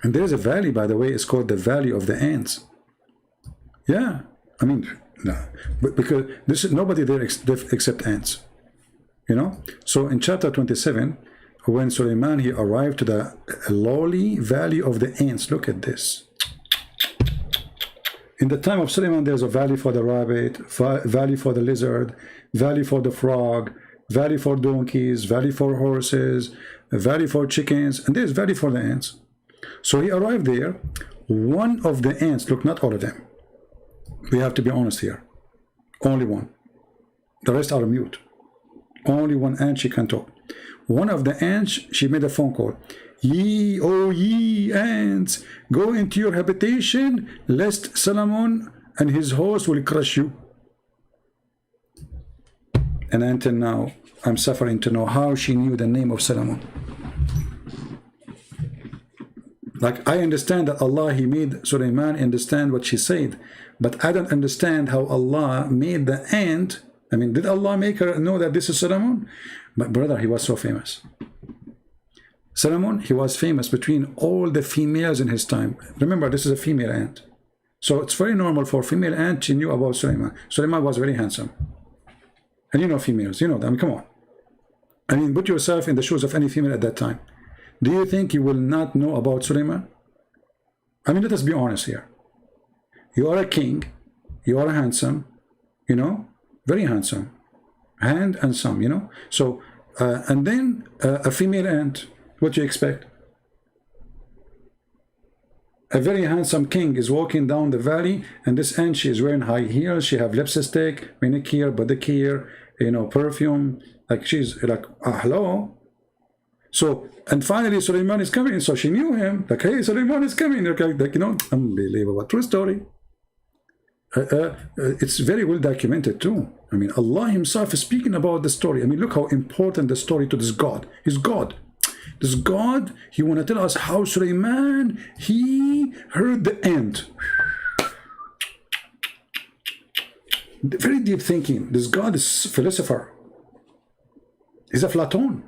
And there's a valley, by the way, it's called the Valley of the Ants. Yeah, I mean, no, but because this is nobody there except ants, you know. So in chapter 27, when Suleiman he arrived to the lowly Valley of the Ants, look at this. In the time of Suleiman, there's a valley for the rabbit, valley for the lizard, valley for the frog, valley for donkeys, valley for horses, a valley for chickens, and there's valley for the ants. So he arrived there. One of the ants, look, not all of them. We have to be honest here. Only one. The rest are mute. Only one ant she can talk. One of the ants, she made a phone call. Ye, oh ye ants, go into your habitation, lest Solomon and his host will crush you. And until now, I'm suffering to know how she knew the name of Solomon. Like, I understand that Allah, he made Suleiman understand what she said, but I don't understand how Allah made the ant. I mean, did Allah make her know that this is Solomon? But brother, he was so famous. Solomon, he was famous between all the females in his time. Remember, this is a female ant. So it's very normal for female ant, she knew about Suleiman. Suleiman was very handsome. And you know females, you know them, come on. I mean, put yourself in the shoes of any female at that time. Do you think you will not know about Suleiman? I mean, let us be honest here. You are a king, you are handsome, you know, very handsome, hand and some, you know. So, and then a female ant, what do you expect? A very handsome king is walking down the valley, and this ant, she is wearing high heels, she have lipstick, manicure, pedicure, you know, perfume, like she's like, hello. So, and finally Suleiman is coming, so she knew him, like, hey, Suleiman is coming, like, you know, unbelievable, true story. It's very well documented too. I mean, Allah himself is speaking about the story. I mean, look how important the story to this God. He's God. This God, he want to tell us how Suleiman, he heard the ant. Very deep thinking. This God is a philosopher. He's a Platon.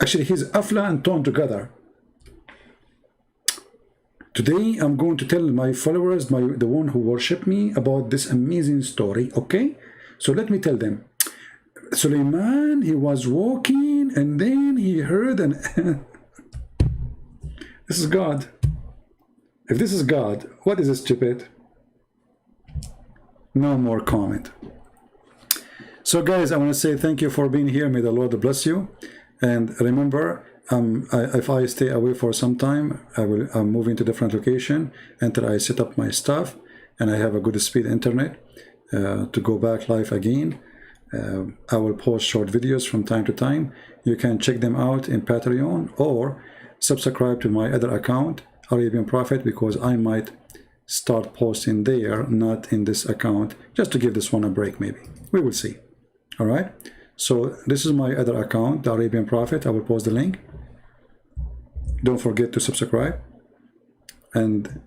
Actually, he's Afla and Ton together. Today, I'm going to tell my followers, the one who worship me, about this amazing story, okay? So let me tell them. Suleiman, he was walking, and then he heard an... This is God. If this is God, what is stupid? No more comment. So guys, I want to say thank you for being here. May the Lord bless you. And remember, if I stay away for some time, I'm moving to different location until I set up my stuff and I have a good speed internet to go back live again. I will post short videos from time to time. You can check them out in Patreon or subscribe to my other account, Arabian Prophet, because I might start posting there, not in this account, just to give this one a break maybe. We will see. All right. So this is my other account, the Arabian Prophet. I will post the link. Don't forget to subscribe and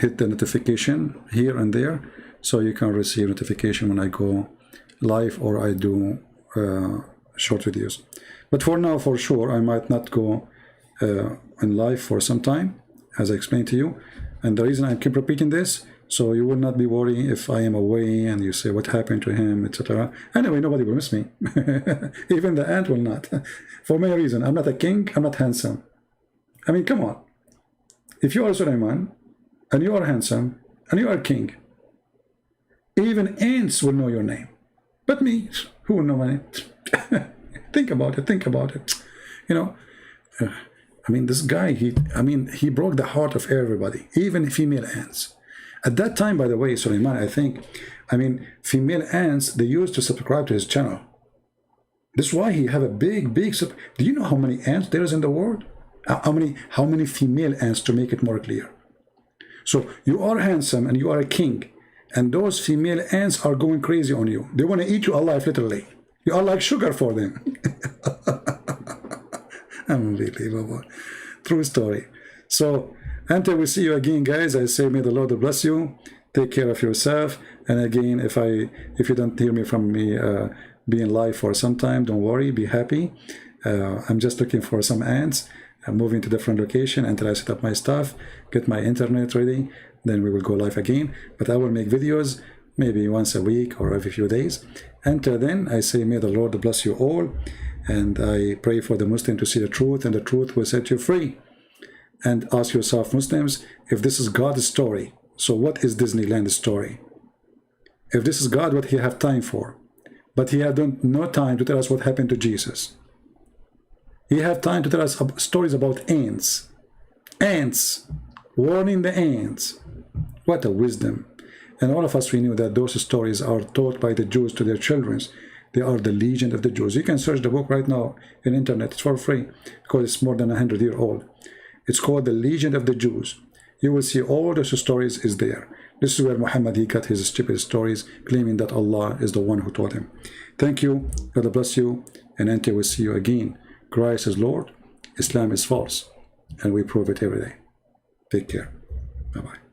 hit the notification here and there so you can receive notification when I go live or I do short videos. But for now, for sure, I might not go in live for some time, as I explained to you. And the reason I keep repeating this, so you will not be worried if I am away and you say what happened to him, etc. Anyway, nobody will miss me. Even the ant will not. For many reasons. I'm not a king, I'm not handsome. I mean, come on. If you are Suleiman, and you are handsome, and you are king, even ants will know your name. But me, who will know my name? Think about it, think about it. You know, I mean, this guy, he broke the heart of everybody, even female ants. At that time, by the way, Suleiman, I mean, female ants, they used to subscribe to his channel. This is why he have a big, do you know how many ants there is in the world? How many female ants, to make it more clear? So you are handsome and you are a king, and those female ants are going crazy on you. They want to eat you alive, literally. You are like sugar for them. Unbelievable. True story. So until we see you again, guys, I say may the Lord bless you. Take care of yourself. And again, if you don't hear me from me being live for some time, don't worry, be happy. I'm just looking for some ants. I'm moving to different location until I set up my stuff, get my internet ready, then we will go live again. But I will make videos maybe once a week or every few days. Until then, I say may the Lord bless you all, and I pray for the Muslim to see the truth, and the truth will set you free. And ask yourself, Muslims, if this is God's story, so what is Disneyland's story? If this is God, what he have time for? But he had no time to tell us what happened to Jesus. He had time to tell us stories about ants. Ants. Warning the ants. What a wisdom. And all of us, we knew that those stories are taught by the Jews to their children. They are the legend of the Jews. You can search the book right now in internet. It's for free because it's more than 100 years old. It's called the Legend of the Jews. You will see all those stories is there. This is where Muhammad, he got his stupid stories, claiming that Allah is the one who taught him. Thank you. God bless you. And until we see you again. Christ is Lord, Islam is false, and we prove it every day. Take care. Bye-bye.